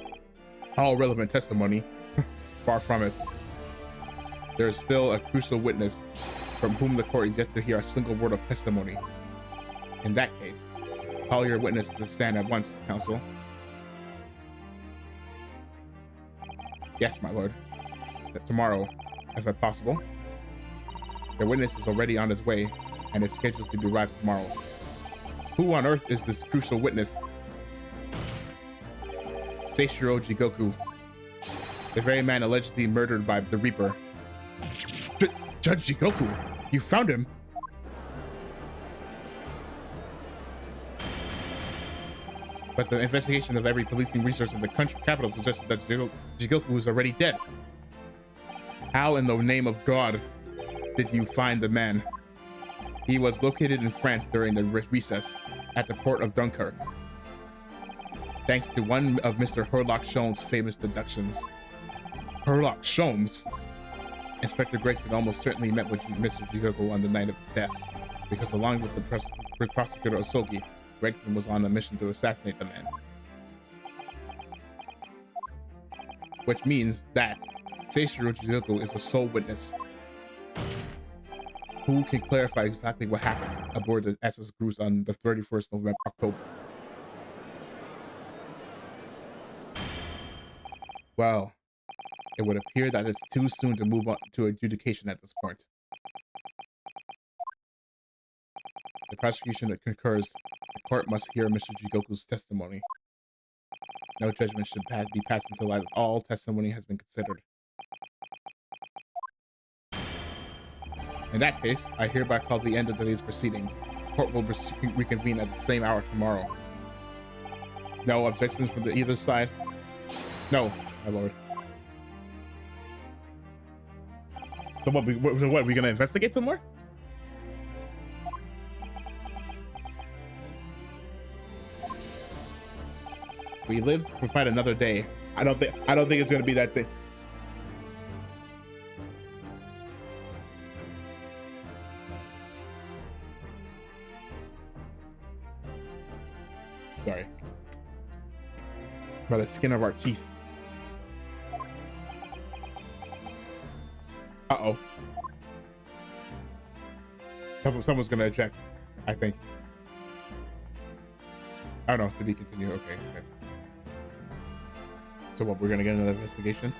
relevant testimony, far from it. There is still a crucial witness from whom the court is yet to hear a single word of testimony. In that case, call your witness to the stand at once, counsel. Yes, my lord. Tomorrow, if possible. The witness is already on his way and is scheduled to arrive tomorrow. Who on earth is this crucial witness? Seishiro Jigoku, the very man allegedly murdered by the Reaper. Judge Jigoku, you found him? But the investigation of every policing resource in the country capital suggested that Jigoku was already dead. How in the name of God did you find the man? He was located in France during the recess at the port of Dunkirk. Thanks to one of Mr. Herlock Sholmes' famous deductions. Herlock Sholmes? Inspector Gregson almost certainly met with Mr. Jigoku on the night of his death, because along with the prosecutor Osogi, Gregson was on a mission to assassinate the man. Which means that Seishiro Jigoku is the sole witness who can clarify exactly what happened aboard the SS Cruise on the 31st of October. Well, it would appear that it's too soon to move on to adjudication at this point. The prosecution that concurs, the court must hear Mr. Jigoku's testimony. No judgment should be passed until all testimony has been considered. In that case, I hereby call the end of today's proceedings. Court will reconvene at the same hour tomorrow. No objections from either side? No, my lord. So what, we gonna investigate some more? We live to fight another day. I don't think it's gonna be that thing. Sorry. By the skin of our teeth. Uh-oh. Someone's gonna eject, I think. Oh no, to be continued. Okay. So what, we're gonna get another investigation?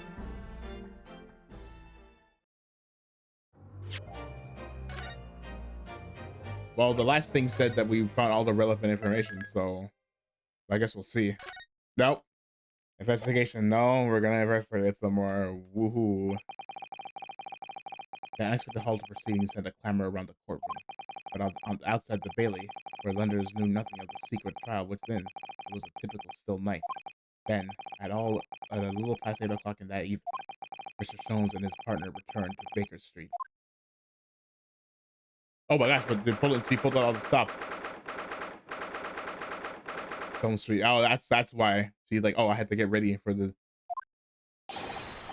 Well, the last thing said that we found all the relevant information, so I guess we'll see. Nope. Investigation, no, we're gonna investigate some more. Woohoo. The unexpected halt of proceedings sent a clamor around the courtroom, but outside the bailey, where lenders knew nothing of the secret trial within, it was a typical still night. Then, at a little past 8 o'clock in that evening, Mr. Sholmes and his partner returned to Baker Street. Oh my gosh, but he pulled out all the stops. Sholmes Street. Oh, that's why. She's like, oh, I had to get ready for the...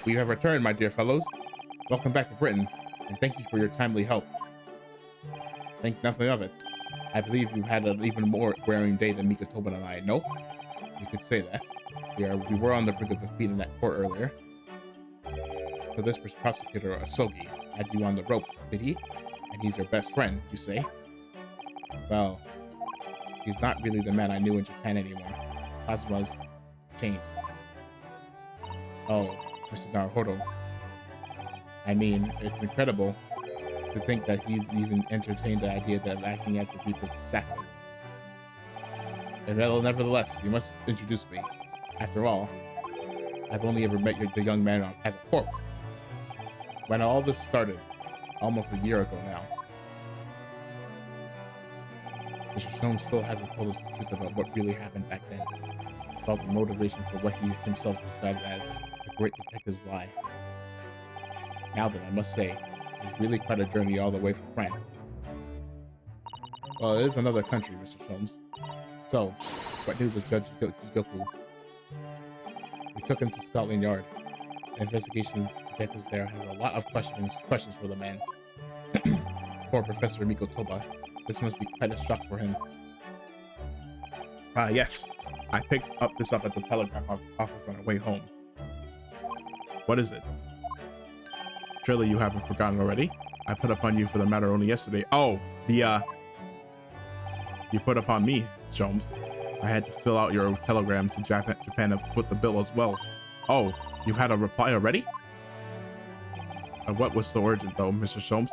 We have returned, my dear fellows. Welcome back to Britain, and thank you for your timely help. Think nothing of it. I believe you've had an even more wearing day than Mikotoba and I. No? You could say that. We were on the brink of defeat in that court earlier. So this prosecutor, Asogi, had you on the rope, did he? And he's your best friend, you say? Well, he's not really the man I knew in Japan anymore. Plasma's changed. Oh, Mr. Naruhodo. I mean, it's incredible to think that he's even entertained the idea of acting as the Reaper's assassin. And nevertheless, you must introduce me. After all, I've only ever met the young man as a corpse. When all this started, almost a year ago now, Mr. Sholmes still hasn't told us the truth about what really happened back then, about the motivation for what he himself described as a great detective's lie. Now then, I must say, it's really quite a journey all the way from France. Well, it is another country, Mr. Sholmes. So, what news of Judge Goku? We took him to Scotland Yard. The investigations detectives there have a lot of questions for the man. Poor Professor Mikotoba. This must be quite a shock for him. Yes. I picked this up at the telegraph office on our way home. What is it? Surely you haven't forgotten already. I put upon you for the matter only yesterday. Oh, you put upon me, Sholmes. I had to fill out your telegram to Japan and foot the bill as well. Oh, you've had a reply already? What was so urgent, though, Mr. Sholmes?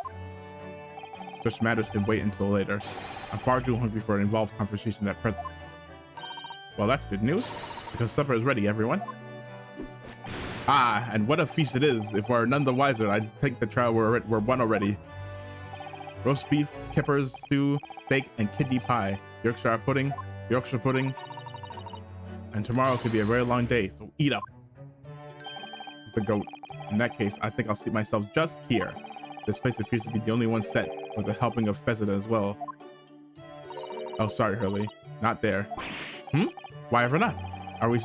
Such matters can wait until later. I'm far too hungry for an involved conversation at present. Well, that's good news, because supper is ready, everyone. Ah, and what a feast it is. If we're none the wiser, I think the trial were won already. Roast beef, kippers, stew, steak, and kidney pie. Yorkshire pudding, and tomorrow could be a very long day, so eat up. The goat. In that case, I think I'll seat myself just here. This place appears to be the only one set, with a helping of pheasant as well. Oh, sorry, Hurley. Not there. Why ever not? Are we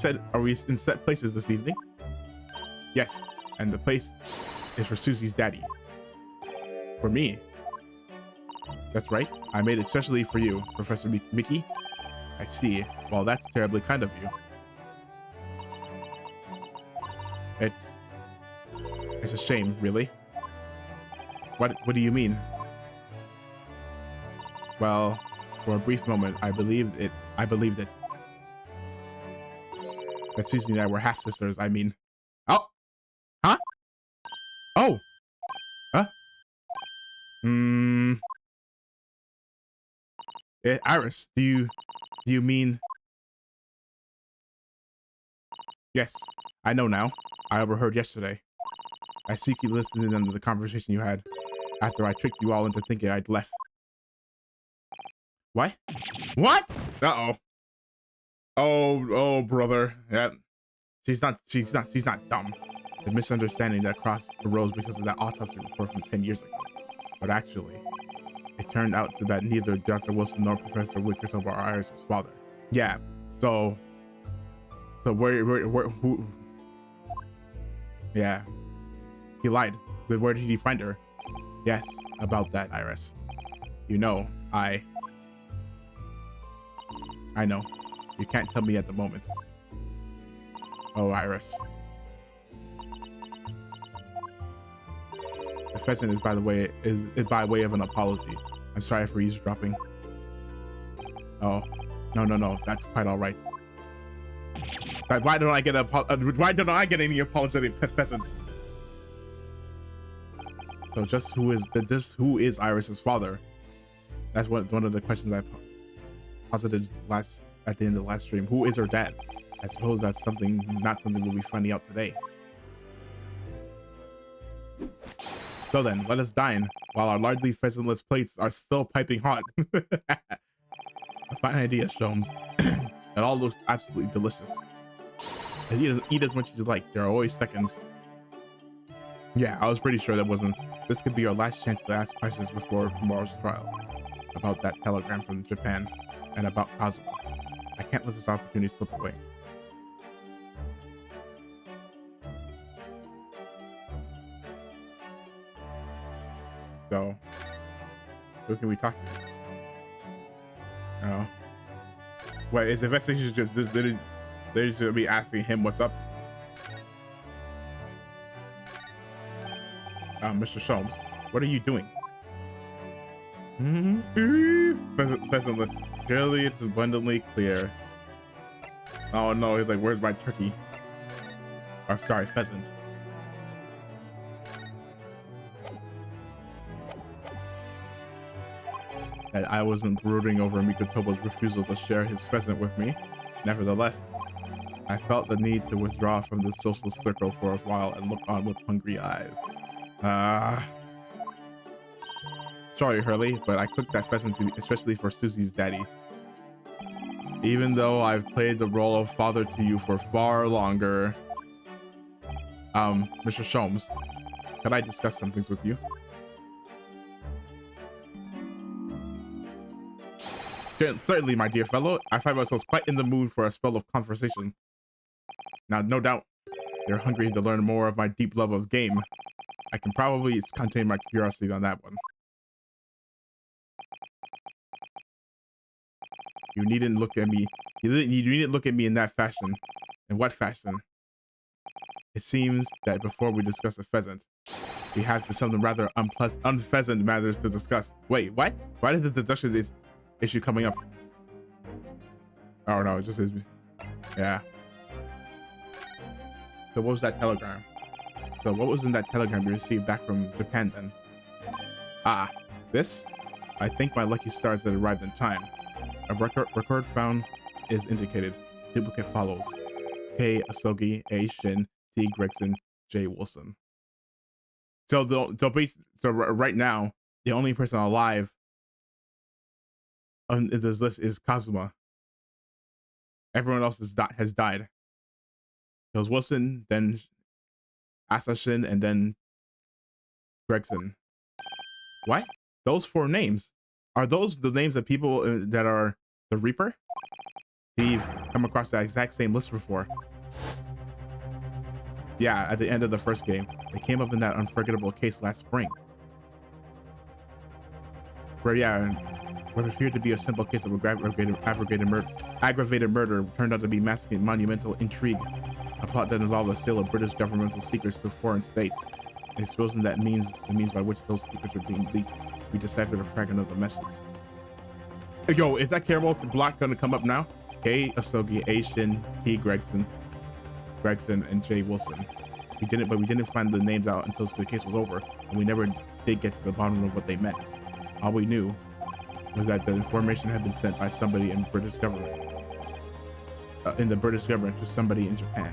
in set places this evening? Yes, and the place is for Susie's daddy. For me? That's right. I made it specially for you, Professor Mickey. I see. Well, that's terribly kind of you. It's a shame, really. What do you mean? Well, for a brief moment, I believed it. That Susie and I were half sisters. I mean, oh, huh? Oh, huh? Iris, do you mean? Yes, I know now. I overheard yesterday. I secretly listened in on the conversation you had after I tricked you all into thinking I'd left. What? What? Uh-oh. Oh, brother. Yeah. She's not dumb. The misunderstanding that arose because of that autopsy report from 10 years ago. But actually, it turned out that neither Dr. Wilson nor Professor Wickertober are Iris' father. Yeah. So who? Yeah. He lied. Where did he find her? Yes, about that, Iris. You know, I know. You can't tell me at the moment. Oh, Iris. The pheasant is, by the way, is by way of an apology. I'm sorry for eavesdropping. Oh, no. That's quite all right. Why don't I get any apologetic pheasants? So just who is Iris's father? That's one of the questions I posited at the end of the last stream. Who is her dad? I suppose that's not something we'll be finding out today. So then, let us dine while our largely pheasantless plates are still piping hot. A fine idea, Sholmes. It all looks absolutely delicious. Eat as much as you like. There are always seconds. Yeah, I was pretty sure this could be our last chance to ask questions before tomorrow's trial. About that telegram from Japan and about Kazuma. I can't let this opportunity slip away. So, who can we talk to? Oh. Wait, is the investigation just they're just gonna be asking him what's up? Mr. Sholmes, what are you doing? Pheasant, clearly it's abundantly clear. Oh no, he's like, where's my turkey? Or sorry, pheasant. That I wasn't brooding over Mikotobo's refusal to share his pheasant with me. Nevertheless, I felt the need to withdraw from the social circle for a while and look on with hungry eyes. Sorry, Hurley, but I cooked that pheasant especially for Susie's daddy. Even though I've played the role of father to you for far longer. Mr. Sholmes, could I discuss some things with you? Certainly, my dear fellow. I find myself quite in the mood for a spell of conversation. Now, no doubt, you're hungry to learn more of my deep love of game. I can probably contain my curiosity on that one. You needn't look at me. You needn't look at me in that fashion. In what fashion? It seems that before we discuss the pheasant, we have something rather unpheasant matters to discuss. Wait, what? Why did the deduction issue coming up? Oh no, it just is. Yeah. So what was that telegram? So what was in that telegram you received back from Japan then? Ah, this? I think my lucky stars that arrived in time. A record found is indicated. Duplicate follows. K. Asogi, A. Shin, T. Gregson, J. Wilson. So right now, the only person alive on this list is Kazuma. Everyone else has died. It was Wilson, then Asashin, and then Gregson. What? Those 4 names? Are those the names of people that are the Reaper? We've come across that exact same list before. Yeah, at the end of the first game. They came up in that unforgettable case last spring. Where, yeah, what appeared to be a simple case of aggravated murder turned out to be massive monumental intrigue. A plot that involved the sale of British governmental secrets to foreign states. And exposing the means by which those secrets are being leaked. We deciphered a fragment of the message. Yo, is that caramel block gonna come up now? K. Asogi, A. Shin, T. Gregson, and J. Wilson. We didn't find the names out until the case was over, and we never did get to the bottom of what they meant. All we knew was that the information had been sent by somebody in British government, to somebody in Japan.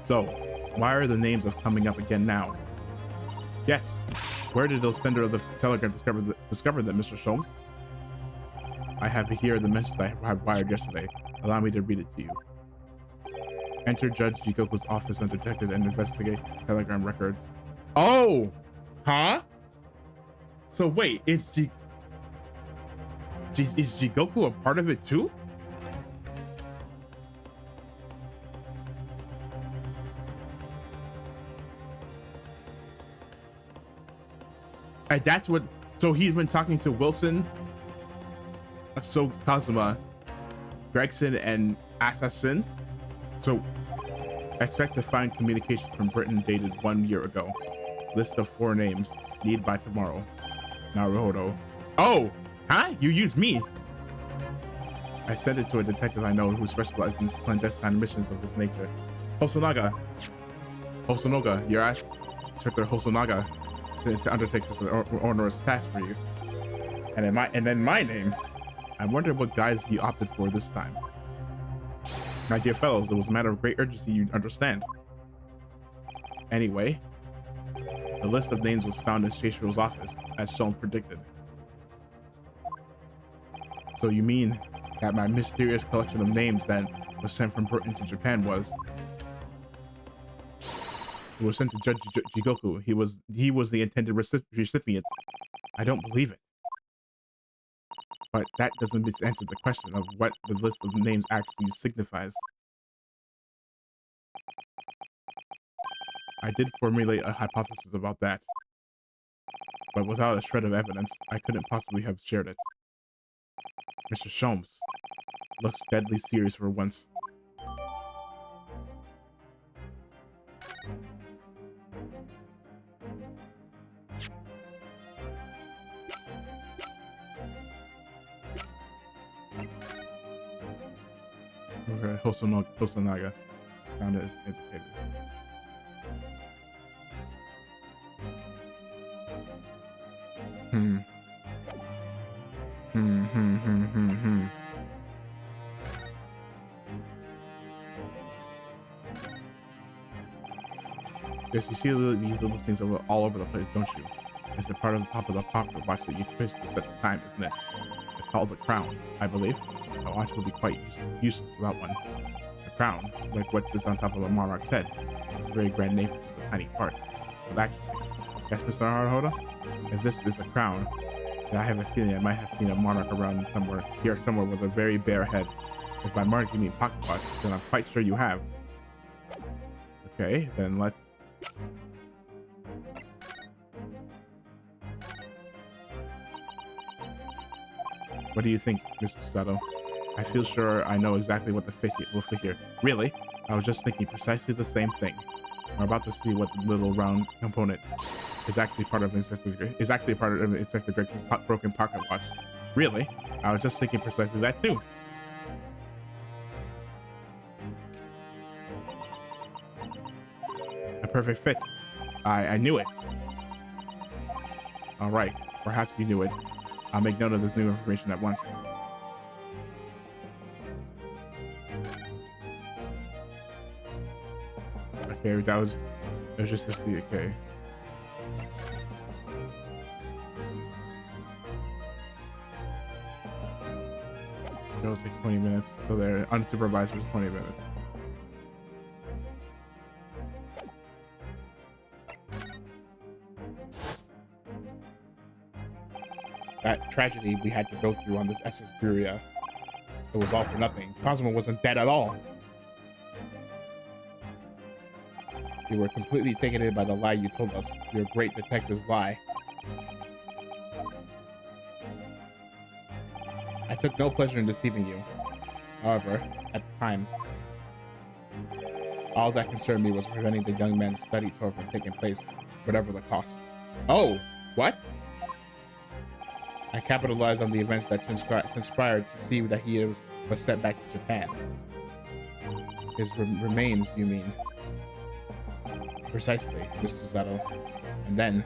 So, why are the names coming up again now? Yes. Where did the sender of the telegram discover them, Mr. Sholmes? I have here the message I wired yesterday. Allow me to read it to you. Enter Judge Jigoku's office undetected and investigate telegram records. Oh! Huh? So wait, is Jigoku a part of it too? And that's what, so he's been talking to Wilson, So Kazuma, Gregson, and Assassin. So expect to find communication from Britain dated 1 year ago. List of 4 names. Need by tomorrow. Naruhodo. Oh, huh? You used me. I sent it to a detective I know who specializes in clandestine missions of this nature. Hosonaga. Hosonaga, you're asked Inspector Hosonaga to undertake such an onerous task for you. And then my name. I wonder what guise he opted for this time. My dear fellows, it was a matter of great urgency, you understand. Anyway, a list of names was found in Seishiro's office, as Sean predicted. So you mean that my mysterious collection of names that was sent from Britain to Japan was... It was sent to Judge Jigoku. He was the intended recipient. I don't believe it. But that doesn't answer the question of what the list of names actually signifies. I did formulate a hypothesis about that, but without a shred of evidence, I couldn't possibly have shared it. Mr. Sholmes looks deadly serious for once. Okay, Hosonaga found it as indicated. Yes, you see these little things all over the place, don't you? It's a part of the top of the pocket watch that you twist to set the time, isn't it? It's called the crown, I believe. A watch would be quite useless without one. The crown, like what is on top of a monarch's head, it's a very grand name for just a tiny part. But actually, yes, Mr. Naruhodo, as this is a crown, I have a feeling I might have seen a monarch around somewhere with a very bare head. If by monarch you mean pocket watch, then I'm quite sure you have. Okay, then let's... What do you think, Mr. Sato? I feel sure I know exactly what will fit here. Really? I was just thinking precisely the same thing. We're about to see what the little round component is actually part of Inspector Gregson's broken pocket watch. Really? I was just thinking precisely that too. A perfect fit. I knew it. All right. Perhaps you knew it. I'll make note of this new information at once. Okay, it was just a okay. It'll take 20 minutes, so they're unsupervised was 20 minutes. That tragedy we had to go through on this SS Buria, it was all for nothing. Kazuma wasn't dead at all. You were completely taken in by the lie you told us. Your great detective's lie. I took no pleasure in deceiving you. However, at the time, all that concerned me was preventing the young man's study tour from taking place, whatever the cost. Oh, what? I capitalized on the events that conspired to see that he was sent back to Japan. His remains, you mean? Precisely, Mr. Sato. And then,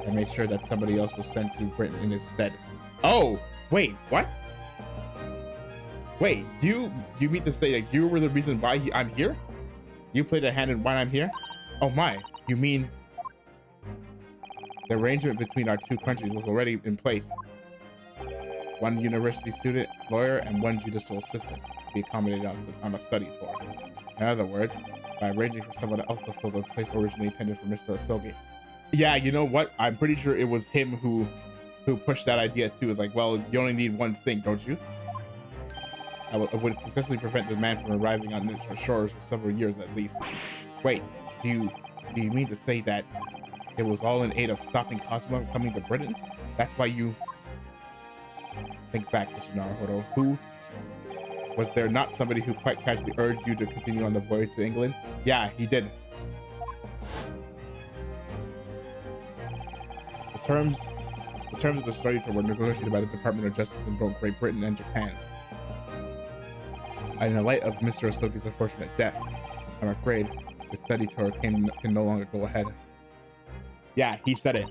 I made sure that somebody else was sent to Britain in his stead. Oh, wait, what? Wait, you mean to say that you were the reason why I'm here? You played a hand in why I'm here? Oh my, you mean the arrangement between our two countries was already in place. One university student, lawyer, and one judicial assistant to be accommodated on a study tour. In other words, by arranging for someone else to fill the place originally intended for Mr. Asogi. Yeah, you know what? I'm pretty sure it was him who pushed that idea too. Like, well, you only need one thing, don't you? I would successfully prevent the man from arriving on the shores for several years at least. Wait, do you mean to say that it was all in aid of stopping Kazuma from coming to Britain? That's why you... Think back, Mr. Naruhodo. Who was there not somebody who quite casually urged you to continue on the voyage to England? Yeah, he did. The terms of the study tour were negotiated by the Department of Justice in both Great Britain and Japan. In the light of Mr. Asoki's unfortunate death, I'm afraid the study tour can no longer go ahead. Yeah, he said it.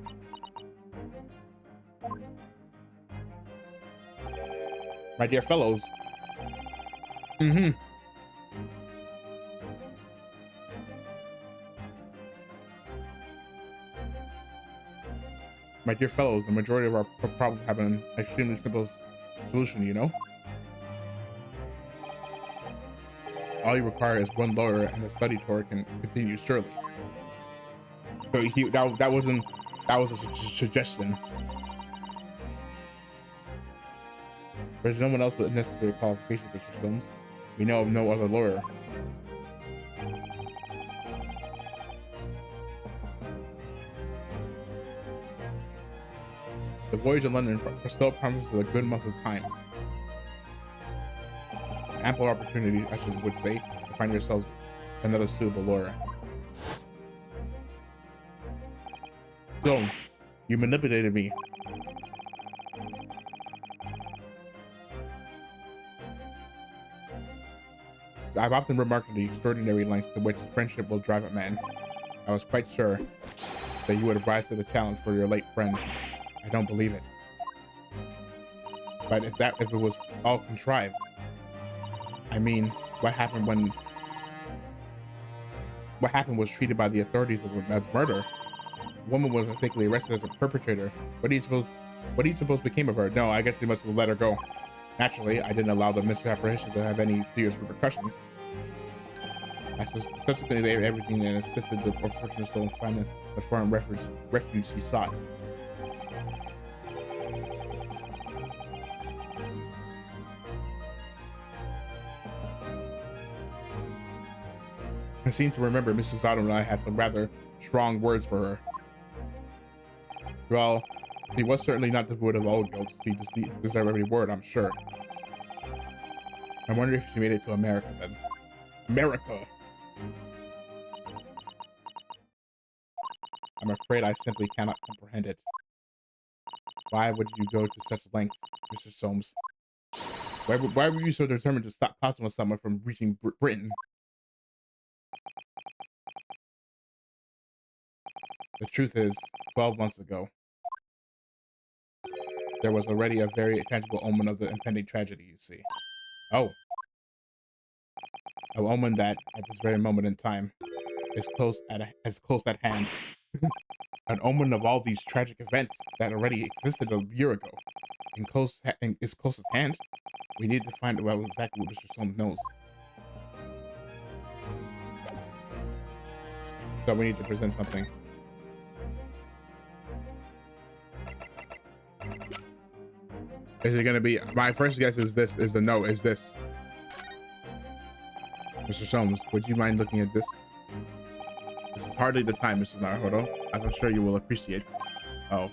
My dear fellows. My dear fellows, the majority of our problems have an extremely simple solution, you know? All you require is one lawyer and the study tour can continue surely. So that was a suggestion. There's no one else with necessary qualifications, Mr. Holmes. We know of no other lawyer. The voyage to London still promises a good month of time. Ample opportunity, I would say, to find yourselves another suitable lawyer. So, you manipulated me. I've often remarked on the extraordinary lengths to which friendship will drive a man. I was quite sure that you would rise to the challenge for your late friend. I don't believe it. But if it was all contrived, I mean, what happened was treated by the authorities as murder. The woman was mistakenly arrested as a perpetrator. What do you suppose became of her? No, I guess they must have let her go. Naturally, I didn't allow the misapprehension to have any serious repercussions. I subsequently laid everything and assisted the unfortunate soul in finding the foreign refuge she sought. I seem to remember Mrs. Otto and I had some rather strong words for her. Well, she was certainly not devoid of all guilt. She deserved every word, I'm sure. I wonder if she made it to America then. America! I'm afraid I simply cannot comprehend it. Why would you go to such lengths, Mr. Soames? Why were you so determined to stop Cosmo someone from reaching Britain? The truth is, 12 months ago, there was already a very tangible omen of the impending tragedy, you see. Oh. An omen that, at this very moment in time, is close at hand. An omen of all these tragic events that already existed a year ago. Is close at hand? We need to find out exactly what Mr. Soames knows. So we need to present something. Is it gonna be, my first guess is this, is this. Mr. Soames, would you mind looking at this? This is hardly the time, Mrs. Naruhodo, as I'm sure you will appreciate. Oh,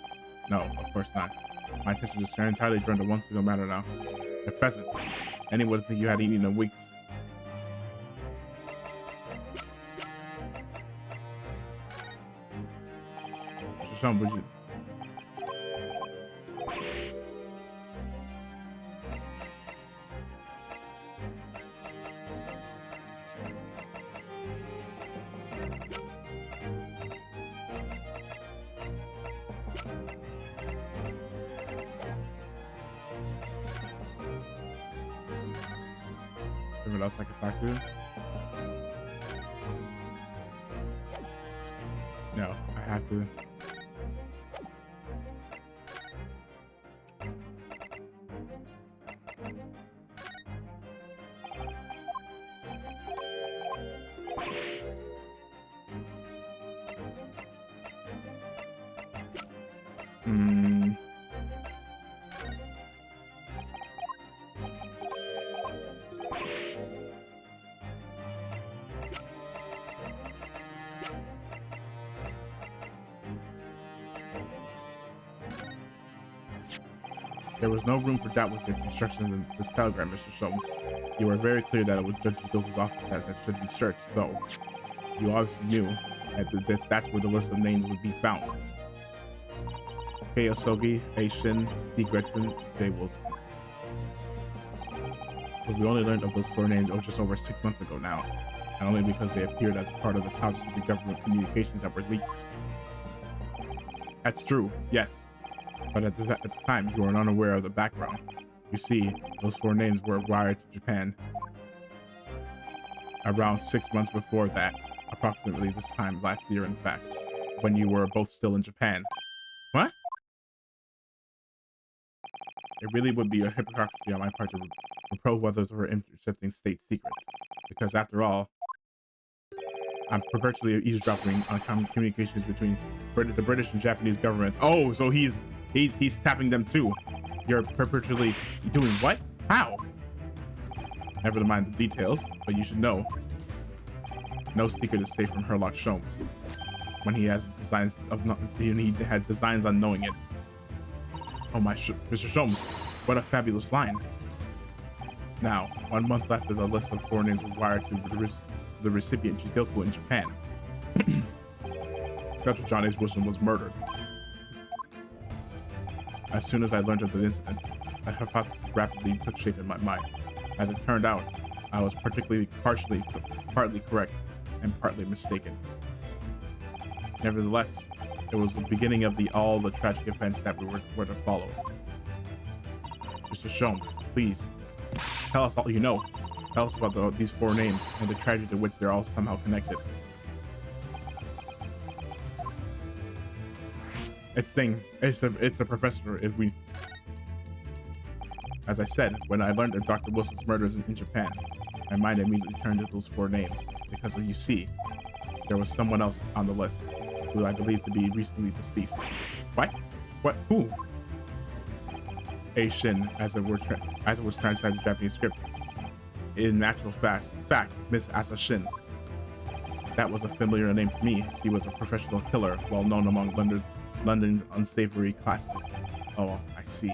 no, of course not. My attention is entirely drawn to one single matter now. The pheasant. Anyone would think you had eaten in weeks. Mr. Soames, would you... Anyone else I can talk to? No, I have to. There was no room for doubt with your instructions in this telegram, Mr. Soames. You were very clear that it was Judge Goku's office that should be searched, so you obviously knew that that's where the list of names would be found. K. Asogi, A. Shin, D. Gregson, J. Wilson. But we only learned of those 4 names just over 6 months ago now, and only because they appeared as part of the top secret government communications that were leaked. That's true, yes. But at the time, you were unaware of the background. You see, those 4 names were wired to Japan around 6 months before that, approximately this time last year, in fact, when you were both still in Japan. What? It really would be a hypocrisy on my part to reproach whether they were intercepting state secrets, because after all, I'm perpetually eavesdropping on communications between the British and Japanese governments. Oh, so he's tapping them too. You're perpetually doing what? How? Never mind the details, but you should know. No secret is safe from Herlock Sholmes. When he has designs he had designs on knowing it. Oh my, Mr. Sholmes, what a fabulous line. Now, 1 month after the list of 4 names was wired to the recipient Jigoku in Japan, Dr. John H. Wilson was murdered. As soon as I learned of the incident, a hypothesis rapidly took shape in my mind. As it turned out, I was partly correct and partly mistaken. Nevertheless, it was the beginning of all the tragic events that were to follow. Mr. Sholmes, please, tell us all you know. Tell us about these 4 names and the tragedy to which they're all somehow connected. It's the professor. As I said, when I learned of Dr. Wilson's murders in Japan, my mind immediately turned to those 4 names because, you see, there was someone else on the list who I believe to be recently deceased. What? What? Who? A. Shin, as it was translated to Japanese script. In actual fact, Miss Asa Shin. That was a familiar name to me. She was a professional killer, well known among London's unsavory classes. Oh, I see.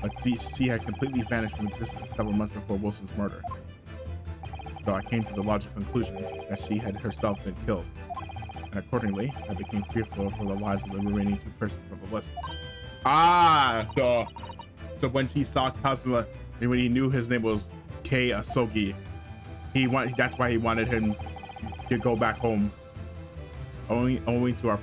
But she had completely vanished from existence several months before Wilson's murder. So I came to the logical conclusion that she had herself been killed. And accordingly, I became fearful for the lives of the remaining 2 persons on the list. Ah! So when she saw Kazuma, and when he knew his name was Kei Asogi, that's why he wanted him to go back home. Only to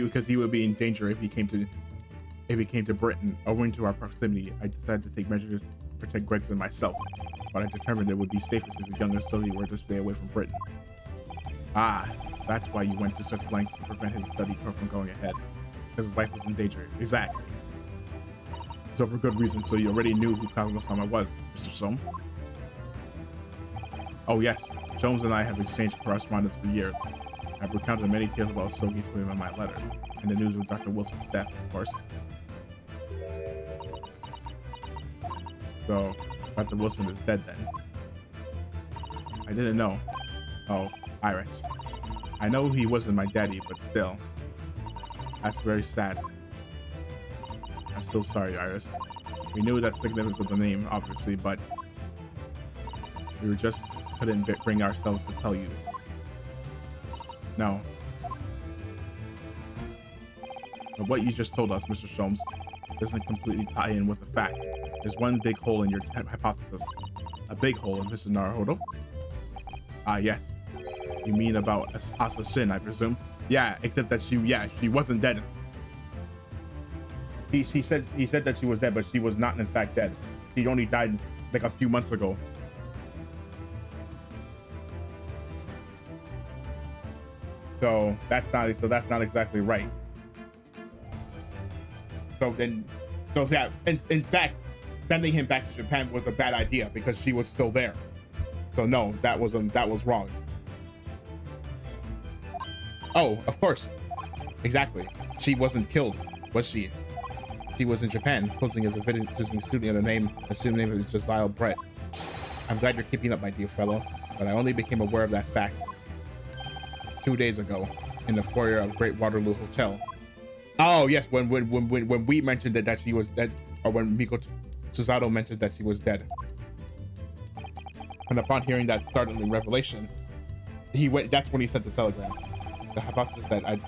because he would be in danger if he came to Britain. Owing to our proximity, I decided to take measures to protect Gregson myself, but I determined it would be safest if the young Asogi were to stay away from Britain. Ah, so that's why you went to such lengths to prevent his study tour from going ahead, because his life was in danger. Exactly. So for good reason. So you already knew who Kazuma-sama was, Mr. Soames. Oh yes, Sholmes and I have exchanged correspondence for years. I've recounted many tales about Asogi to him in my letters, and the news of Dr. Wilson's death, of course. So, Dr. Wilson is dead then. I didn't know. Oh, Iris. I know he wasn't my daddy, but still. That's very sad. I'm so sorry, Iris. We knew that significance of the name, obviously, but we just couldn't bring ourselves to tell you. No. But what you just told us, Mr. Sholmes, doesn't completely tie in with the fact. There's one big hole in your hypothesis. A big hole, Mr. Naruhodo. Ah, yes. You mean about Asa Shin, I presume? Yeah, except that she wasn't dead. He said that she was dead, but she was not in fact dead. She only died like a few months ago. So that's not exactly right. So yeah, in fact, sending him back to Japan was a bad idea because she was still there. So no, that was wrong. Oh, of course, exactly. She wasn't killed, was she? She was in Japan, posing as a visiting student under the assumed name of Josiah Brett. I'm glad you're keeping up, my dear fellow, but I only became aware of that fact 2 days ago in the foyer of Great Waterloo Hotel. Oh yes, when we mentioned that she was dead, or when Miko Susato mentioned that she was dead, and upon hearing that startling revelation, he went. That's when he sent the telegram. The hypothesis that I'd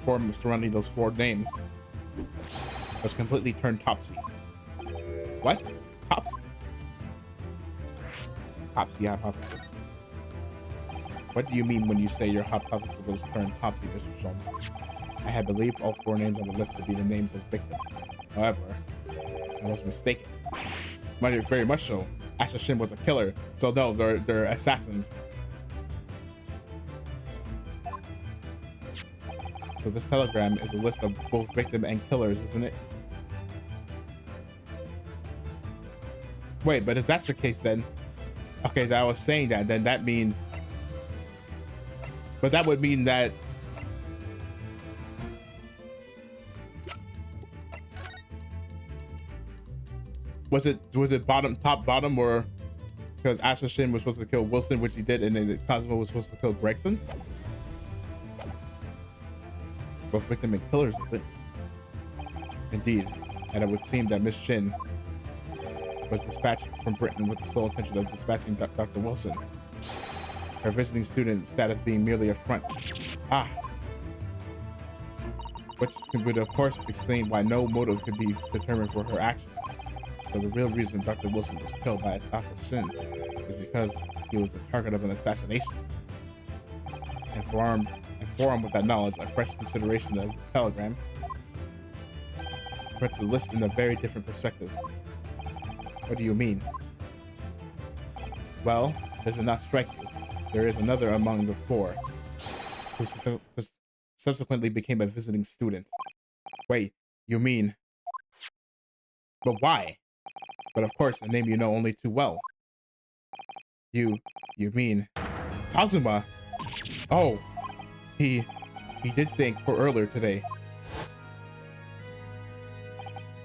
formed surrounding those 4 names was completely turned topsy. What? Topsy? Topsy hypothesis. What do you mean when you say your hypothesis was turned topsy, Mr. Jones? I had believed all 4 names on the list to be the names of victims. However, I was mistaken. Very much so. Asha Shin was a killer, so no, they're assassins. So this telegram is a list of both victim and killers, isn't it? Wait, but if that's the case, then okay, I was saying that, then that means, but that would mean that was it top bottom, or because Asha Shin was supposed to kill Wilson, which he did, and then Cosmo was supposed to kill Gregson? Both victim and killers, is it? Indeed, and it would seem that Miss Shin was dispatched from Britain with the sole intention of dispatching Dr. Wilson, her visiting student status being merely a front. Ah, which would of course explain why no motive could be determined for her actions. So the real reason Dr. Wilson was killed by Asha Shin is because he was the target of an assassination. And forearmed with that knowledge, a fresh consideration of this telegram puts the list in a very different perspective. What do you mean? Well, does it not strike you? There is another among the 4 who subsequently became a visiting student. Wait, you mean? But why? But of course, a name you know only too well. You mean Kazuma? Oh, he did say in court earlier today.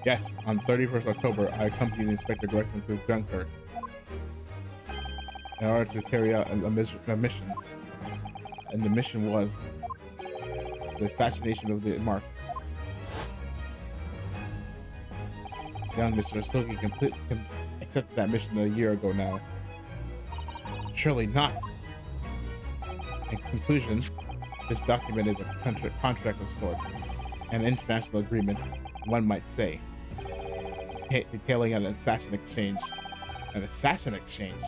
Yes, on 31st October, I accompanied Inspector Gregson to Dunkirk in order to carry out a mission. And the mission was the assassination of the Mark. Young Mr. Asogi accepted that mission a year ago now. Surely not. In conclusion, this document is a contract of sorts, an international agreement, one might say, detailing an assassin exchange. An assassin exchange?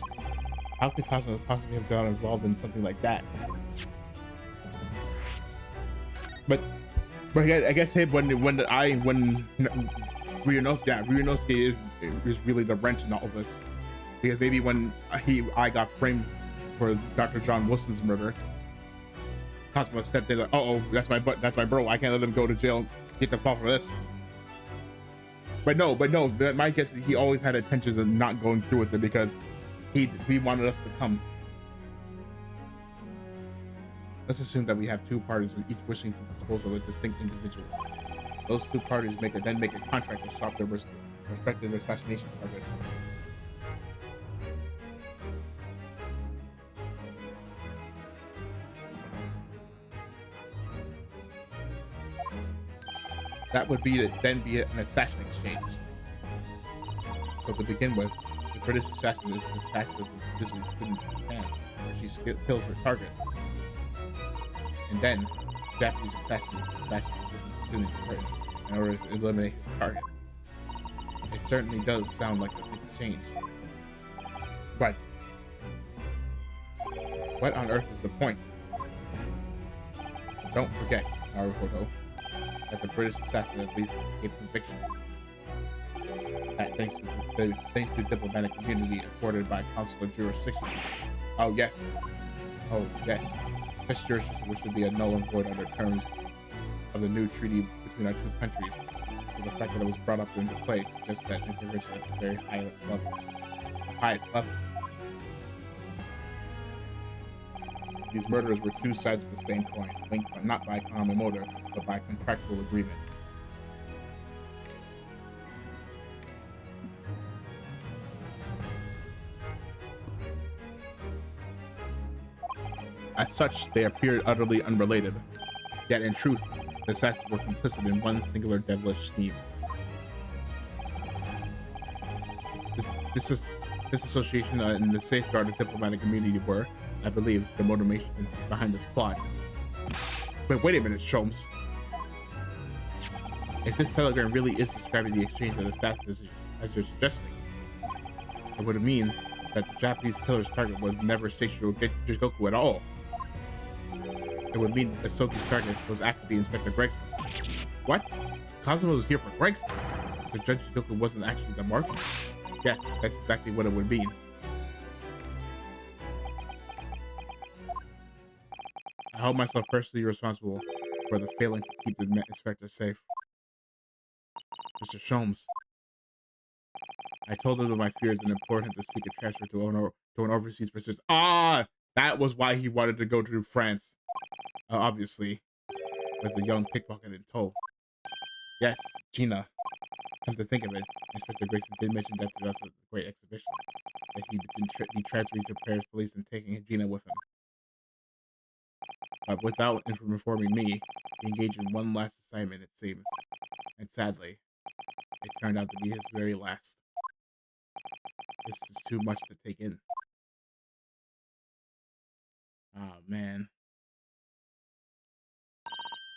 How could Cosmo possibly have got involved in something like that? But I guess when Ryunosuke is really the wrench in all of this, because maybe when I got framed for Dr. John Wilson's murder, Cosmo stepped in like, oh, that's my bro. I can't let him go to jail, get the fall for this. But no, my guess is he always had intentions of not going through with it because he wanted us to come. Let's assume that we have 2 parties with each wishing to dispose of a distinct individual. Those 2 parties make a contract to stop their respective assassination target. That would then be an assassin exchange. So to begin with, the British assassin is dispatched as a visiting student to Japan, where she kills her target. And then, the Japanese assassin dispatches a visiting student to Britain in order to eliminate his target. It certainly does sound like an exchange. But what on earth is the point? Don't forget, Naruhodo, that the British assassin at least escaped conviction. That thanks to diplomatic immunity afforded by consular jurisdiction. Oh yes. Such jurisdiction which would be a null and void under terms of the new treaty between our 2 countries. So the fact that it was brought up into place just that intervention at the very highest levels. These murders were 2 sides of the same coin, linked not by Kamamoto, but by contractual agreement. As such, they appeared utterly unrelated. Yet in truth, The assassins were complicit in one singular devilish scheme. This association and the safeguard of diplomatic immunity were, I believe, the motivation behind this plot. But wait a minute, Sholmes. If this telegram really is describing the exchange of assassins as you're suggesting, it would mean that the Japanese killer's target was never Seishiro Jigoku at all. It would mean that Soki's target was actually Inspector Gregson. What? Cosmo was here for Gregson? So Judge Jigoku wasn't actually the mark? Yes, that's exactly what it would mean. I hold myself personally responsible for the failing to keep the inspector safe. Mr. Sholmes. I told him of my fears and implored him to seek a transfer to an overseas position. Ah! That was why he wanted to go to France. Obviously. With the young pickpocket in tow. Yes, Gina. Come to think of it, Inspector Gregson did mention that to us at the Great Exhibition. That he'd be transferring to Paris police and taking Gina with him. But without informing me, he engaged in one last assignment, it seems. And sadly, it turned out to be his very last. This is too much to take in. Oh, man.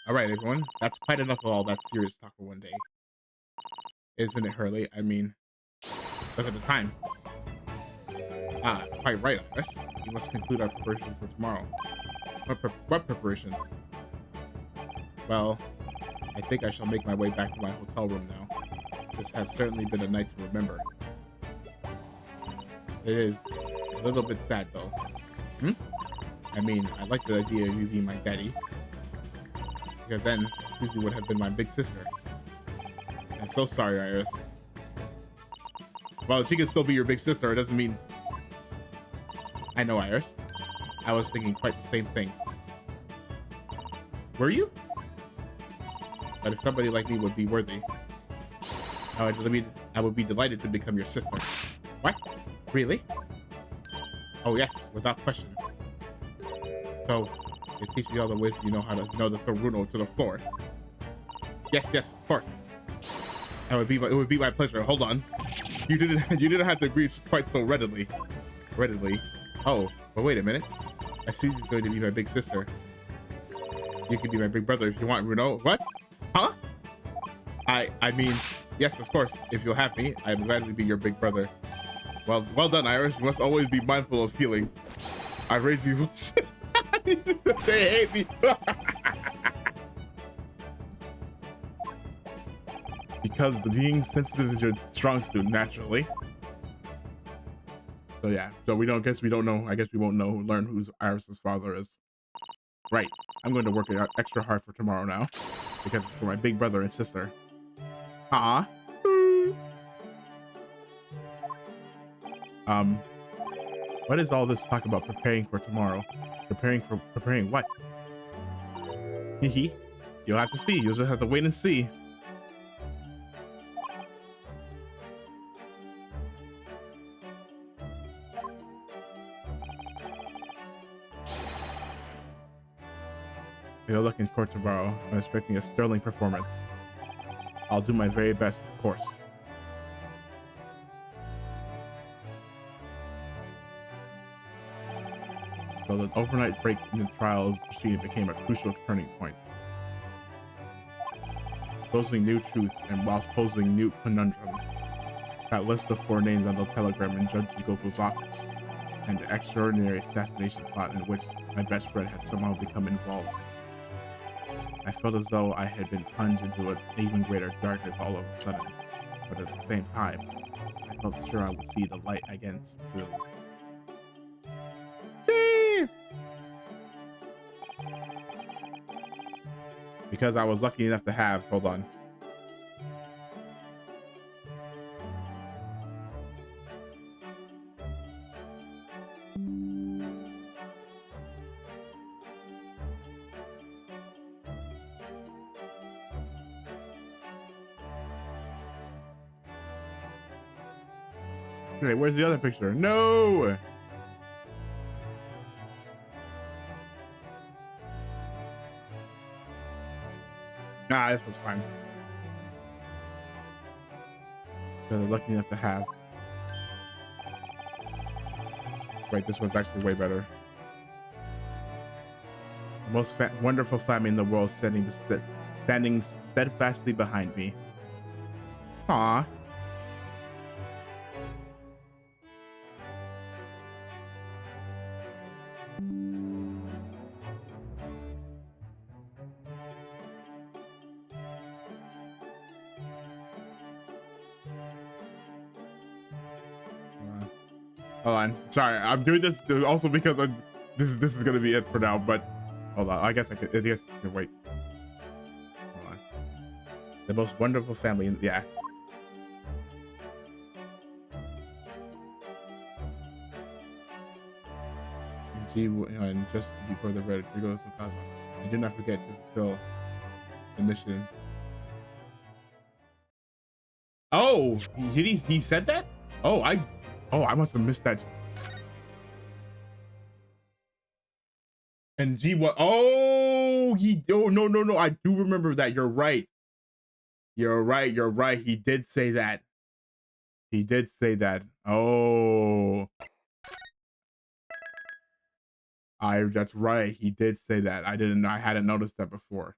Alright, everyone. That's quite enough of all that serious talk for one day. Isn't it, Hurley? I mean, look at the time. Ah, quite right, Iris. We must conclude our preparation for tomorrow. What preparation? Well, I think I shall make my way back to my hotel room now. This has certainly been a night to remember. It is a little bit sad, though. I mean, I like the idea of you being my daddy. Because then, Susie would have been my big sister. I'm so sorry, Iris. Well, she can still be your big sister. It doesn't mean... I know, Iris. I was thinking quite the same thing. Were you? But if somebody like me would be worthy, I would be delighted to become your sister. What? Really? Oh yes, without question. So, you teach me all the ways you know how to the Runo to the floor. Yes, of course. It would be my pleasure. Hold on. You didn't have to agree quite so readily. Oh, but wait a minute. As Susie's going to be my big sister, you can be my big brother if you want, Runo. What? Huh? I mean, yes, of course. If you'll have me, I'd gladly be your big brother. Well done, Iris. You must always be mindful of feelings. I raised you. They hate me. Because being sensitive is your strong suit, naturally. So yeah. So we don't know. I guess we won't learn who Iris's father is. Right. I'm going to work it out extra hard for tomorrow now, because it's for my big brother and sister. What is all this talk about preparing for tomorrow? Preparing what? Hehe. You'll have to see. You'll just have to wait and see. You'll look in court tomorrow. I'm expecting a sterling performance. I'll do my very best, of course. So the overnight break in the trials proceeding became a crucial turning point. Exposing new truths and whilst posing new conundrums. That list of 4 names on the telegram in Judge Jigoku's office, and the extraordinary assassination plot in which my best friend had somehow become involved. I felt as though I had been plunged into an even greater darkness all of a sudden, but at the same time, I felt sure I would see the light again soon. Because I was lucky enough to have, hold on. Okay, where's the other picture? No! Nah, this was fine. Because I'm lucky enough to have. Wait, this one's actually way better. The most wonderful family in the world standing steadfastly behind me. Aw. Hold on. Sorry, I'm doing this also because this is gonna be it for now. But hold on. I guess I guess wait. Hold on. The most wonderful family. Yeah. And just before the red goes to Cosmo, and do not forget to fulfill the mission. Oh, he said that? Oh, I must have missed that. And G what? Oh, no. I do remember that. You're right. You're right. He did say that. He did say that. Oh, that's right. He did say that. I hadn't noticed that before.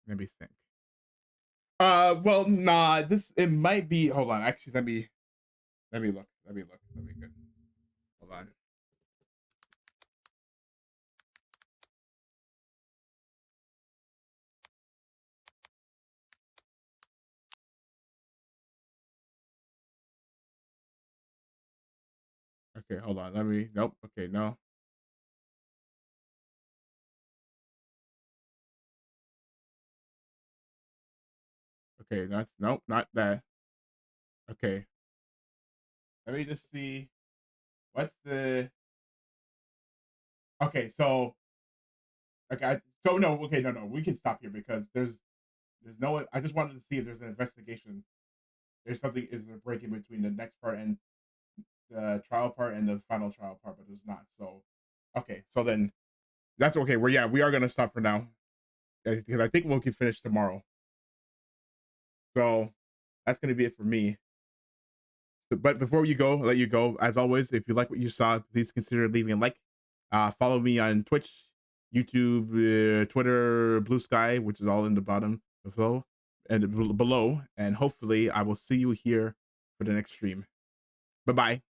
Let me think. Well, nah, it might be, hold on. Actually, let me look. Let me good. Hold on. Okay, hold on. Nope. Okay, no. Okay, nope, not that. Okay. Let me just see. What's the, okay, so, okay, so no, okay, no, we can stop here because there's no, I just wanted to see if there's an investigation. There's something is a break in between the next part and the trial part and the final trial part, but there's not. So, okay, so then that's okay. We are gonna stop for now because I think we can finish tomorrow. So that's gonna be it for me. But before you go, I'll let you go. As always, if you like what you saw, please consider leaving a like. Follow me on Twitch, YouTube, Twitter, Blue Sky, which is all in the bottom below. And hopefully, I will see you here for the next stream. Bye bye.